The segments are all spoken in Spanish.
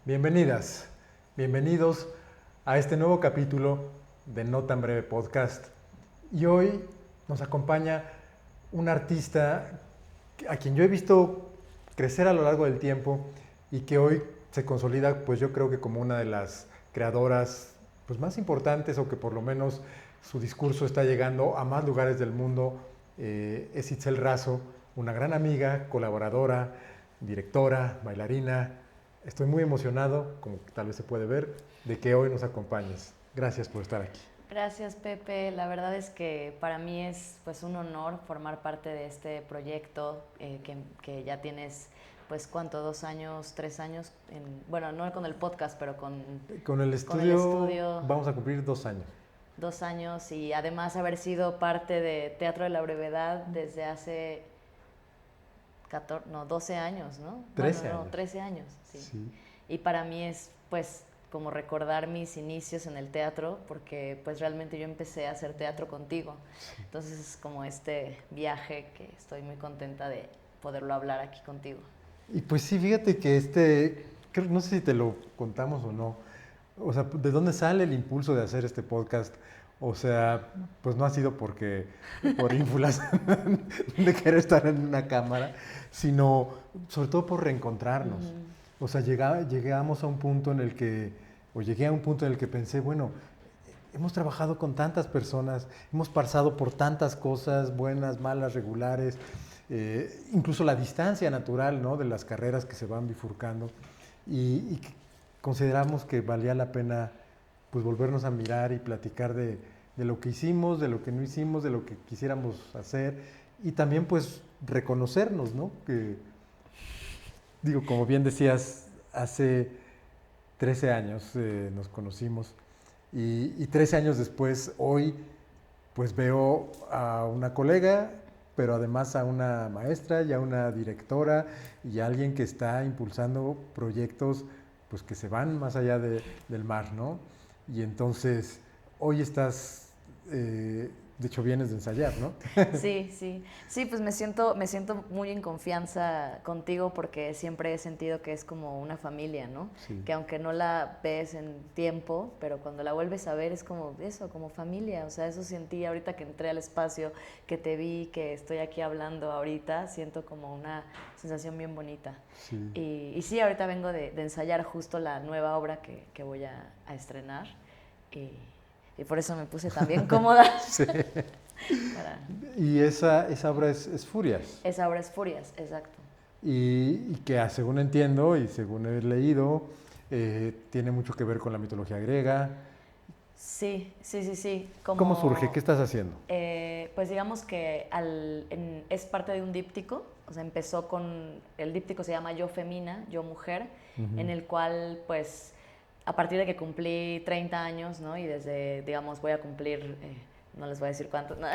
Bienvenidas, bienvenidos a este nuevo capítulo de No Tan Breve Podcast. Y hoy nos acompaña un artista a quien yo he visto crecer a lo largo del tiempo y que hoy se consolida, pues yo creo que como una de las creadoras pues, más importantes, o que por lo menos su discurso está llegando a más lugares del mundo. Es Itzel Razo, una gran amiga, colaboradora, directora, bailarina. Estoy muy emocionado, como tal vez se puede ver, de que hoy nos acompañes. Gracias por estar aquí. Gracias, Pepe. La verdad es que para mí es pues un honor formar parte de este proyecto que ya tienes, pues ¿cuánto? 2 años, 3 años, bueno, no con el podcast, pero Con el con el estudio estudio, vamos a cumplir 2 años. 2 años, y además haber sido parte de Teatro de la Brevedad desde hace 14, no, 12 años, ¿no? Bueno, 13 no, años. 13 años, sí. Sí. Y para mí es pues como recordar mis inicios en el teatro, porque pues realmente yo empecé a hacer teatro contigo. Entonces es como este viaje que estoy muy contenta de poderlo hablar aquí contigo. Y pues sí, fíjate que no sé si te lo contamos o no. O sea, ¿de dónde sale el impulso de hacer este podcast? O sea, pues no ha sido por ínfulas de querer estar en una cámara, sino sobre todo por reencontrarnos. O sea, llegamos a un punto en el que, o llegué a un punto en el que pensé, bueno, hemos trabajado con tantas personas, hemos pasado por tantas cosas, buenas, malas, regulares, incluso la distancia natural, ¿no?, de las carreras que se van bifurcando, y consideramos que valía la pena pues volvernos a mirar y platicar de lo que hicimos, de lo que no hicimos, de lo que quisiéramos hacer, y también pues reconocernos, ¿no? Que, digo, como bien decías, hace 13 años nos conocimos, y 13 años después, hoy, pues veo a una colega, pero además a una maestra y a una directora y a alguien que está impulsando proyectos pues que se van más allá del mar, ¿no? Y entonces, hoy estás, de hecho vienes de ensayar, ¿no? Sí, sí. Sí, pues me siento muy en confianza contigo porque siempre he sentido que es como una familia, ¿no? Sí. Que aunque no la ves en tiempo, pero cuando la vuelves a ver es como eso, como familia. O sea, eso sentí ahorita que entré al espacio, que te vi, que estoy aquí hablando ahorita, siento como una sensación bien bonita. Sí. Y sí, ahorita vengo de ensayar justo la nueva obra que voy a estrenar. Y por eso me puse tan bien cómoda. Sí. Para... Y esa obra es Furias. Esa obra es Furias, exacto. Y que según entiendo y según he leído, tiene mucho que ver con la mitología griega. Sí, sí, sí, sí. ¿Cómo surge? ¿Qué Como, estás haciendo? pues digamos que es parte de un díptico. O sea, empezó con, el díptico se llama Yo Femina, Yo Mujer, en el cual pues a partir de que cumplí 30 años, ¿no? Y desde, digamos, voy a cumplir, no les voy a decir cuántos, ¿no?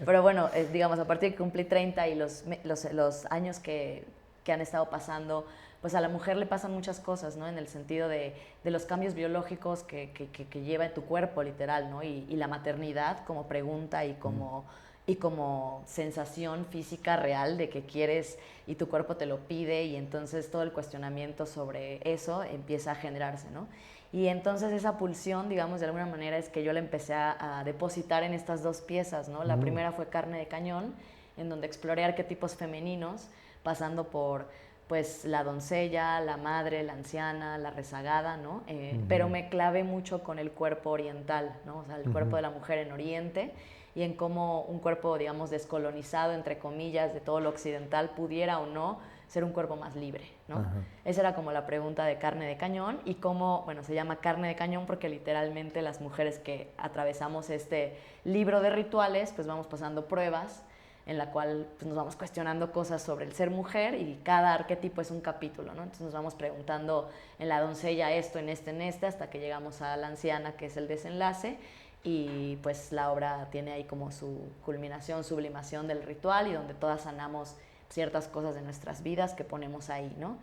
Pero bueno, digamos, a partir de que cumplí 30 y los años que han estado pasando, pues a la mujer le pasan muchas cosas, ¿no? En el sentido de los cambios biológicos que lleva en tu cuerpo, literal, ¿no? Y la maternidad como pregunta y como sensación física real de que quieres y tu cuerpo te lo pide, y entonces todo el cuestionamiento sobre eso empieza a generarse, ¿no? Y entonces esa pulsión, digamos, de alguna manera es que yo la empecé a depositar en estas dos piezas, ¿no? La primera fue Carne de Cañón, en donde exploré arquetipos femeninos, pasando por pues la doncella, la madre, la anciana, la rezagada, ¿no? Pero me clavé mucho con el cuerpo oriental, ¿no? O sea, el cuerpo de la mujer en Oriente, y en cómo un cuerpo, digamos, descolonizado, entre comillas, de todo lo occidental, pudiera o no ser un cuerpo más libre, ¿no? Ajá. Esa era como la pregunta de Carne de Cañón, y cómo, bueno, se llama Carne de Cañón porque literalmente las mujeres que atravesamos este libro de rituales, pues vamos pasando pruebas en la cual pues, nos vamos cuestionando cosas sobre el ser mujer, y cada arquetipo es un capítulo, ¿no? Entonces nos vamos preguntando en la doncella esto, en este, hasta que llegamos a la anciana, que es el desenlace, y pues la obra tiene ahí como su culminación, sublimación del ritual, y donde todas sanamos ciertas cosas de nuestras vidas que ponemos ahí, ¿no?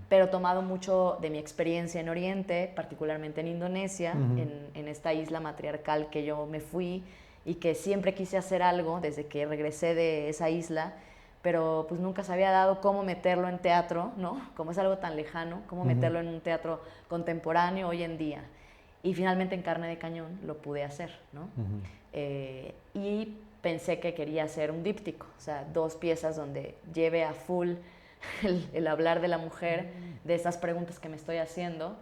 Pero tomado mucho de mi experiencia en Oriente, particularmente en Indonesia, en esta isla matriarcal que yo me fui y que siempre quise hacer algo desde que regresé de esa isla, pero pues nunca se había dado cómo meterlo en teatro, ¿no? Como es algo tan lejano, cómo meterlo en un teatro contemporáneo hoy en día. Y finalmente en Carne de Cañón lo pude hacer, ¿no? Y pensé que quería hacer un díptico, o sea, 2 piezas donde lleve a full el hablar de la mujer, de esas preguntas que me estoy haciendo.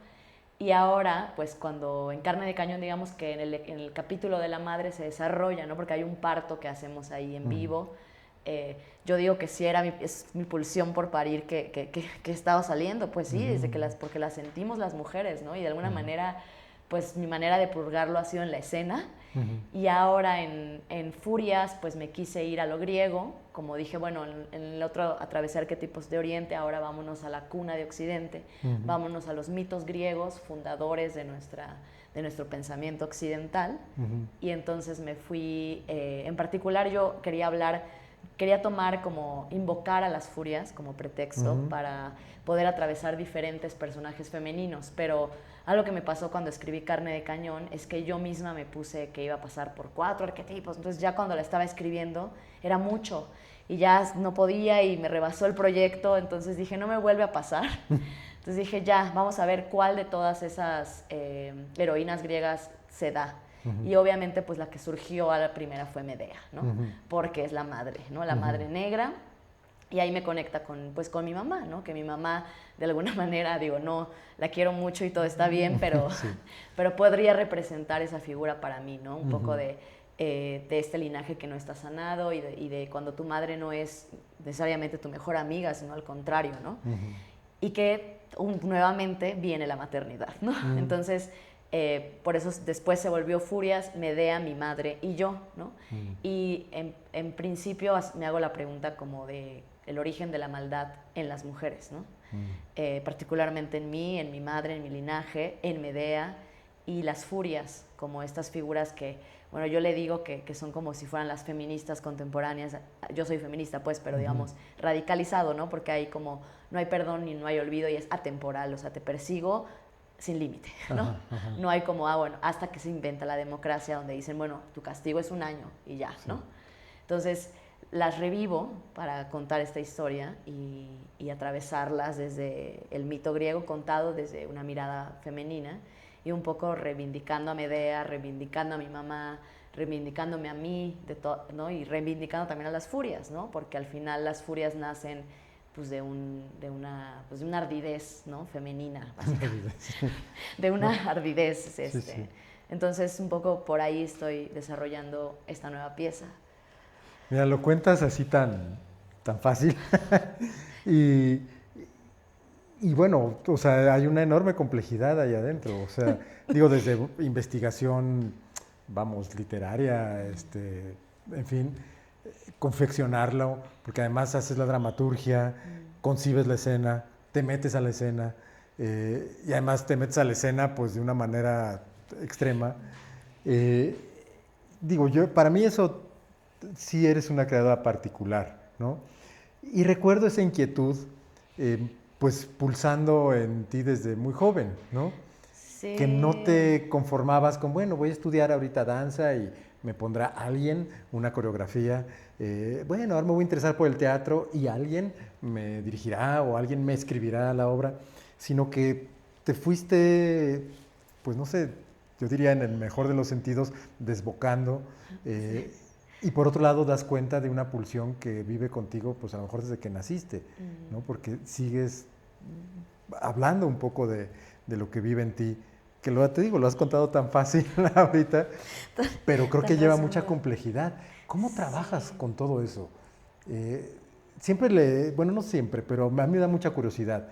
Y ahora, pues cuando en Carne de Cañón, digamos que en el capítulo de la madre se desarrolla, ¿no? Porque hay un parto que hacemos ahí en vivo. Yo digo que sí es mi pulsión por parir que estaba saliendo, pues sí, desde porque la sentimos las mujeres, ¿no? Y de alguna manera, pues mi manera de purgarlo ha sido en la escena. Y ahora en Furias, pues me quise ir a lo griego, como dije, bueno, en el otro atravesar arquetipos de Oriente, ahora vámonos a la cuna de Occidente, vámonos a los mitos griegos, fundadores de nuestro pensamiento occidental. Y entonces me fui, en particular yo quería tomar como invocar a las furias como pretexto para poder atravesar diferentes personajes femeninos, pero algo que me pasó cuando escribí Carne de Cañón es que yo misma me puse que iba a pasar por 4 arquetipos, entonces ya cuando la estaba escribiendo era mucho y ya no podía y me rebasó el proyecto, entonces dije, no me vuelve a pasar. Entonces dije, ya, vamos a ver cuál de todas esas heroínas griegas se da. Y obviamente pues la que surgió a la primera fue Medea, ¿no? Porque es la madre, ¿no? La madre negra. Y ahí me conecta pues, con mi mamá, ¿no? Que mi mamá, de alguna manera, digo, no, la quiero mucho y todo está bien, pero, pero podría representar esa figura para mí, ¿no? Un poco de este linaje que no está sanado y de cuando tu madre no es necesariamente tu mejor amiga, sino al contrario, ¿no? Y que nuevamente viene la maternidad, ¿no? Entonces, por eso después se volvió Furias, Medea, mi madre y yo, ¿no? Y en principio me hago la pregunta como de el origen de la maldad en las mujeres, ¿no? Particularmente en mí, en mi madre, en mi linaje, en Medea y las furias, como estas figuras que, bueno, yo le digo que son como si fueran las feministas contemporáneas. Yo soy feminista, pues, pero digamos, radicalizado, ¿no? Porque hay como, no hay perdón ni no hay olvido y es atemporal, o sea, te persigo sin límite, ¿no? No hay como, bueno, hasta que se inventa la democracia donde dicen, bueno, tu castigo es 1 año y ya, ¿no? Entonces, las revivo para contar esta historia y atravesarlas desde el mito griego contado desde una mirada femenina y un poco reivindicando a Medea, reivindicando a mi mamá, reivindicándome a mí, ¿no? Y reivindicando también a las furias, ¿no? Porque al final las furias nacen pues de una ardidez, ¿no? Femenina, básicamente. De una ardidez. Sí. Entonces, un poco por ahí estoy desarrollando esta nueva pieza. Mira, lo cuentas así tan fácil. y, y bueno, o sea, hay una enorme complejidad ahí adentro. O sea, digo, desde investigación, vamos, literaria, en fin, confeccionarlo, porque además haces la dramaturgia, concibes la escena, te metes a la escena, y además te metes a la escena pues de una manera extrema. Digo, para mí eso sí eres una creadora particular, ¿no? Y recuerdo esa inquietud, pues pulsando en ti desde muy joven, ¿no? Sí. Que no te conformabas con, bueno, voy a estudiar ahorita danza y me pondrá alguien una coreografía. Bueno, ahora me voy a interesar por el teatro y alguien me dirigirá o alguien me escribirá la obra, sino que te fuiste, pues no sé, yo diría en el mejor de los sentidos, desbocando. Y por otro lado das cuenta de una pulsión que vive contigo, pues a lo mejor desde que naciste, ¿no? Porque sigues hablando un poco de lo que vive en ti, que te digo, lo has contado tan fácil ahorita, pero creo que lleva mucha complejidad. ¿Cómo trabajas con todo eso? Bueno, no siempre, pero a mí me da mucha curiosidad.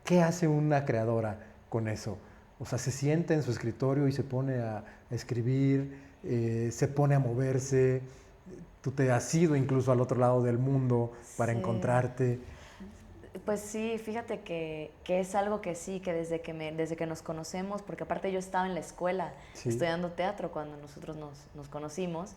¿Qué hace una creadora con eso? O sea, se sienta en su escritorio y se pone a escribir, se pone a moverse. Tú te has ido incluso al otro lado del mundo para encontrarte. Pues sí, fíjate que es algo que sí, que desde que nos conocemos, porque aparte yo estaba en la escuela estudiando teatro cuando nosotros nos conocimos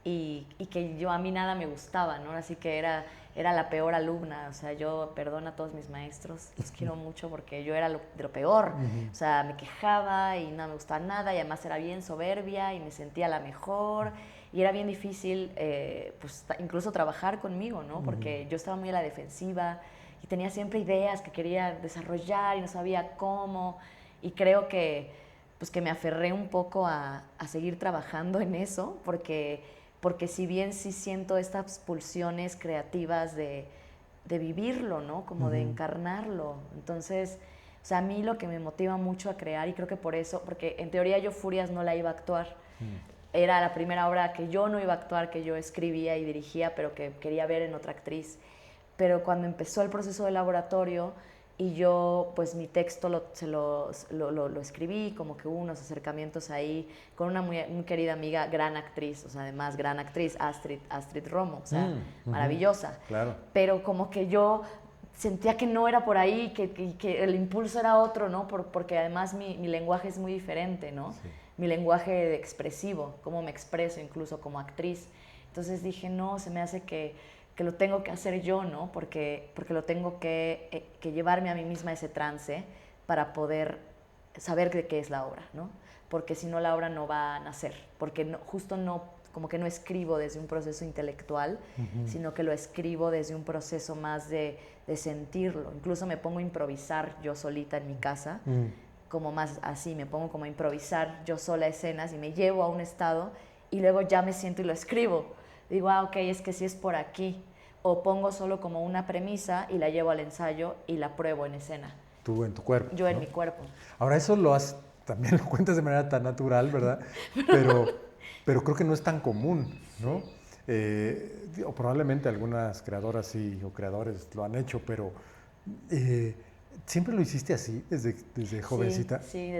y que a mí nada me gustaba, ¿no? Así que era la peor alumna, o sea, yo perdono a todos mis maestros, los quiero mucho porque yo era de lo peor, o sea, me quejaba y no me gustaba nada y además era bien soberbia y me sentía la mejor y era bien difícil pues incluso trabajar conmigo, ¿no? Porque yo estaba muy a la defensiva y tenía siempre ideas que quería desarrollar y no sabía cómo, y creo que pues que me aferré un poco a seguir trabajando en eso, porque si bien sí siento estas pulsiones creativas de vivirlo, ¿no? Como de encarnarlo. Entonces, o sea, a mí lo que me motiva mucho a crear, y creo que por eso, porque en teoría yo Furias no la iba a actuar. Era la primera obra que yo no iba a actuar, que yo escribía y dirigía, pero que quería ver en otra actriz. Pero cuando empezó el proceso de laboratorio y yo, pues mi texto lo escribí, como que hubo unos acercamientos ahí con una muy querida amiga, gran actriz, o sea, además gran actriz, Astrid Romo, o sea, maravillosa. Claro. Pero como que yo sentía que no era por ahí, que el impulso era otro, ¿no? Porque además mi lenguaje es muy diferente, ¿no? Sí. Mi lenguaje expresivo, cómo me expreso incluso como actriz. Entonces dije, no, se me hace que lo tengo que hacer yo, ¿no? Porque lo tengo que llevarme a mí misma a ese trance para poder saber de qué es la obra, ¿no? Porque si no, la obra no va a nacer, porque no, justo no, como que no escribo desde un proceso intelectual, sino que lo escribo desde un proceso más de sentirlo. Incluso me pongo a improvisar yo solita en mi casa, como más así, me pongo como a improvisar yo sola escenas y me llevo a un estado y luego ya me siento y lo escribo. Digo, ok, es que sí es por aquí. O pongo solo como una premisa y la llevo al ensayo y la pruebo en escena. Tú en tu cuerpo. Yo, ¿no?, en mi cuerpo. Ahora, eso también lo cuentas de manera tan natural, ¿verdad? Pero creo que no es tan común, ¿no? O probablemente algunas creadoras sí, o creadores lo han hecho, pero ¿siempre lo hiciste así, desde jovencita? Sí,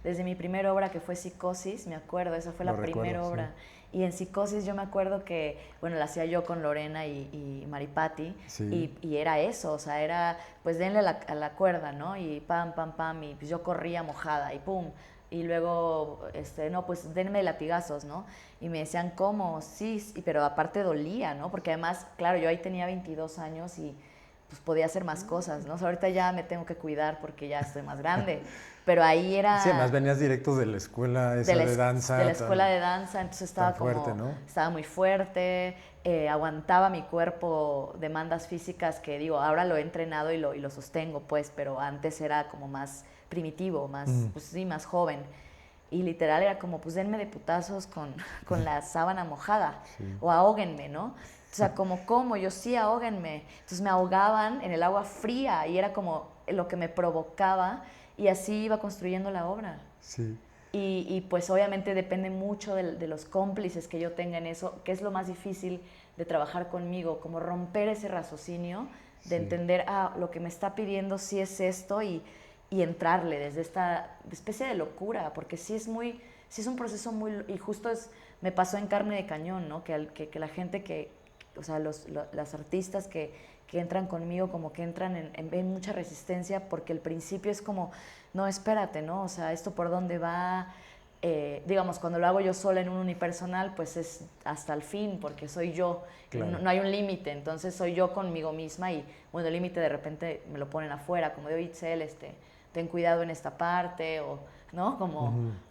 desde mi primera obra, que fue Psicosis, me acuerdo, esa fue la primera obra. Sí. Y en Psicosis yo me acuerdo que, bueno, la hacía yo con Lorena y Maripati, sí. y era eso, o sea, era, pues denle a la cuerda, ¿no? Y pam, pam, pam, y pues yo corría mojada, y pum, y luego, no, pues denme latigazos, ¿no? Y me decían, ¿cómo? Sí, pero aparte dolía, ¿no? Porque además, claro, yo ahí tenía 22 años y pues podía hacer más cosas, ¿no? O sea, ahorita ya me tengo que cuidar porque ya estoy más grande, pero ahí era... Sí, además venías directo de la escuela esa de danza. De la escuela de danza, entonces estaba fuerte, como... ¿no? Estaba muy fuerte, aguantaba mi cuerpo demandas físicas que, digo, ahora lo he entrenado y lo sostengo, pues, pero antes era como más primitivo, más, pues sí, más joven. Y literal era como, pues denme de putazos con la sábana mojada, o ahóguenme, ¿no? O sea, ¿cómo? Yo sí, ahóguenme. Entonces me ahogaban en el agua fría y era como lo que me provocaba y así iba construyendo la obra. Sí. Y pues obviamente depende mucho de los cómplices que yo tenga en eso, que es lo más difícil de trabajar conmigo, como romper ese raciocinio de entender, lo que me está pidiendo sí es esto y entrarle desde esta especie de locura, porque sí es un proceso muy, y justo me pasó en carne de cañón, ¿no? Que la gente o sea, las artistas que entran conmigo como que entran en mucha resistencia, porque el principio es como, no, espérate, ¿no? O sea, ¿esto por dónde va? Digamos, cuando lo hago yo sola en un unipersonal, pues es hasta el fin, porque soy yo, claro. No hay un límite, entonces soy yo conmigo misma y, bueno, el límite de repente me lo ponen afuera, como de, oye, Itzel, ten cuidado en esta parte, o, ¿no?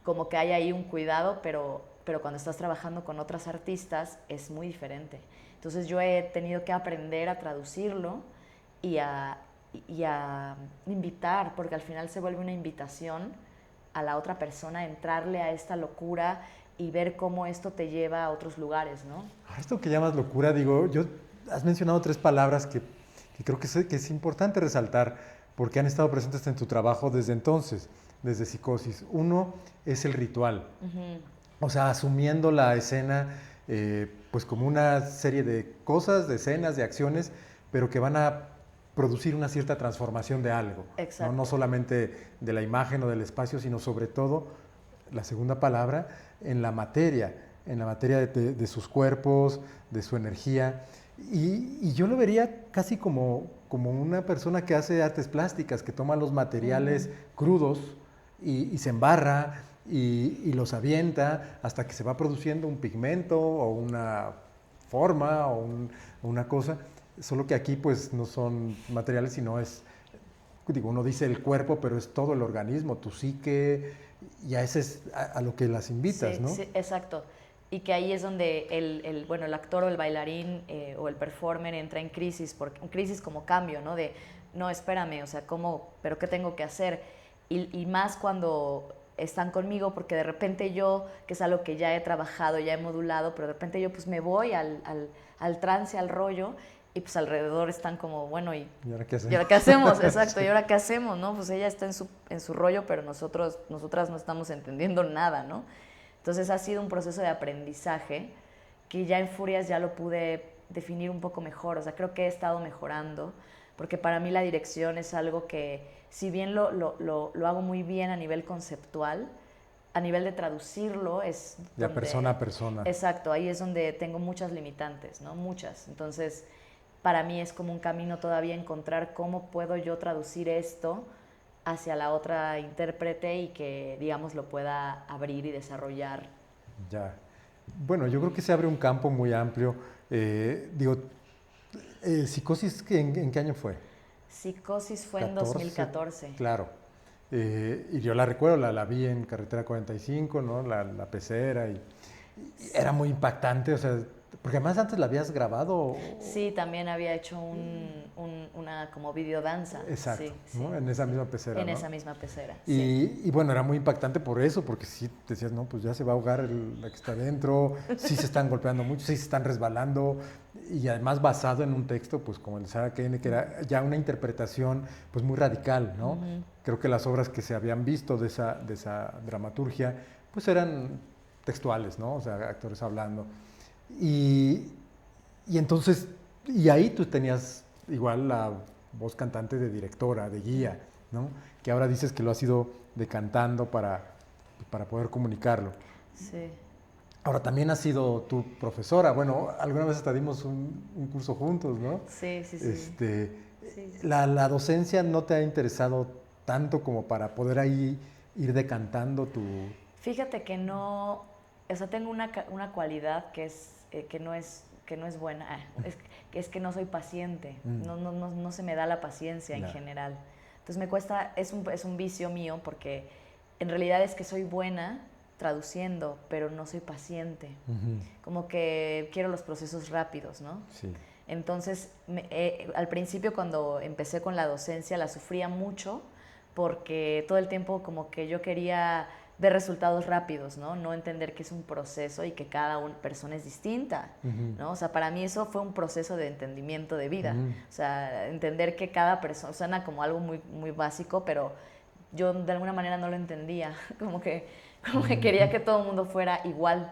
Como que hay ahí un cuidado, pero cuando estás trabajando con otras artistas es muy diferente. Entonces yo he tenido que aprender a traducirlo y a invitar, porque al final se vuelve una invitación a la otra persona a entrarle a esta locura y ver cómo esto te lleva a otros lugares, ¿no? Esto que llamas locura, digo, has mencionado 3 palabras que creo que es importante resaltar porque han estado presentes en tu trabajo desde entonces, desde Psicosis. Uno es el ritual, o sea, asumiendo la escena pues como una serie de cosas, de escenas, de acciones, pero que van a producir una cierta transformación de algo. Exacto. No solamente de la imagen o del espacio, sino sobre todo, la segunda palabra, en la materia de sus cuerpos, de su energía. Y yo lo vería casi como una persona que hace artes plásticas, que toma los materiales crudos y se embarra y los avienta hasta que se va produciendo un pigmento o una forma o una cosa. Solo que aquí pues no son materiales, sino uno dice el cuerpo, pero es todo el organismo, tu psique, y a ese es a lo que las invitas, sí, ¿no? Sí, exacto. y que ahí es donde bueno, el actor o el bailarín o el performer entra en crisis, en crisis como cambio, ¿no? De, no, espérame, o sea, ¿cómo? ¿Pero qué tengo que hacer? Y más cuando están conmigo, porque de repente yo, que es algo que ya he trabajado, ya he modulado, pero de repente yo pues me voy al trance, al rollo, y pues alrededor están como, bueno, ¿Y ahora qué hacemos? ¿y ahora qué hacemos? Exacto, Sí. ¿y ahora qué hacemos? ¿No? Pues ella está en su rollo, pero nosotras no estamos entendiendo nada, ¿no? Entonces ha sido un proceso de aprendizaje que ya en Furias ya lo pude definir un poco mejor, o sea, creo que he estado mejorando, porque para mí la dirección es algo que, si bien lo hago muy bien a nivel conceptual, a nivel de traducirlo es De donde... persona a persona. Exacto, ahí es donde tengo muchas limitantes, ¿no? Muchas. Entonces, para mí es como un camino todavía encontrar cómo puedo yo traducir esto hacia la otra intérprete y que, digamos, lo pueda abrir y desarrollar. Ya. Bueno, yo creo que se abre un campo muy amplio. Digo, Psicosis, ¿en qué año fue? Psicosis fue en 14, 2014. claro. Y yo la recuerdo, la vi en Carretera 45, ¿no? La pecera, y era muy impactante, o sea, porque además antes la habías grabado. Sí, también había hecho una como videodanza. Exacto, Sí, sí, ¿no? En esa sí. misma pecera, En ¿no? esa misma pecera, sí. Y bueno, era muy impactante por eso, porque sí decías, no, pues ya se va a ahogar la que está adentro, sí se están golpeando mucho, sí se están resbalando, y además basado en un texto, pues como el de Sarah Koenig, que era ya una interpretación pues muy radical, ¿no? Creo que las obras que se habían visto de esa dramaturgia, pues eran textuales, ¿no? O sea, actores hablando. Y, y entonces, y ahí tú tenías igual la voz cantante de directora, de guía, ¿no? Que ahora dices que lo has ido decantando para poder comunicarlo. Sí. Ahora también has sido tu profesora, bueno, alguna vez hasta dimos un curso juntos, ¿no? Sí, sí, sí. Este, Sí. la docencia no te ha interesado tanto como para poder ahí ir decantando tu... Fíjate que no, o sea, tengo una cualidad que no es buena, es que no soy paciente, no se me da la paciencia en Ya. general. Entonces me cuesta, es un vicio mío porque en realidad es que soy buena traduciendo, pero no soy paciente. Como que quiero los procesos rápidos, ¿no? Sí. Entonces, al principio cuando empecé con la docencia la sufría mucho porque todo el tiempo como que yo quería ver resultados rápidos, ¿no? No entender que es un proceso y que cada persona es distinta, ¿no? O sea, para mí eso fue un proceso de entendimiento de vida. O sea, entender que cada persona, suena como algo muy, muy básico, pero yo de alguna manera no lo entendía, como que quería que todo el mundo fuera igual.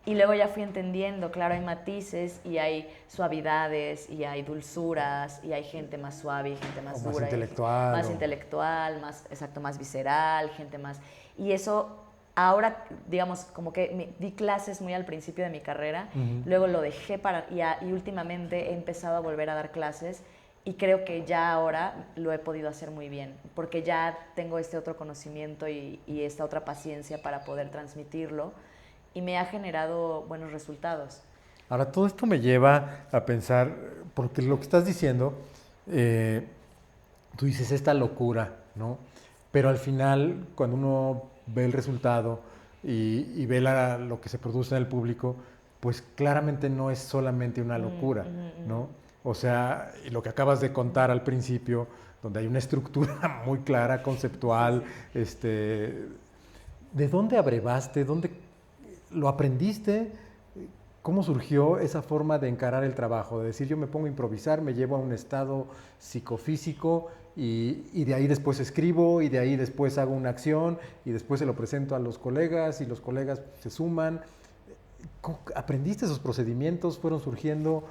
Y luego ya fui entendiendo, claro, hay matices y hay suavidades y hay dulzuras y hay gente más suave y gente más O dura. Más o... intelectual, más, exacto, más visceral, gente más... Y eso ahora, digamos, como que di clases muy al principio de mi carrera, luego lo dejé y últimamente he empezado a volver a dar clases y creo que ya ahora lo he podido hacer muy bien, porque ya tengo este otro conocimiento y esta otra paciencia para poder transmitirlo y me ha generado buenos resultados. Ahora, todo esto me lleva a pensar, porque lo que estás diciendo, eh, tú dices esta locura, ¿no? Pero al final, cuando uno ve el resultado y ve lo que se produce en el público, pues claramente no es solamente una locura, ¿no? O sea, y lo que acabas de contar al principio, donde hay una estructura muy clara, conceptual, ¿de dónde abrevaste? ¿Dónde lo aprendiste? ¿Cómo surgió esa forma de encarar el trabajo? De decir, yo me pongo a improvisar, me llevo a un estado psicofísico y de ahí después escribo y de ahí después hago una acción y después se lo presento a los colegas y los colegas se suman. ¿Cómo aprendiste esos procedimientos? ¿Fueron surgiendo?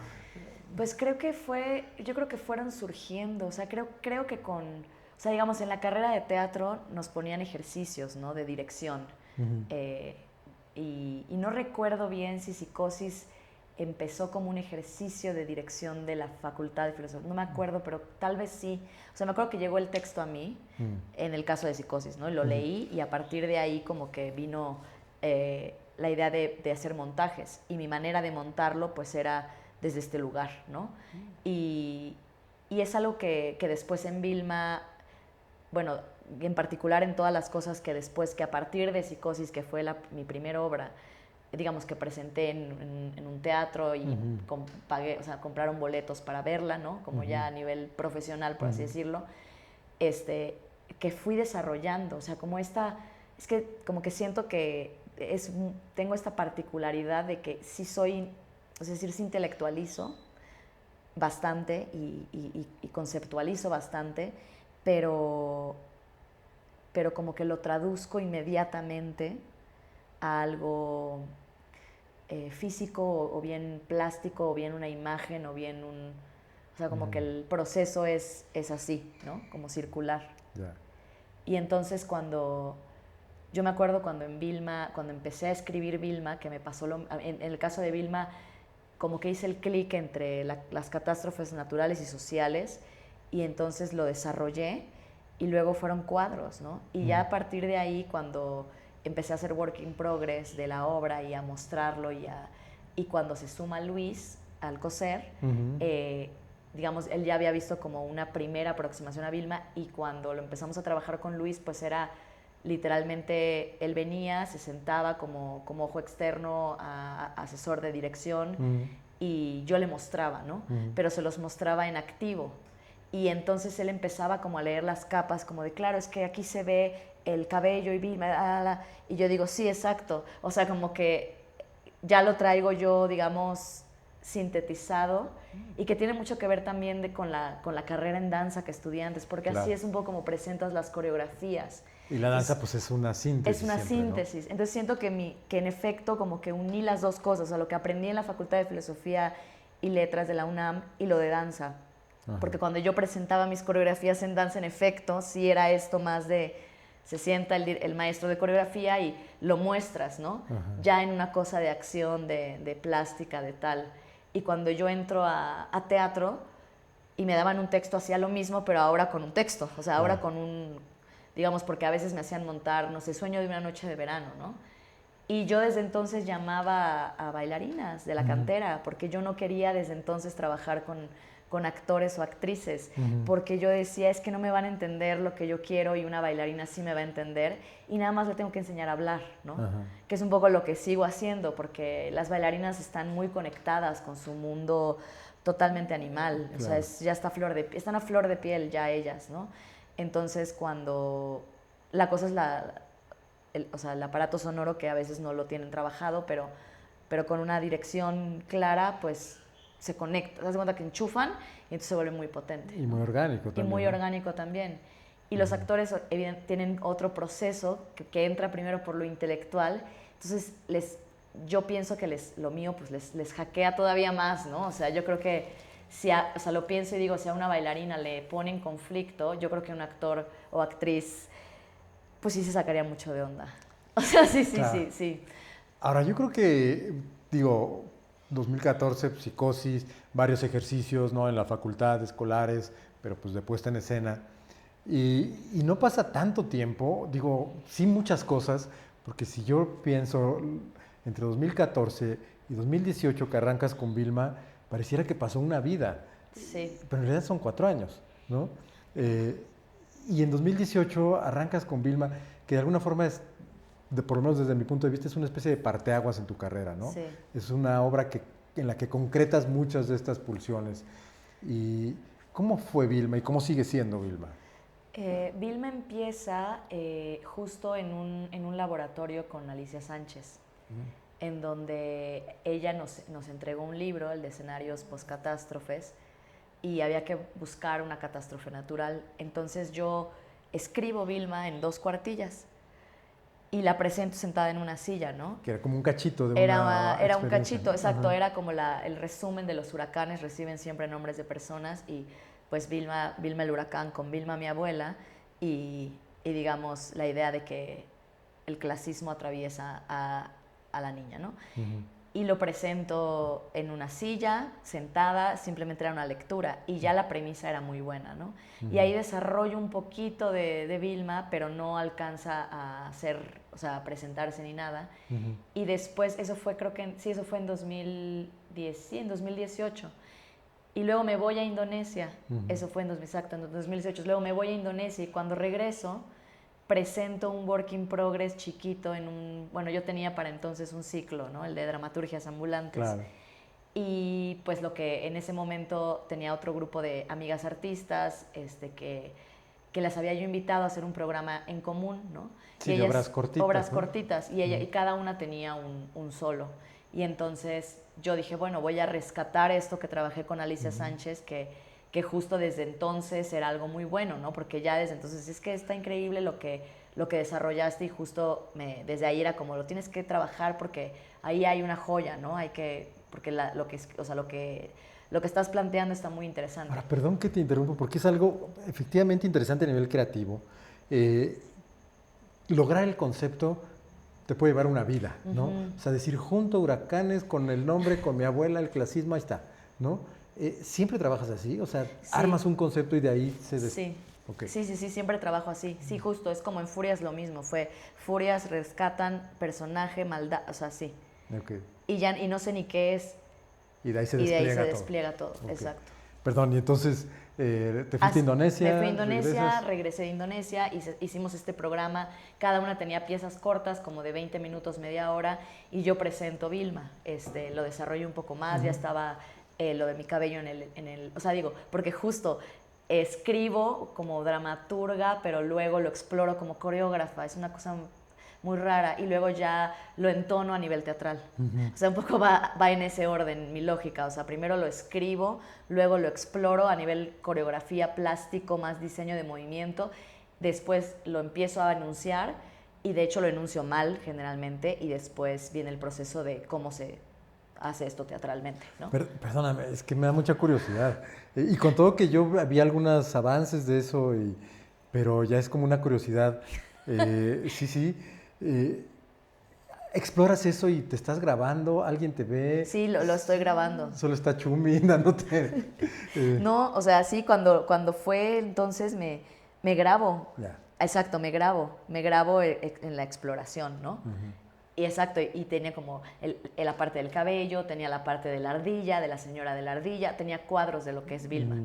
Pues yo creo que fueron surgiendo, o sea, creo que o sea, digamos, en la carrera de teatro nos ponían ejercicios, ¿no? De dirección. Eh, y no recuerdo bien si Psicosis empezó como un ejercicio de dirección de la Facultad de Filosofía, no me acuerdo, pero tal vez sí. O sea, me acuerdo que llegó el texto a mí, en el caso de Psicosis, ¿no? Lo leí y a partir de ahí como que vino la idea de hacer montajes. Y mi manera de montarlo pues era desde este lugar, ¿no? Y es algo que después en Vilma, bueno, en particular en todas las cosas que después, que a partir de Psicosis, que fue mi primera obra, digamos que presenté en un teatro y pagué, o sea, compraron boletos para verla, ¿no? Como ya a nivel profesional, por así decirlo, que fui desarrollando, o sea, como es que como que siento que tengo esta particularidad de que sí soy, es decir, sí intelectualizo bastante y conceptualizo bastante, pero como que lo traduzco inmediatamente a algo físico o bien plástico o bien una imagen o bien o sea, como que el proceso es así, ¿no? Como circular. Yeah. Y entonces yo me acuerdo cuando cuando empecé a escribir Vilma, que me pasó en el caso de Vilma, como que hice el clic entre las catástrofes naturales y sociales, y entonces lo desarrollé, y luego fueron cuadros, ¿no? Y ya a partir de ahí, cuando empecé a hacer work in progress de la obra y a mostrarlo, y cuando se suma Luis Alcocer, digamos, él ya había visto como una primera aproximación a Vilma, y cuando lo empezamos a trabajar con Luis, pues era literalmente, él venía, se sentaba como ojo externo, asesor de dirección, y yo le mostraba, ¿no? Pero se los mostraba en activo. Y entonces él empezaba como a leer las capas, como de, claro, es que aquí se ve el cabello y Vilma, y yo digo, sí, exacto. O sea, como que ya lo traigo yo, digamos, sintetizado, y que tiene mucho que ver también con la carrera en danza que estudié antes, porque así es un poco como presentas las coreografías. Y la danza pues es una síntesis. Es una siempre, síntesis. ¿No? Entonces siento que en efecto como que uní las dos cosas, o sea, lo que aprendí en la Facultad de Filosofía y Letras de la UNAM y lo de danza. Ajá. Porque cuando yo presentaba mis coreografías en danza, en efecto, sí era esto más de, se sienta el maestro de coreografía y lo muestras, ¿no? Ajá. Ya en una cosa de acción, de plástica, de tal. Y cuando yo entro a teatro y me daban un texto, hacía lo mismo, pero ahora con un texto, o sea, ahora con digamos, porque a veces me hacían montar, no sé, Sueño de una noche de verano, ¿no? Y yo desde entonces llamaba a bailarinas de la cantera, porque yo no quería desde entonces trabajar con actores o actrices, porque yo decía, es que no me van a entender lo que yo quiero y una bailarina sí me va a entender, y nada más le tengo que enseñar a hablar, ¿no? Que es un poco lo que sigo haciendo, porque las bailarinas están muy conectadas con su mundo totalmente animal, claro. O sea, ya están a flor de piel ya ellas, ¿no? Entonces, cuando la cosa es o sea, el aparato sonoro, que a veces no lo tienen trabajado, pero con una dirección clara, pues se conecta. Te das cuenta que enchufan y entonces se vuelve muy potente. Y muy orgánico también. Y muy orgánico también. Y los actores tienen otro proceso que entra primero por lo intelectual. Entonces, yo pienso que lo mío pues les hackea todavía más, ¿no? O sea, yo creo que o sea, lo pienso y digo, si a una bailarina le ponen conflicto, yo creo que un actor o actriz, pues sí se sacaría mucho de onda. O sea, sí. Ahora, yo creo que, digo, 2014, psicosis, varios ejercicios, ¿no? En la facultad, escolares, pero pues de puesta en escena. Y no pasa tanto tiempo, digo, sí muchas cosas, porque si yo pienso entre 2014 y 2018 que arrancas con Vilma, pareciera que pasó una vida. Sí. Pero en realidad son 4 años, ¿no? Y en 2018 arrancas con Vilma, que de alguna forma es, por lo menos desde mi punto de vista, es una especie de parteaguas en tu carrera, ¿no? Sí. Es una obra en la que concretas muchas de estas pulsiones. ¿Y cómo fue Vilma y cómo sigue siendo Vilma? Vilma empieza justo en un laboratorio con Alicia Sánchez, en donde ella nos entregó un libro, el de escenarios postcatástrofes, y había que buscar una catástrofe natural. Entonces yo escribo Vilma en 2 cuartillas y la presento sentada en una silla, ¿no? Que era como un cachito de una Era un cachito, exacto. Ajá. Era como el resumen de los huracanes, reciben siempre nombres de personas, y pues Vilma el huracán con Vilma mi abuela, y digamos la idea de que el clasismo atraviesa a la niña, ¿no? Y lo presento en una silla, sentada, simplemente era una lectura, y ya la premisa era muy buena, ¿no? Y ahí desarrollo un poquito de Vilma, pero no alcanza a presentarse ni nada. Y después, eso fue en 2010, en 2018. Y luego me voy a Indonesia, eso fue en 2018. Luego me voy a Indonesia, y cuando regreso, presento un work in progress chiquito bueno, yo tenía para entonces un ciclo, ¿no? El de dramaturgias ambulantes. Claro. Y pues lo que en ese momento tenía otro grupo de amigas artistas, que las había yo invitado a hacer un programa en común, ¿no? Sí, y de ellas, obras cortitas. Obras ¿no? cortitas, y cada una tenía un solo. Y entonces yo dije, bueno, voy a rescatar esto que trabajé con Alicia Sánchez, que justo desde entonces era algo muy bueno, ¿no? Porque ya desde entonces es que está increíble lo que desarrollaste, y justo desde ahí era como, lo tienes que trabajar porque ahí hay una joya, ¿no? Porque lo que estás planteando está muy interesante. Ahora, perdón que te interrumpo, porque es algo efectivamente interesante a nivel creativo. Lograr el concepto te puede llevar una vida, ¿no? O sea, decir junto huracanes con el nombre, con mi abuela, el clasismo, ahí está, ¿no? ¿Siempre trabajas así? O sea, Sí. armas un concepto y de ahí Sí. Okay. Sí, siempre trabajo así. Sí, justo, es como en Furias lo mismo. Furias rescatan personaje, maldad, o sea, sí. Okay. Y no sé ni qué es. Y de ahí se despliega todo. Okay. Exacto. Perdón, y entonces te fuiste a Indonesia. Me fui a Indonesia, regresé de Indonesia, hicimos este programa. Cada una tenía piezas cortas, como de 20 minutos, media hora, y yo presento Vilma. Lo desarrollo un poco más, ya estaba lo de mi cabello o sea, digo, porque justo escribo como dramaturga, pero luego lo exploro como coreógrafa. Es una cosa muy rara, y luego ya lo entono a nivel teatral. O sea, un poco va en ese orden mi lógica. O sea, primero lo escribo, luego lo exploro a nivel coreografía, plástico, más diseño de movimiento, después lo empiezo a enunciar, y de hecho lo enuncio mal generalmente, y después viene el proceso de cómo se hace esto teatralmente, ¿no? Perdóname, es que me da mucha curiosidad. Y con todo que yo vi algunos avances de eso, pero ya es como una curiosidad. Sí. Exploras eso y te estás grabando, alguien te ve. Sí, lo estoy grabando. Solo está Chumi dándote. No, o sea, sí, cuando fue entonces me grabo. Ya. Exacto, me grabo en la exploración, ¿no? Y exacto, y tenía como la parte del cabello, tenía la parte de la ardilla, de la señora de la ardilla, tenía cuadros de lo que es Vilma.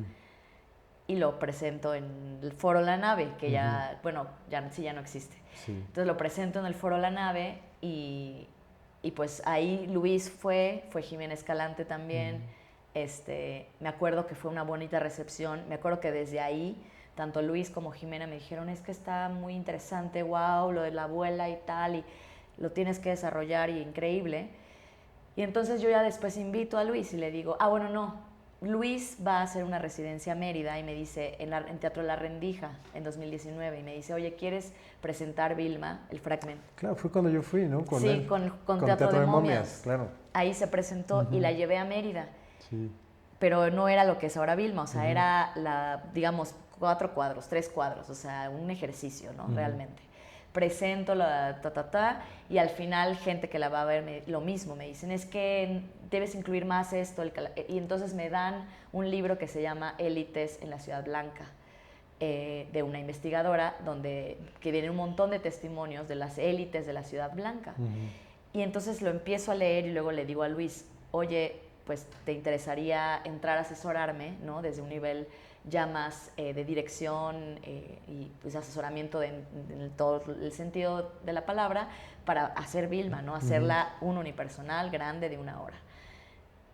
Y lo presento en el Foro La Nave, que ya, bueno, ya no existe. Sí. Entonces lo presento en el Foro La Nave, y pues ahí Luis fue Jimena Escalante también. Me acuerdo que fue una bonita recepción. Me acuerdo que desde ahí, tanto Luis como Jimena me dijeron, es que está muy interesante, wow, lo de la abuela y tal, y lo tienes que desarrollar, y increíble. Y entonces yo ya después invito a Luis y le digo, bueno, no, Luis va a hacer una residencia a Mérida, y me dice, en Teatro La Rendija, en 2019, y me dice, oye, ¿quieres presentar Vilma, el fragmento? Claro, fue cuando yo fui, ¿no? Con él. Con Teatro de Momias. Claro. Ahí se presentó, y la llevé a Mérida. Sí. Pero no era lo que es ahora Vilma, o sea, era digamos, 4 cuadros, 3 cuadros, o sea, un ejercicio, ¿no? Realmente. Presento y al final gente que la va a ver lo mismo, me dicen, es que debes incluir más esto, y entonces me dan un libro que se llama Élites en la Ciudad Blanca, de una investigadora, que viene un montón de testimonios de las élites de la Ciudad Blanca. Y entonces lo empiezo a leer, y luego le digo a Luis, oye, pues te interesaría entrar a asesorarme, ¿no? Desde un nivel ya más de dirección, y pues asesoramiento en todo el sentido de la palabra, para hacer Vilma, ¿no? Hacerla un unipersonal grande de 1 hora.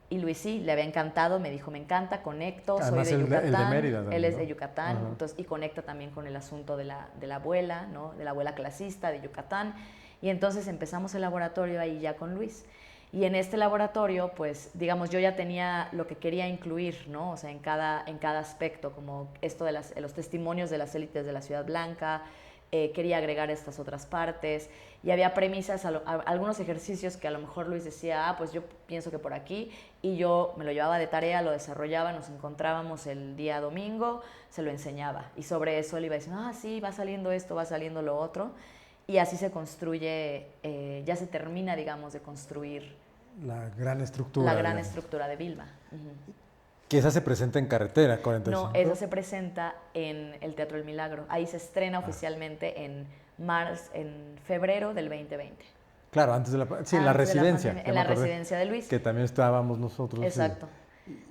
Y Luis sí, le había encantado, me dijo, me encanta, conecto, además soy de Yucatán. El de Mérida también, él es ¿no? de Yucatán, entonces, y conecta también con el asunto de la abuela, ¿no? De la abuela clasista de Yucatán. Y entonces empezamos el laboratorio ahí ya con Luis. Y en este laboratorio, pues, digamos, yo ya tenía lo que quería incluir, ¿no? O sea, en cada aspecto, como esto de los testimonios de las élites de la Ciudad Blanca, quería agregar estas otras partes, y había premisas, algunos ejercicios que a lo mejor Luis decía, pues yo pienso que por aquí, y yo me lo llevaba de tarea, lo desarrollaba, nos encontrábamos el día domingo, se lo enseñaba, y sobre eso él iba diciendo, sí, va saliendo esto, va saliendo lo otro, y así se construye, ya se termina, digamos, de construir la gran estructura. La gran estructura de Vilma. Que esa se presenta en Carretera 45. No, esa se presenta en el Teatro del Milagro. Ahí se estrena oficialmente en febrero del 2020. Claro, antes de la... Sí, en la residencia. En la residencia de Luis. Que también estábamos nosotros. Exacto.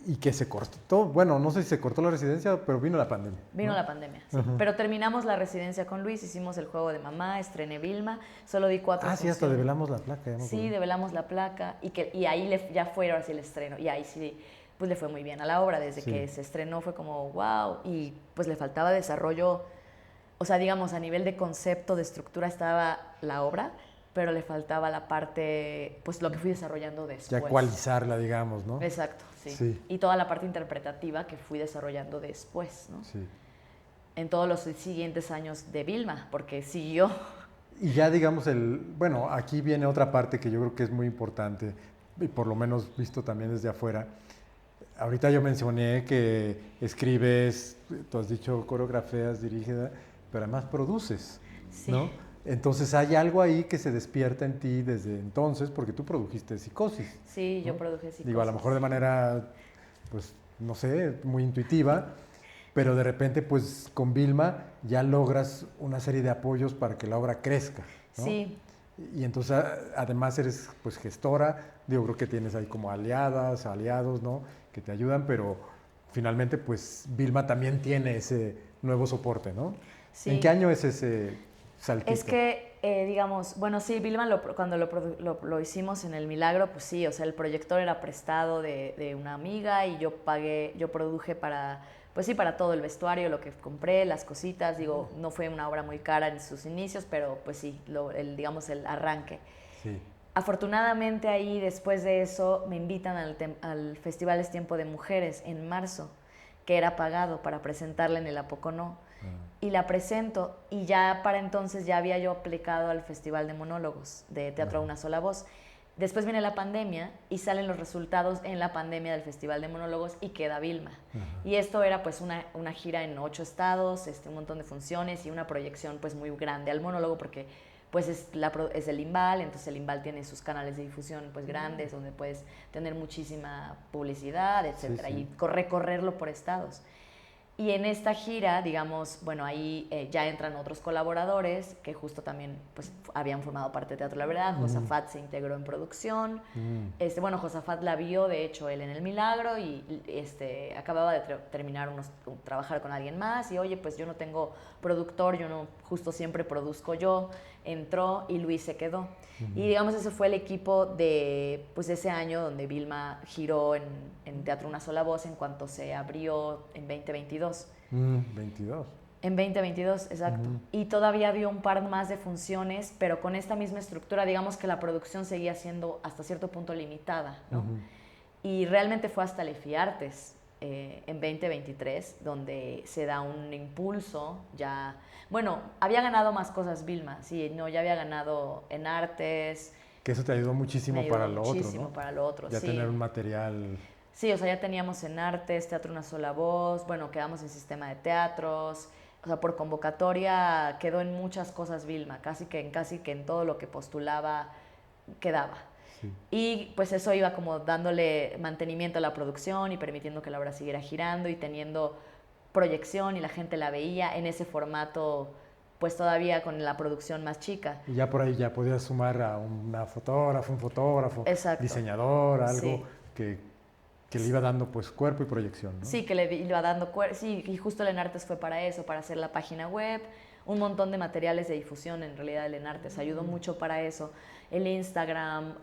Y que se cortó, bueno, no sé si se cortó la residencia, pero vino la pandemia. Vino ¿no? la pandemia, sí. Pero terminamos la residencia con Luis, hicimos el juego de mamá, estrené Vilma, solo di 4 Ah, sí, funciones. hasta develamos la placa. Ya me Sí, acordé. develamos la placa y ahí ya fue ahora sí el estreno. Y ahí sí, pues le fue muy bien a la obra. Desde que se estrenó fue como wow. Y pues le faltaba desarrollo, o sea, digamos, a nivel de concepto, de estructura estaba la obra, pero le faltaba la parte, pues lo que fui desarrollando después. Ya ecualizarla, digamos, ¿no? Exacto, sí. Sí. Y toda la parte interpretativa que fui desarrollando después, ¿no? Sí. En todos los siguientes años de Vilma, porque siguió. Y ya digamos bueno, aquí viene otra parte que yo creo que es muy importante, y por lo menos visto también desde afuera. Ahorita yo mencioné que escribes, tú has dicho coreografías, diriges, pero además produces, Sí. ¿no? Entonces hay algo ahí que se despierta en ti desde entonces, porque tú produjiste Psicosis. Sí, ¿no? yo produje Psicosis. Digo, a lo mejor de manera, pues, no sé, muy intuitiva, pero de repente, pues, con Vilma ya logras una serie de apoyos para que la obra crezca, ¿no? Sí. Y entonces, además eres, pues, gestora, digo, creo que tienes ahí como aliadas, aliados, ¿no? Que te ayudan, pero finalmente, pues, Vilma también tiene ese nuevo soporte, ¿no? Sí. ¿En qué año es ese saltito? Es que, digamos, bueno, sí, Vilma cuando lo hicimos en El Milagro, pues sí, o sea, el proyector era prestado de una amiga y yo produje para, pues sí, para todo el vestuario, lo que compré, las cositas, digo, no fue una obra muy cara en sus inicios, pero pues sí, digamos, el arranque. Sí. Afortunadamente ahí, después de eso, me invitan al Festival Es Tiempo de Mujeres en marzo, que era pagado para presentarla en el Apocono. Y la presento, y ya para entonces ya había yo aplicado al Festival de Monólogos de Teatro a una sola voz. Después viene la pandemia y salen los resultados en la pandemia del Festival de Monólogos y queda Vilma. Y esto era pues una gira en 8 estados, un montón de funciones y una proyección pues muy grande al monólogo porque pues es el Limbal, entonces el Limbal tiene sus canales de difusión pues grandes donde puedes tener muchísima publicidad, etcétera, y recorrerlo por estados. Y en esta gira, digamos, bueno, ahí ya entran otros colaboradores que justo también pues, habían formado parte de Teatro La Verdad. Josafat se integró en producción. Bueno, Josafat la vio, de hecho, él en El Milagro y acababa de trabajar con alguien más y, oye, pues yo no tengo productor, justo siempre produzco yo. Entró y Luis se quedó. Y digamos, ese fue el equipo de pues, ese año donde Vilma giró en Teatro Una Sola Voz en cuanto se abrió en 2022. 22. En 2022, exacto. Y todavía había un par más de funciones, pero con esta misma estructura, digamos que la producción seguía siendo hasta cierto punto limitada, ¿no? Y realmente fue hasta Lefiartes en 2023 donde se da un impulso ya. Bueno, había ganado más cosas Vilma, sí, no, ya había ganado en artes. Que eso te ayudó muchísimo para lo otro, ¿no? Muchísimo para lo otro, ya sí. tener un material. Sí, o sea, ya teníamos en artes, Teatro Una Sola Voz, bueno, quedamos en sistema de teatros, o sea, por convocatoria quedó en muchas cosas Vilma, casi que en todo lo que postulaba quedaba. Sí. Y pues eso iba como dándole mantenimiento a la producción y permitiendo que la obra siguiera girando y teniendo proyección y la gente la veía en ese formato, pues todavía con la producción más chica. Y ya por ahí ya podías sumar a una fotógrafa, un fotógrafo, exacto, diseñador, algo que le iba dando pues cuerpo y proyección, ¿no? Sí, que le iba dando cuerpo, sí, y justo el Enartes fue para eso, para hacer la página web, un montón de materiales de difusión en realidad el Enartes, ayudó mucho para eso, el Instagram,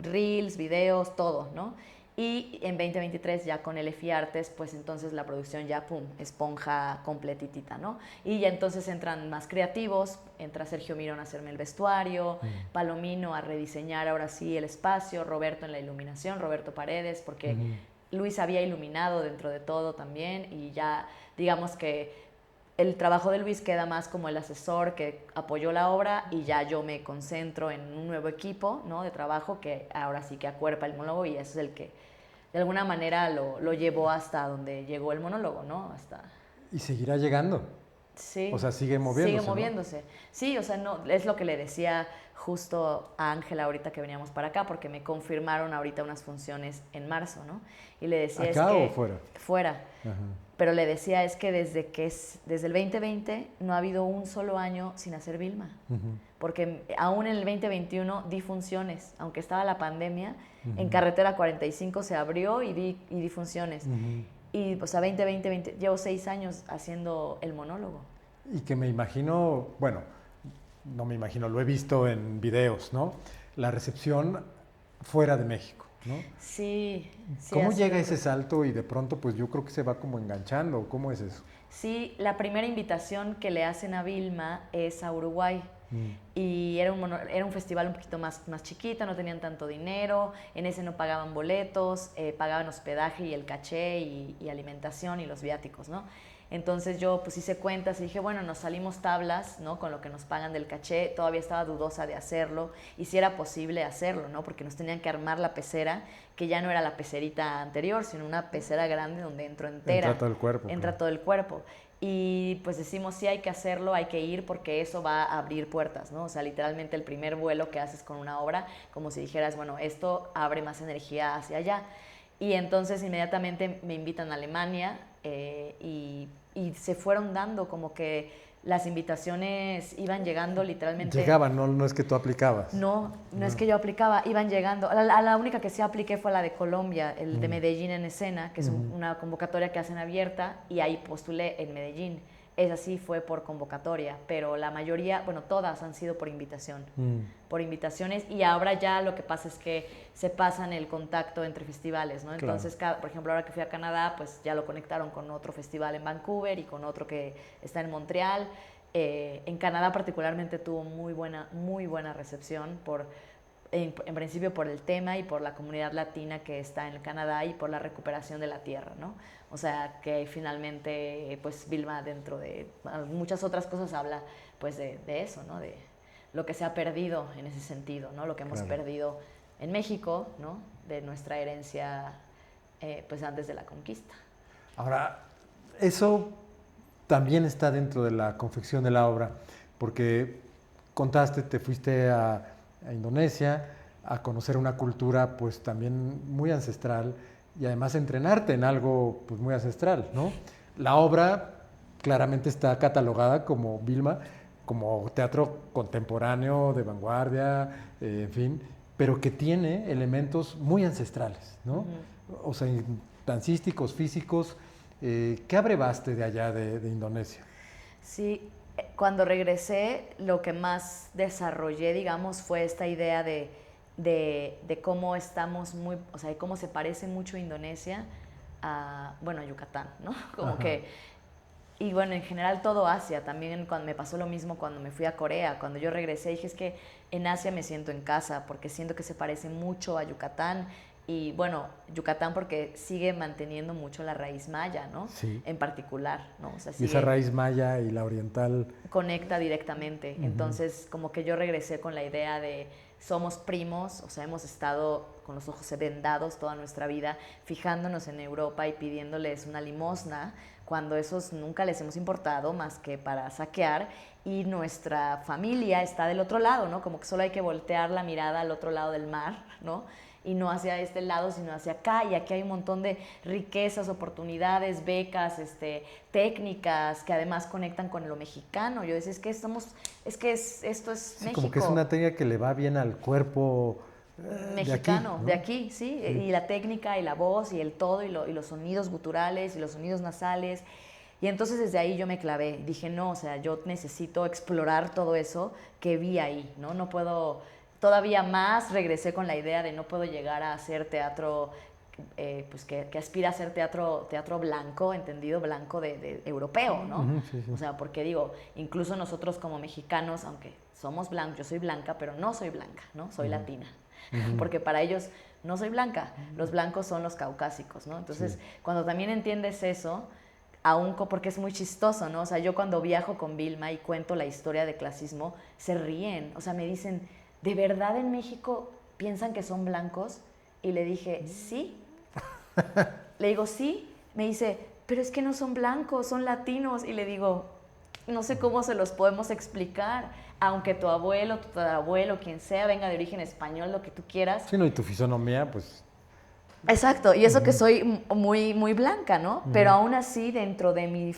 reels, videos, todo, ¿no? Y en 2023 ya con el EFIARTES, pues entonces la producción ya, pum, esponja completitita, ¿no? Y ya entonces entran más creativos, entra Sergio Mirón a hacerme el vestuario, Palomino a rediseñar ahora sí el espacio, Roberto en la iluminación, Roberto Paredes, porque Luis había iluminado dentro de todo también y ya digamos que el trabajo de Luis queda más como el asesor que apoyó la obra y ya yo me concentro en un nuevo equipo, ¿no? De trabajo que ahora sí que acuerpa el monólogo y eso es el que de alguna manera lo llevó hasta donde llegó el monólogo, ¿no? Y seguirá llegando. Sí. O sea, sigue moviéndose, Sigue moviéndose. ¿No? Sí, o sea, no, es lo que le decía justo a Ángela ahorita que veníamos para acá, porque me confirmaron ahorita unas funciones en marzo, ¿no? Y le decía ¿Acá es que... o fuera? Fuera. Ajá. Pero le decía es que desde el 2020 no ha habido un solo año sin hacer Vilma. Porque aún en el 2021 di funciones, aunque estaba la pandemia, en Carretera 45 se abrió y di funciones. Y, o sea, 2020, llevo 6 años haciendo el monólogo. Y que me imagino, bueno, no me imagino, lo he visto en videos, ¿no? La recepción fuera de México, ¿no? Sí. ¿Cómo llega ese salto y de pronto, pues yo creo que se va como enganchando? ¿Cómo es eso? Sí, la primera invitación que le hacen a Vilma es a Uruguay. Y era un festival un poquito más chiquito, no tenían tanto dinero, en ese no pagaban boletos, pagaban hospedaje y el caché y alimentación y los viáticos, ¿no? Entonces yo pues hice cuentas y dije, bueno, nos salimos tablas, ¿no? Con lo que nos pagan del caché, todavía estaba dudosa de hacerlo y si era posible hacerlo, ¿no? Porque nos tenían que armar la pecera, que ya no era la pecerita anterior, sino una pecera grande donde entro entera. Entra todo el cuerpo. Entra todo el cuerpo. Y pues decimos, sí, hay que hacerlo, hay que ir porque eso va a abrir puertas, ¿no? O sea, literalmente el primer vuelo que haces con una obra, como si dijeras, bueno, esto abre más energía hacia allá. Y entonces inmediatamente me invitan a Alemania y se fueron dando como que las invitaciones iban llegando literalmente. Llegaban, no es que tú aplicabas. No es que yo aplicaba, iban llegando. La única que sí apliqué fue la de Colombia, el de Medellín en escena, que es una convocatoria que hacen abierta y ahí postulé en Medellín. Esa sí fue por convocatoria, pero la mayoría, bueno, todas han sido por invitación, por invitaciones y ahora ya lo que pasa es que se pasan el contacto entre festivales, ¿no? Entonces, por ejemplo, ahora que fui a Canadá, pues ya lo conectaron con otro festival en Vancouver y con otro que está en Montreal. En Canadá particularmente tuvo muy buena recepción en principio por el tema y por la comunidad latina que está en Canadá y por la recuperación de la tierra, ¿no? O sea, que finalmente, pues Vilma dentro de muchas otras cosas habla pues de eso, ¿no? De lo que se ha perdido en ese sentido, ¿no? Lo que hemos perdido en México, ¿no? De nuestra herencia pues antes de la conquista. Ahora, eso también está dentro de la confección de la obra, porque contaste, te fuiste a Indonesia a conocer una cultura pues también muy ancestral y además entrenarte en algo pues muy ancestral, ¿no? La obra claramente está catalogada como Vilma, como teatro contemporáneo, de vanguardia, en fin, pero que tiene elementos muy ancestrales, ¿no? O sea, dancísticos, físicos. ¿Qué abrevaste de allá de Indonesia? Sí, cuando regresé, lo que más desarrollé, digamos, fue esta idea de cómo estamos o sea, de cómo se parece mucho Indonesia a, bueno, a Yucatán, ¿no? Como que, y bueno, en general todo Asia, también cuando me pasó lo mismo cuando me fui a Corea, cuando yo regresé dije es que en Asia me siento en casa porque siento que se parece mucho a Yucatán. Y bueno, Yucatán porque sigue manteniendo mucho la raíz maya, ¿no? Sí. En particular, ¿no? O sea, y esa raíz maya y la oriental conecta directamente. Entonces, como que yo regresé con la idea de somos primos, o sea, hemos estado con los ojos vendados toda nuestra vida, fijándonos en Europa y pidiéndoles una limosna, cuando esos nunca les hemos importado más que para saquear, y nuestra familia está del otro lado, ¿no? Como que solo hay que voltear la mirada al otro lado del mar, ¿no? Y no hacia este lado, sino hacia acá. Y aquí hay un montón de riquezas, oportunidades, becas, técnicas que además conectan con lo mexicano. Yo decía, esto es sí, México. Como que es una técnica que le va bien al cuerpo mexicano, de aquí, ¿no? de aquí, sí. Y la técnica y la voz y el todo y los sonidos guturales y los sonidos nasales. Y entonces desde ahí yo me clavé. Dije, no, o sea, yo necesito explorar todo eso que vi ahí, ¿no? No puedo... Todavía más regresé con la idea de no puedo llegar a hacer teatro, pues que aspira a ser teatro blanco, entendido blanco de europeo, ¿no? Sí. O sea, porque digo, incluso nosotros como mexicanos, aunque somos blancos, yo soy blanca, pero no soy blanca, ¿no? Soy latina. Porque para ellos no soy blanca, los blancos son los caucásicos, ¿no? Entonces, cuando también entiendes eso, aún porque es muy chistoso, ¿no? O sea, yo cuando viajo con Vilma y cuento la historia de clasismo, se ríen, o sea, me dicen, ¿de verdad en México piensan que son blancos? Y le dije, sí. Le digo, sí. Me dice, pero es que no son blancos, son latinos. Y le digo, no sé cómo se los podemos explicar, aunque tu abuelo, tu tatarabuelo, quien sea, venga de origen español, lo que tú quieras. Sí, no, y tu fisonomía, pues... Exacto, y eso que soy muy, muy blanca, ¿no? Pero aún así, dentro de mi,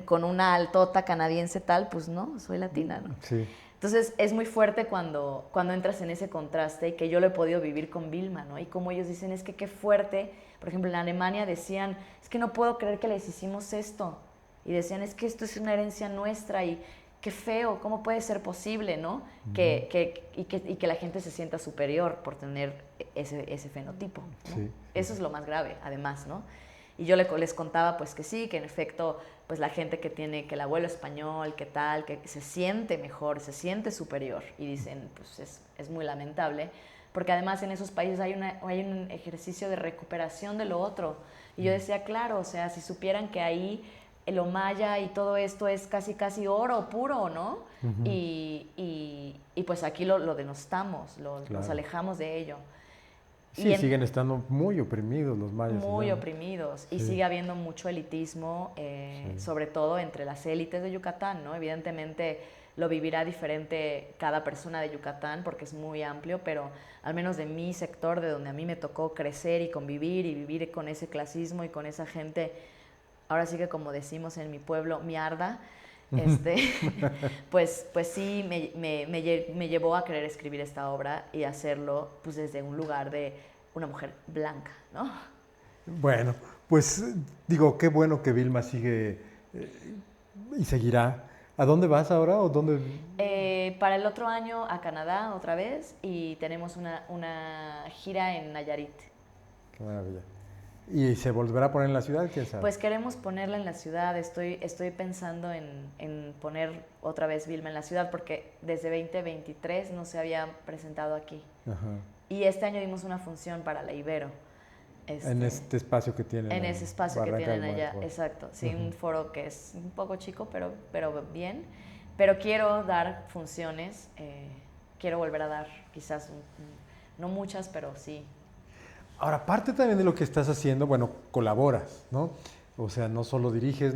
con una altota canadiense tal, pues no, soy latina, ¿no? Sí. Entonces es muy fuerte cuando entras en ese contraste y que yo lo he podido vivir con Vilma, ¿no? Y como ellos dicen, es que qué fuerte. Por ejemplo, en Alemania decían, es que no puedo creer que les hicimos esto. Y decían, es que esto es una herencia nuestra y qué feo, ¿cómo puede ser posible, no? Y que la gente se sienta superior por tener ese fenotipo, ¿no? Sí. Eso es lo más grave, además, ¿no? Y yo les contaba pues que sí, que en efecto pues la gente que tiene, que el abuelo español, que tal, que se siente mejor, se siente superior. Y dicen, pues es muy lamentable, porque además en esos países hay un ejercicio de recuperación de lo otro. Y yo decía, claro, o sea, si supieran que ahí lo maya y todo esto es casi oro puro, ¿no? Y pues aquí lo denostamos, nos alejamos de ello. Sí, siguen estando muy oprimidos los mayas. Muy oprimidos. Y sigue habiendo mucho elitismo, sobre todo entre las élites de Yucatán, ¿no? Evidentemente lo vivirá diferente cada persona de Yucatán porque es muy amplio, pero al menos de mi sector, de donde a mí me tocó crecer y convivir y vivir con ese clasismo y con esa gente, ahora sí que como decimos en mi pueblo, miarda, pues sí me llevó a querer escribir esta obra y hacerlo pues desde un lugar de una mujer blanca, ¿no? Bueno, pues digo, qué bueno que Vilma sigue y seguirá. ¿A dónde vas ahora o dónde? Para el otro año a Canadá otra vez y tenemos una gira en Nayarit. Qué maravilla. ¿Y se volverá a poner en la ciudad? ¿Quién sabe? Pues queremos ponerla en la ciudad. Estoy pensando en poner otra vez Vilma en la ciudad porque desde 2023 no se había presentado aquí. Ajá. Y este año dimos una función para la Ibero. En este espacio que tienen. En ese espacio que tienen allá, Muerto. exacto. Sí, un foro que es un poco chico, pero bien. Pero quiero dar funciones, quiero volver a dar quizás, no muchas, pero sí. Ahora, parte también de lo que estás haciendo, bueno, colaboras, ¿no? O sea, no solo diriges,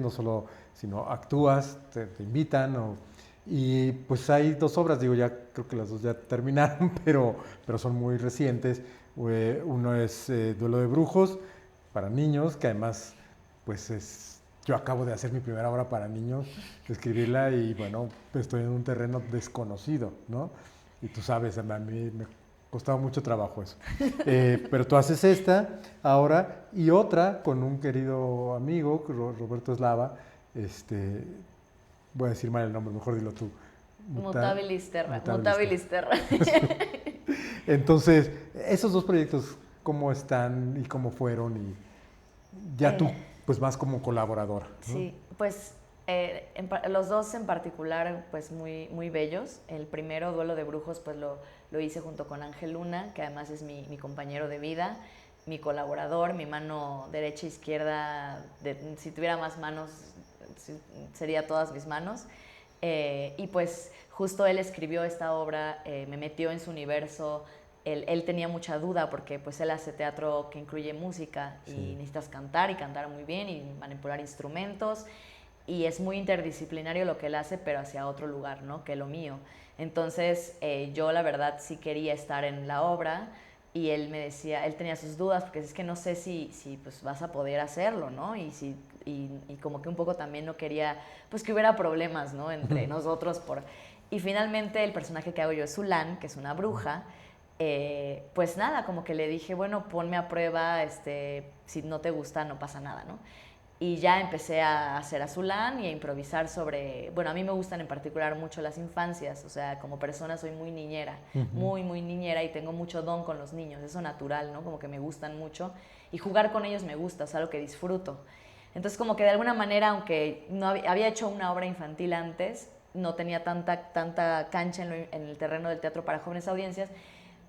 sino actúas, te invitan, y pues hay dos obras, digo, ya creo que las dos ya terminaron, pero son muy recientes. Uno es Duelo de Brujos para niños, que además, pues yo acabo de hacer mi primera obra para niños, de escribirla y bueno, estoy en un terreno desconocido, ¿no? Y tú sabes, a mí me costaba mucho trabajo eso. Pero tú haces esta ahora y otra con un querido amigo, Roberto Eslava, voy a decir mal el nombre, mejor dilo tú. Mutabilis Terra. Entonces, esos dos proyectos, ¿cómo están y cómo fueron? Y ya tú, pues más como colaboradora, ¿no? Sí, pues los dos en particular, pues muy, muy bellos. El primero, Duelo de Brujos, pues lo hice junto con Ángel Luna, que además es mi compañero de vida, mi colaborador, mi mano derecha e izquierda. Si tuviera más manos, sería todas mis manos. Y pues justo él escribió esta obra, me metió en su universo. Él tenía mucha duda porque pues él hace teatro que incluye música y necesitas cantar y cantar muy bien y manipular instrumentos y es muy interdisciplinario lo que él hace, pero hacia otro lugar, ¿no? Que lo mío. Entonces yo la verdad sí quería estar en la obra y él me decía, él tenía sus dudas porque es que no sé si pues vas a poder hacerlo, ¿no? Y como que un poco también no quería pues que hubiera problemas, ¿no? Entre nosotros Y finalmente el personaje que hago yo es Zulán, que es una bruja. Pues nada, como que le dije, bueno, ponme a prueba, si no te gusta no pasa nada, ¿no? Y ya empecé a hacer a Zulán y a improvisar sobre, bueno, a mí me gustan en particular mucho las infancias, o sea, como persona soy muy niñera, muy, muy niñera y tengo mucho don con los niños, eso natural, ¿no? Como que me gustan mucho y jugar con ellos me gusta, es algo que disfruto. Entonces como que de alguna manera, aunque no había hecho una obra infantil antes, no tenía tanta cancha en el terreno del teatro para jóvenes audiencias,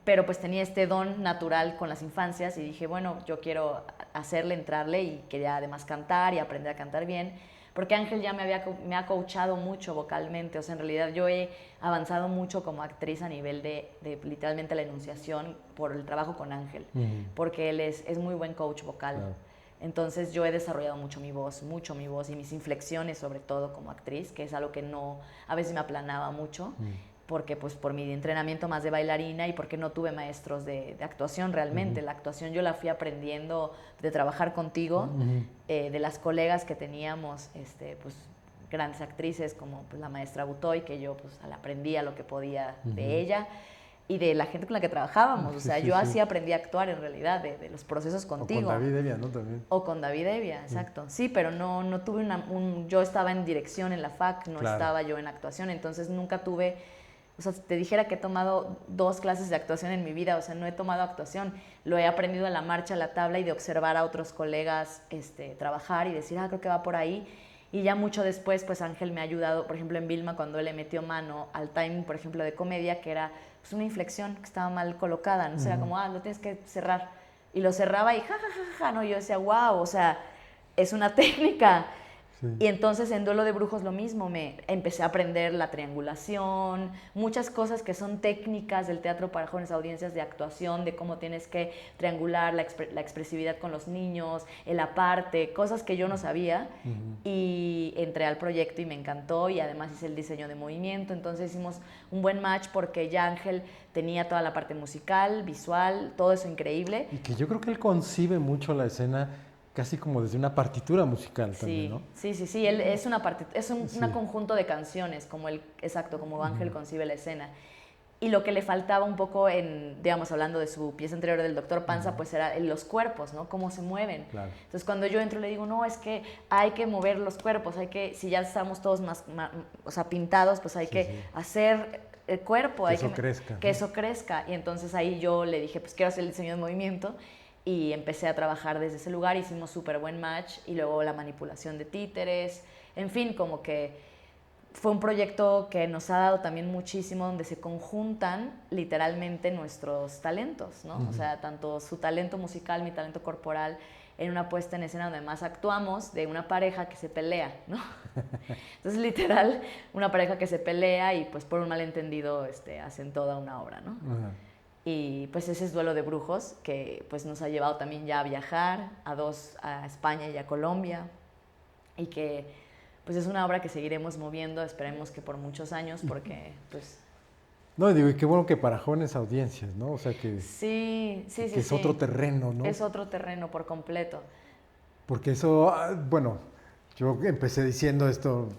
pero pues tenía este don natural con las infancias y dije, bueno, yo quiero hacerle, entrarle y quería además cantar y aprender a cantar bien, porque Ángel ya me ha coachado mucho vocalmente, o sea, en realidad yo he avanzado mucho como actriz a nivel de literalmente la enunciación por el trabajo con Ángel, porque él es muy buen coach vocal. Claro. Entonces yo he desarrollado mucho mi voz y mis inflexiones sobre todo como actriz, que es algo que no, a veces me aplanaba mucho, porque pues por mi entrenamiento más de bailarina y porque no tuve maestros de actuación realmente. La actuación yo la fui aprendiendo de trabajar contigo, de las colegas que teníamos, pues grandes actrices como pues, la maestra Butoy, que yo pues la aprendía lo que podía de ella, y de la gente con la que trabajábamos. O sea, yo así aprendí a actuar en realidad, de los procesos contigo. O con David Evia, ¿no? También. O con David Evia, exacto. Sí, pero no tuve yo estaba en dirección en la FAC, no estaba yo en actuación, entonces nunca tuve, o sea, si te dijera que he tomado 2 clases de actuación en mi vida, o sea, no he tomado actuación, lo he aprendido a la marcha, a la tabla y de observar a otros colegas trabajar y decir, creo que va por ahí. Y ya mucho después, pues Ángel me ha ayudado, por ejemplo, en Vilma, cuando él le metió mano al timing, por ejemplo, de comedia, que era pues, una inflexión que estaba mal colocada, ¿no? O sea, era como, lo tienes que cerrar. Y lo cerraba y ¿no? Y yo decía, wow, o sea, es una técnica. Sí. Y entonces en Duelo de Brujos lo mismo, me empecé a aprender la triangulación, muchas cosas que son técnicas del teatro para jóvenes audiencias de actuación, de cómo tienes que triangular la expresividad con los niños, el aparte, cosas que yo no sabía. Y entré al proyecto y me encantó y además hice el diseño de movimiento, entonces hicimos un buen match porque ya Ángel tenía toda la parte musical, visual, todo eso increíble. Y que yo creo que él concibe mucho la escena casi como desde una partitura musical también, ¿no? Sí, él es un conjunto de canciones, como Ángel concibe la escena. Y lo que le faltaba un poco digamos, hablando de su pieza anterior del Doctor Panza, pues era los cuerpos, ¿no? Cómo se mueven. Claro. Entonces cuando yo entro le digo, no, es que hay que mover los cuerpos, si ya estamos todos o sea, pintados, pues hay que hacer el cuerpo. Que eso crezca. Y entonces ahí yo le dije, pues quiero hacer el diseño de movimiento. Y empecé a trabajar desde ese lugar, hicimos súper buen match y luego la manipulación de títeres, en fin, como que fue un proyecto que nos ha dado también muchísimo, donde se conjuntan literalmente nuestros talentos, ¿no? O sea, tanto su talento musical, mi talento corporal, en una puesta en escena donde más actuamos de una pareja que se pelea, ¿no? Entonces, literal, una pareja que se pelea y pues por un malentendido hacen toda una obra, ¿no? Y pues ese es Duelo de Brujos, que pues nos ha llevado también ya a viajar a España y a Colombia, y que pues es una obra que seguiremos moviendo, esperemos que por muchos años, porque pues... No, digo, y qué bueno que para jóvenes audiencias, ¿no? O sea que... Sí. Es otro terreno, ¿no? Es otro terreno por completo. Porque eso, bueno, yo empecé diciendo esto,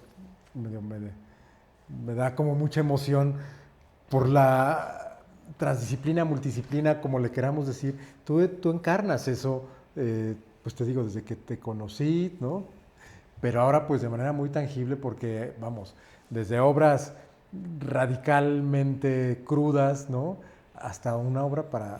me da como mucha emoción por la transdisciplina, multidisciplina, como le queramos decir. Tú encarnas eso, pues te digo, desde que te conocí, ¿no? Pero ahora pues de manera muy tangible porque, vamos, desde obras radicalmente crudas, ¿no? Hasta una obra para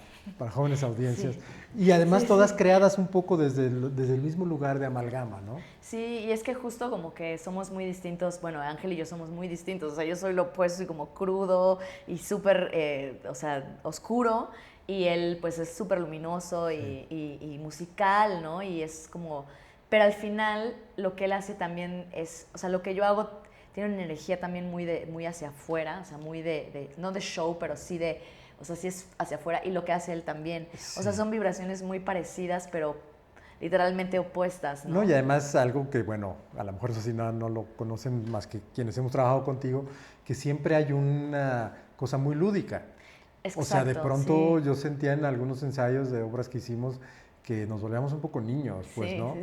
jóvenes audiencias. Sí. Y además todas creadas un poco desde el mismo lugar de amalgama, ¿no? Sí, y es que justo como que somos muy distintos, bueno, Ángel y yo somos muy distintos, o sea, yo soy lo opuesto, soy como crudo y súper, o sea, oscuro, y él pues es súper luminoso y musical, ¿no? Y es como... Pero al final lo que él hace también es, o sea, lo que yo hago tiene una energía también muy hacia afuera, o sea, muy no de show, pero sí o sea, sí es hacia afuera, y lo que hace él también. Sí. O sea, son vibraciones muy parecidas, pero literalmente opuestas, ¿no? No, y además algo que, bueno, a lo mejor eso sí no lo conocen más que quienes hemos trabajado contigo, que siempre hay una cosa muy lúdica. Exacto, o sea, de pronto yo sentía en algunos ensayos de obras que hicimos que nos volvíamos un poco niños, pues, ¿no?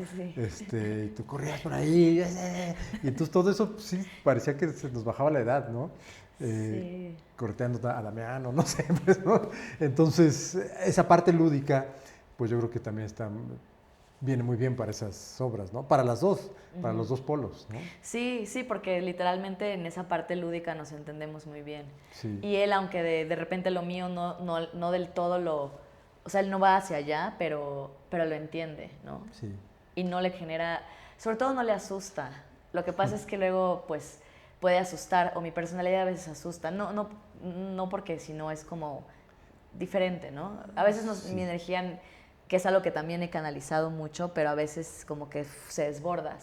Sí. Tú corrías por ahí, y entonces todo eso sí parecía que se nos bajaba la edad, ¿no? Correteando a Damiano, no sé, pues, ¿no? Entonces, esa parte lúdica, pues yo creo que también viene muy bien para esas obras, ¿no? Para las dos, para los dos polos, ¿no? Sí, porque literalmente en esa parte lúdica nos entendemos muy bien. Sí. Y él, aunque de repente lo mío no del todo o sea, él no va hacia allá, pero lo entiende, ¿no? Sí. Y no le genera, sobre todo no le asusta. Lo que pasa es que luego, pues, puede asustar, o mi personalidad a veces asusta. No porque si no es como diferente, ¿no? A veces mi energía, que es algo que también he canalizado mucho, pero a veces como que se desborda.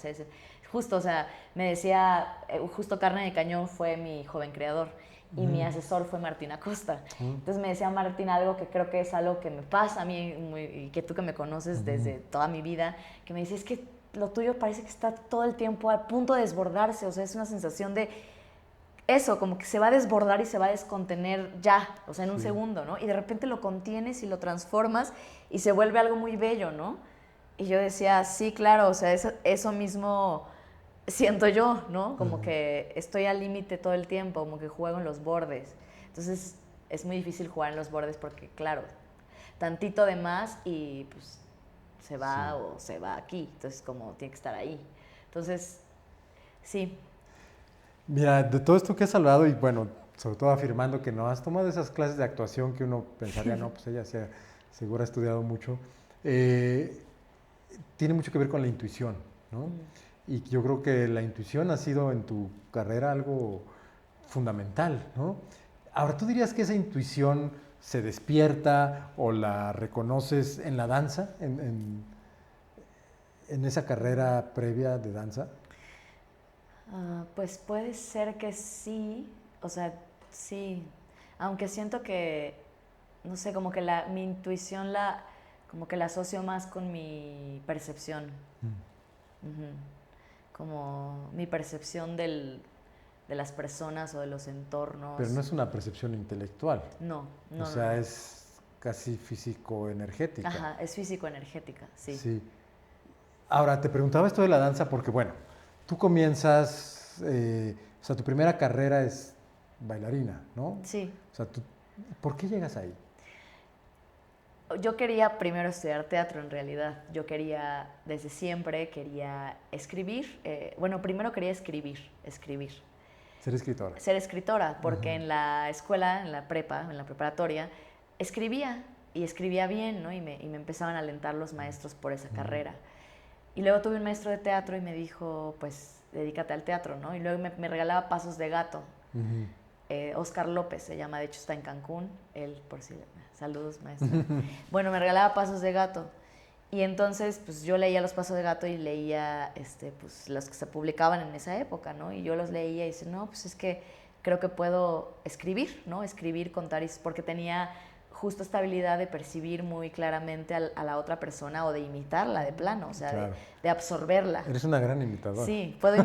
justo, o sea, me decía, justo Carne de Cañón fue mi joven creador y mi asesor fue Martín Acosta. Entonces me decía Martín algo que creo que es algo que me pasa a mí y que tú que me conoces desde toda mi vida, que me dice, es que lo tuyo parece que está todo el tiempo a punto de desbordarse, o sea, es una sensación de eso, como que se va a desbordar y se va a descontener ya, o sea, en un segundo, ¿no? Y de repente lo contienes y lo transformas y se vuelve algo muy bello, ¿no? Y yo decía, sí, claro, o sea, eso mismo siento yo, ¿no? Como que estoy al límite todo el tiempo, como que juego en los bordes. Entonces, es muy difícil jugar en los bordes porque, claro, tantito de más y pues se va o se va aquí. Entonces, como tiene que estar ahí. Entonces, sí. Mira, de todo esto que has hablado y bueno, sobre todo afirmando que no has tomado esas clases de actuación que uno pensaría, no, pues ella seguro ha estudiado mucho, tiene mucho que ver con la intuición, ¿no? Y yo creo que la intuición ha sido en tu carrera algo fundamental, ¿no? Ahora, ¿tú dirías que esa intuición se despierta o la reconoces en la danza, en esa carrera previa de danza? Pues puede ser que sí, o sea, sí, aunque siento que, no sé, como que mi intuición como que la asocio más con mi percepción. Ujú. Como mi percepción de las personas o de los entornos. Pero no es una percepción intelectual. No, no, O no, sea, no. es casi físico-energética. Ajá, es físico-energética, sí. Sí. Ahora, te preguntaba esto de la danza porque, bueno, tú comienzas, o sea, tu primera carrera es bailarina, ¿no? Sí. O sea, ¿por qué llegas ahí? Yo quería primero estudiar teatro en realidad. Yo quería, desde siempre, quería escribir. Bueno, primero quería escribir. Ser escritora. Ser escritora, porque en la escuela, en la prepa, en la preparatoria, escribía y escribía bien, ¿no? Y me empezaban a alentar los maestros por esa carrera. Y luego tuve un maestro de teatro y me dijo, pues, dedícate al teatro, ¿no? Y luego me regalaba pasos de gato. Oscar López se llama, de hecho está en Cancún, él por si... Saludos, maestro. Bueno, me regalaba pasos de gato. Y entonces, pues yo leía los pasos de gato y leía pues, los que se publicaban en esa época, ¿no? Y yo los leía y dice, no, pues es que creo que puedo escribir, ¿no? Escribir, contar, porque tenía justo esta habilidad de percibir muy claramente a la otra persona o de imitarla de plano, o sea, Claro. de absorberla. Eres una gran imitadora. Sí, puedo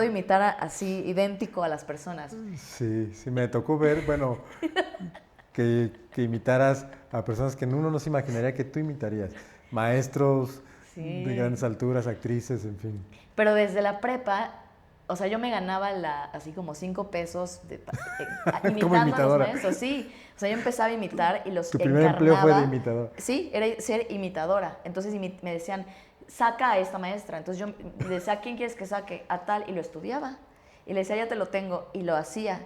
imitar así idéntico a las personas. Sí, sí, me tocó ver, bueno, que imitaras a personas que uno no se imaginaría que tú imitarías. Maestros Sí. de grandes alturas, actrices, en fin. Pero desde la prepa, o sea, yo me ganaba así como 5 pesos imitando a los maestros, sí. O sea, yo empezaba a imitar y los Tu primer empleo fue de imitadora. Sí, era ser imitadora. Entonces me decían, saca a esta maestra. Entonces yo le decía, ¿a quién quieres que saque? A tal, y lo estudiaba. Y le decía, ya te lo tengo, y lo hacía.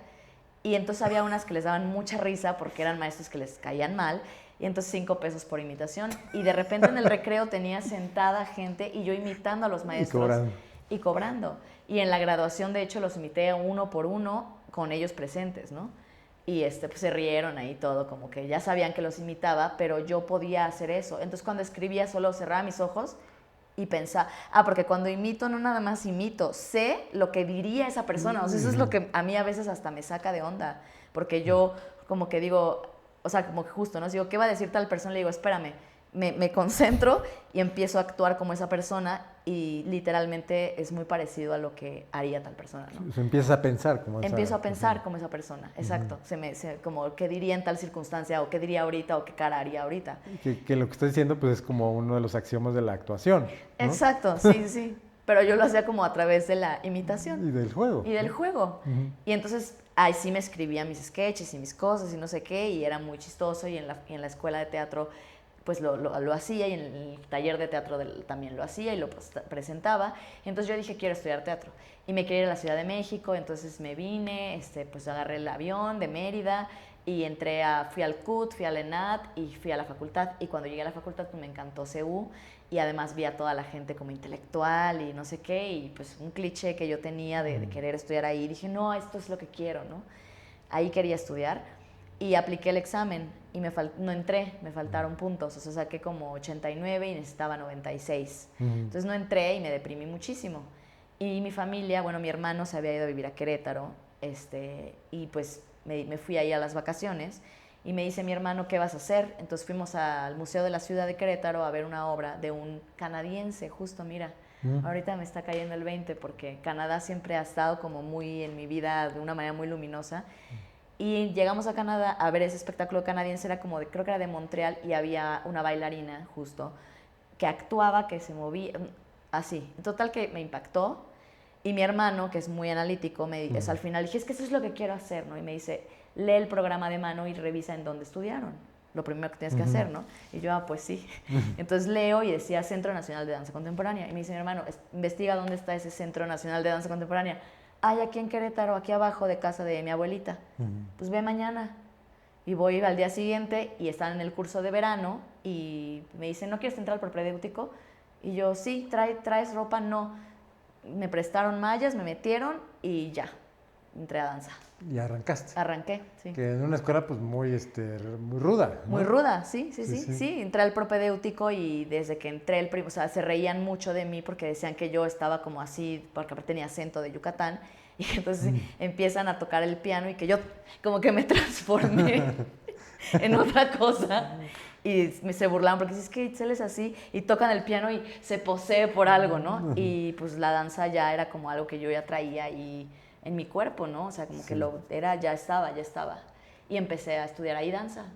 Y entonces había unas que les daban mucha risa porque eran maestros que les caían mal, y entonces 5 pesos por imitación. Y de repente en el recreo tenía sentada gente y yo imitando a los maestros y cobrando. Y en la graduación, de hecho, los imité uno por uno con ellos presentes, ¿no? Y pues se rieron ahí todo, como que ya sabían que los imitaba, pero yo podía hacer eso. Entonces cuando escribía solo cerraba mis ojos y pensaba, porque cuando imito no nada más imito, sé lo que diría esa persona. O sea, eso es lo que a mí a veces hasta me saca de onda, porque yo como que digo, o sea, como que justo, ¿no? Digo, ¿qué va a decir tal persona? Le digo, espérame, me concentro y empiezo a actuar como esa persona y literalmente es muy parecido a lo que haría tal persona, ¿no? O sea, empiezas a pensar como esa Empiezo a pensar persona. como esa persona, exacto. Como qué diría en tal circunstancia, o qué diría ahorita, o qué cara haría ahorita. Que lo que estás diciendo pues es como uno de los axiomas de la actuación, ¿no? Exacto, sí, sí. Pero yo lo hacía como a través de la imitación. Y del juego. Y del juego. Y entonces, ahí sí me escribía mis sketches y mis cosas y no sé qué, y era muy chistoso, y en la escuela de teatro pues lo hacía, y en el taller de teatro también lo hacía y lo presentaba. Entonces yo dije, quiero estudiar teatro. Y me quería ir a la Ciudad de México, entonces me vine, pues agarré el avión de Mérida y fui al CUT, fui al ENAD y fui a la facultad. Y cuando llegué a la facultad pues me encantó CU, y además vi a toda la gente como intelectual y no sé qué, y pues un cliché que yo tenía de querer estudiar ahí. Dije, no, esto es lo que quiero, ¿no? Ahí quería estudiar. Y apliqué el examen y no entré, me faltaron puntos, o sea, saqué como 89 y necesitaba 96. Entonces no entré y me deprimí muchísimo. Y mi familia, bueno, mi hermano se había ido a vivir a Querétaro, y pues me fui ahí a las vacaciones y me dice mi hermano, ¿qué vas a hacer? Entonces fuimos al Museo de la Ciudad de Querétaro a ver una obra de un canadiense, justo, mira, ahorita me está cayendo el 20 porque Canadá siempre ha estado como muy en mi vida de una manera muy luminosa. Y llegamos a Canadá a ver ese espectáculo canadiense, era como creo que era de Montreal, y había una bailarina justo que actuaba, que se movía, así. En total que me impactó. Y mi hermano, que es muy analítico, al final dije, es que eso es lo que quiero hacer, ¿no? Y me dice, lee el programa de mano y revisa en dónde estudiaron. Lo primero que tienes que hacer, ¿no? Y yo, pues sí. Entonces leo y decía Centro Nacional de Danza Contemporánea. Y me dice mi hermano, investiga dónde está ese Centro Nacional de Danza Contemporánea. Hay aquí en Querétaro, aquí abajo de casa de mi abuelita. Pues ve mañana. Y voy al día siguiente y están en el curso de verano y me dicen, ¿no quieres entrar al propedéutico? Y yo, sí, ¿traes ropa? No. Me prestaron mallas, me metieron y ya, entré a danza. Y arrancaste. Arranqué, sí. Que en una escuela pues muy ruda, ¿no? Muy ruda, sí. Entré al propedéutico y desde que entré o sea, se reían mucho de mí porque decían que yo estaba como así, porque tenía acento de Yucatán, y entonces empiezan a tocar el piano y que yo como que me transformé en otra cosa. Y se burlaban porque es que Itzel es así, y tocan el piano y se posee por algo, ¿no? Y pues la danza ya era como algo que yo ya traía ahí en mi cuerpo, ¿no? O sea, como que ya estaba. Y empecé a estudiar ahí danza.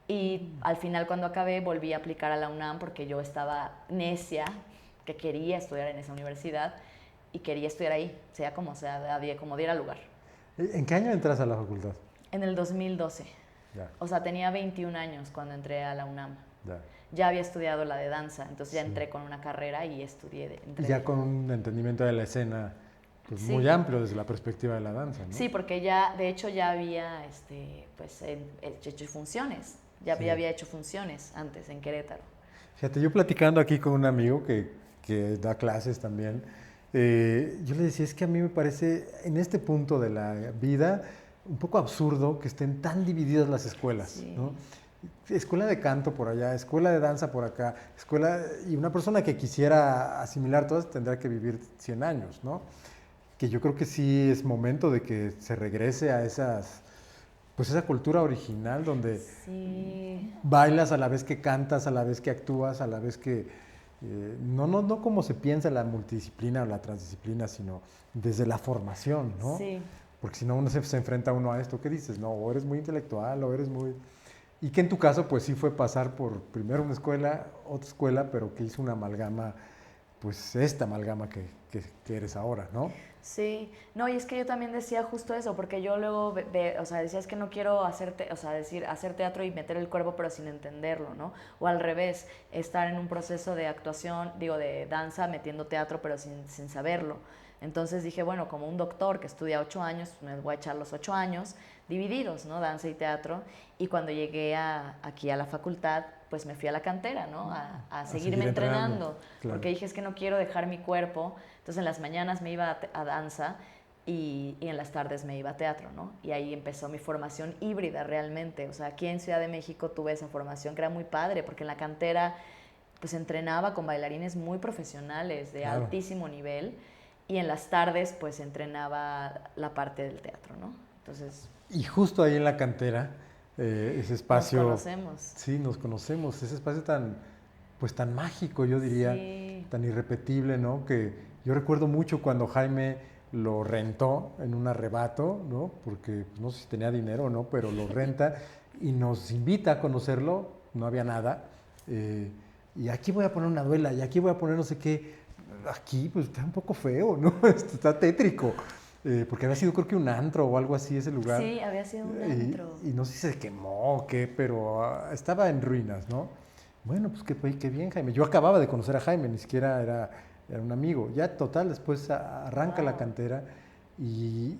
Y al final, cuando acabé, volví a aplicar a la UNAM porque yo estaba necia, que quería estudiar en esa universidad y quería estudiar ahí, sea, como diera lugar. ¿En qué año entras a la facultad? En el 2012. Ya. O sea, tenía 21 años cuando entré a la UNAM. Ya. Ya había estudiado la de danza, entonces ya entré con una carrera y estudié. Ya con un entendimiento de la escena pues, muy amplio desde la perspectiva de la danza, ¿no? Sí, porque de hecho ya había hecho funciones. Ya había hecho funciones antes en Querétaro. Fíjate, yo platicando aquí con un amigo que da clases también, yo le decía, es que a mí me parece, en este punto de la vida, un poco absurdo que estén tan divididas las escuelas, ¿no? Escuela de canto por allá, escuela de danza por acá, y una persona que quisiera asimilar todas tendrá que vivir 100 años, ¿no? Que yo creo que sí es momento de que se regrese a esa cultura original donde bailas a la vez que cantas, a la vez que actúas, a la vez que no como se piensa la multidisciplina o la transdisciplina, sino desde la formación, ¿no? Sí. Porque si no uno se enfrenta uno a esto, ¿qué dices? No, o eres muy intelectual, o eres muy... Y que en tu caso, pues sí fue pasar por primero una escuela, otra escuela, pero que hizo una amalgama, pues esta amalgama que eres ahora, ¿no? Sí, no, y es que yo también decía justo eso, porque yo luego, o sea, decía es que no quiero hacer teatro y meter el cuerpo pero sin entenderlo, ¿no? O al revés, estar en un proceso de actuación, de danza, metiendo teatro pero sin saberlo. Entonces dije, bueno, como un doctor que estudia 8 años, me voy a echar los 8 años divididos, ¿no? Danza y teatro. Y cuando llegué aquí a la facultad, pues me fui a la cantera, ¿no? A seguirme entrenando. Claro. Porque dije, es que no quiero dejar mi cuerpo. Entonces en las mañanas me iba a danza y en las tardes me iba a teatro, ¿no? Y ahí empezó mi formación híbrida realmente. O sea, aquí en Ciudad de México tuve esa formación que era muy padre, porque en la cantera pues entrenaba con bailarines muy profesionales, de altísimo nivel. Y en las tardes, pues, entrenaba la parte del teatro, ¿no? Entonces... Y justo ahí en la cantera, ese espacio... Nos conocemos. Sí, nos conocemos. Ese espacio tan mágico, yo diría, tan irrepetible, ¿no? Que yo recuerdo mucho cuando Jaime lo rentó en un arrebato, ¿no? Porque no sé si tenía dinero o no, pero lo renta y nos invita a conocerlo, no había nada. Y aquí voy a poner una duela, y aquí voy a poner no sé qué... Aquí, pues está un poco feo, ¿no? Está tétrico. Porque había sido, creo que un antro o algo así ese lugar. Sí, había sido un antro. Y no sé si se quemó o qué, pero estaba en ruinas, ¿no? Bueno, pues qué bien, Jaime. Yo acababa de conocer a Jaime, ni siquiera era un amigo. Ya, total, después arranca la cantera y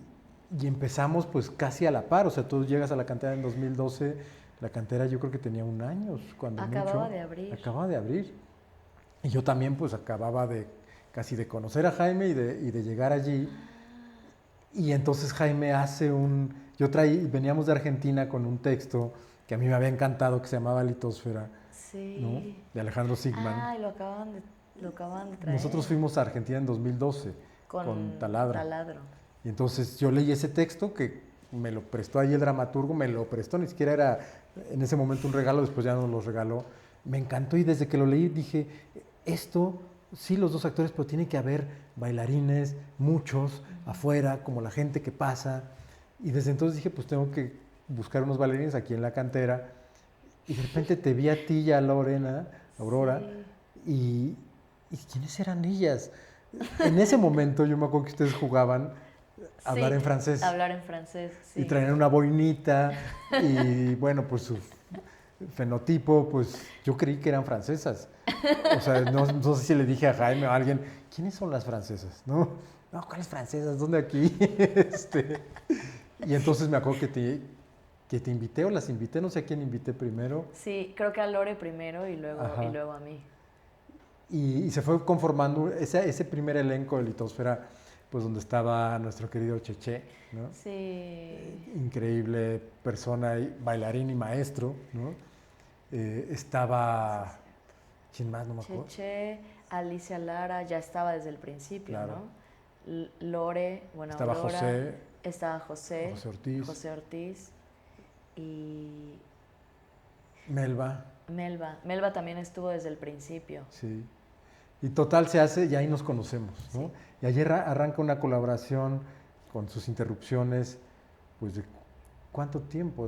empezamos pues casi a la par. O sea, tú llegas a la cantera en 2012, la cantera yo creo que tenía 1 año, cuando Acababa de abrir. Acababa de abrir. Y yo también pues acababa casi de conocer a Jaime y de llegar allí. Y entonces Jaime hace veníamos de Argentina con un texto que a mí me había encantado, que se llamaba Litosfera, ¿no? De Alejandro Sigman. Ah, y lo acaban de traer. Nosotros fuimos a Argentina en 2012 con taladro. taladro. Y entonces yo leí ese texto que me lo prestó ahí el dramaturgo, me lo prestó, ni siquiera era en ese momento un regalo, después ya nos lo regaló. Me encantó y desde que lo leí dije, esto, sí los dos actores, pero tiene que haber bailarines, muchos, afuera, como la gente que pasa. Y desde entonces dije, pues tengo que buscar unos bailarines aquí en la cantera. Y de repente te vi a ti y a Lorena, Aurora, Sí. y ¿quiénes eran ellas? En ese momento yo me acuerdo que ustedes jugaban a hablar Sí, en francés hablar en francés, y sí. traían una boinita y bueno, pues su fenotipo, pues yo creí que eran francesas. O sea, no sé si le dije a Jaime o a alguien, ¿quiénes son las francesas? No, ¿cuáles francesas? ¿Dónde aquí? Y entonces me acuerdo que te invité o las invité, no sé a quién invité primero. Sí, creo que a Lore primero y Ajá. luego a mí. Y se fue conformando ese primer elenco de Litosfera, pues donde estaba nuestro querido Cheche, ¿no? Sí. Increíble persona, bailarín y maestro, ¿no? Sí, Estaba, cierto. ¿quién más? No me acuerdo. Cheche, Alicia Lara ya estaba desde el principio, Claro. ¿no? Lore, bueno, Estaba Aurora, José, estaba José, José Ortiz, José Ortiz y Melba, Melba. Melba también estuvo desde el principio. sí. Y total se hace y ahí nos conocemos, ¿no? Sí. Y ayer arranca una colaboración con sus interrupciones, pues de cuánto tiempo,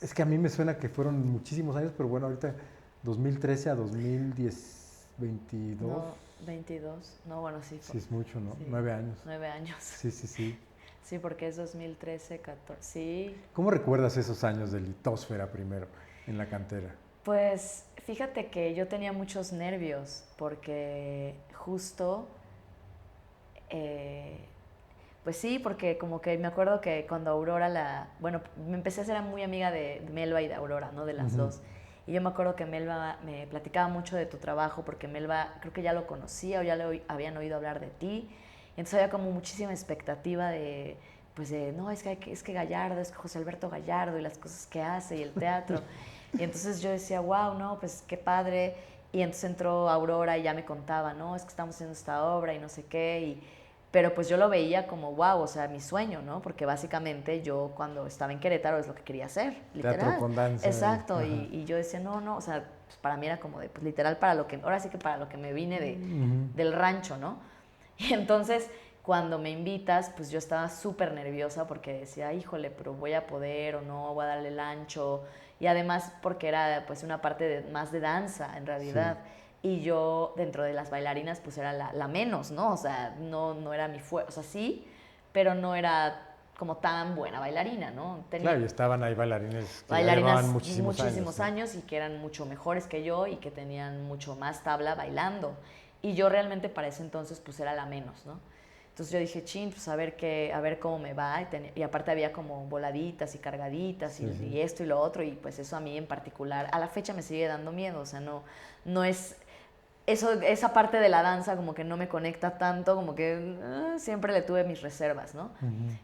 es que a mí me suena que fueron muchísimos años, pero bueno, ahorita 2013 a 2010, 22, No, 22. No, bueno, sí. sí es mucho, ¿no? Sí, 9 años. 9 años. Sí, sí, sí. Sí, porque es 2013, 14. Sí. ¿Cómo recuerdas esos años de Litósfera primero en la cantera? Pues fíjate que yo tenía muchos nervios porque justo, eh, pues sí, porque como que me acuerdo que cuando Aurora bueno, me empecé a ser muy amiga de Melba y de Aurora, ¿no? De las Ujú. dos. Y yo me acuerdo que Melba me platicaba mucho de tu trabajo porque Melba creo que ya lo conocía o ya le habían oído hablar de ti. Y entonces había como muchísima expectativa de, pues de, no, es que Gallardo, es que José Alberto Gallardo y las cosas que hace y el teatro. Y entonces yo decía, wow, no, pues qué padre. Y entonces entró Aurora y ya me contaba, no, es que estamos haciendo esta obra y no sé qué. Pero pues yo lo veía como, wow, o sea, mi sueño, ¿no? Porque básicamente yo cuando estaba en Querétaro es lo que quería hacer, Teatro literal. con danza. Exacto, Ajá. y yo decía, no, no, o sea, pues para mí era como de, pues literal para lo que, ahora sí que para lo que me vine Ujú. del rancho, ¿no? Y entonces cuando me invitas, pues yo estaba súper nerviosa porque decía, híjole, pero voy a poder o no, voy a darle el ancho. Y además porque era pues una parte más de danza en Sí. realidad. Y yo dentro de las bailarinas pues era la menos, ¿no? O sea, no era mi fuerza, o sea, sí, pero no era como tan buena bailarina, ¿no? Claro, Tenía y estaban ahí bailarines que ya llevaban bailarinas muchísimos años, muchísimos ¿no? años y que eran mucho mejores que yo y que tenían mucho más tabla bailando. Y yo realmente para ese entonces pues era la menos, ¿no? Entonces yo dije, chin, pues a ver cómo me va. Y aparte había como voladitas y cargaditas Sí, sí. y esto y lo otro. Y pues eso a mí en particular, a la fecha me sigue dando miedo. O sea, no es... Esa parte de la danza como que no me conecta tanto, como que siempre le tuve mis reservas, ¿no? Ujú.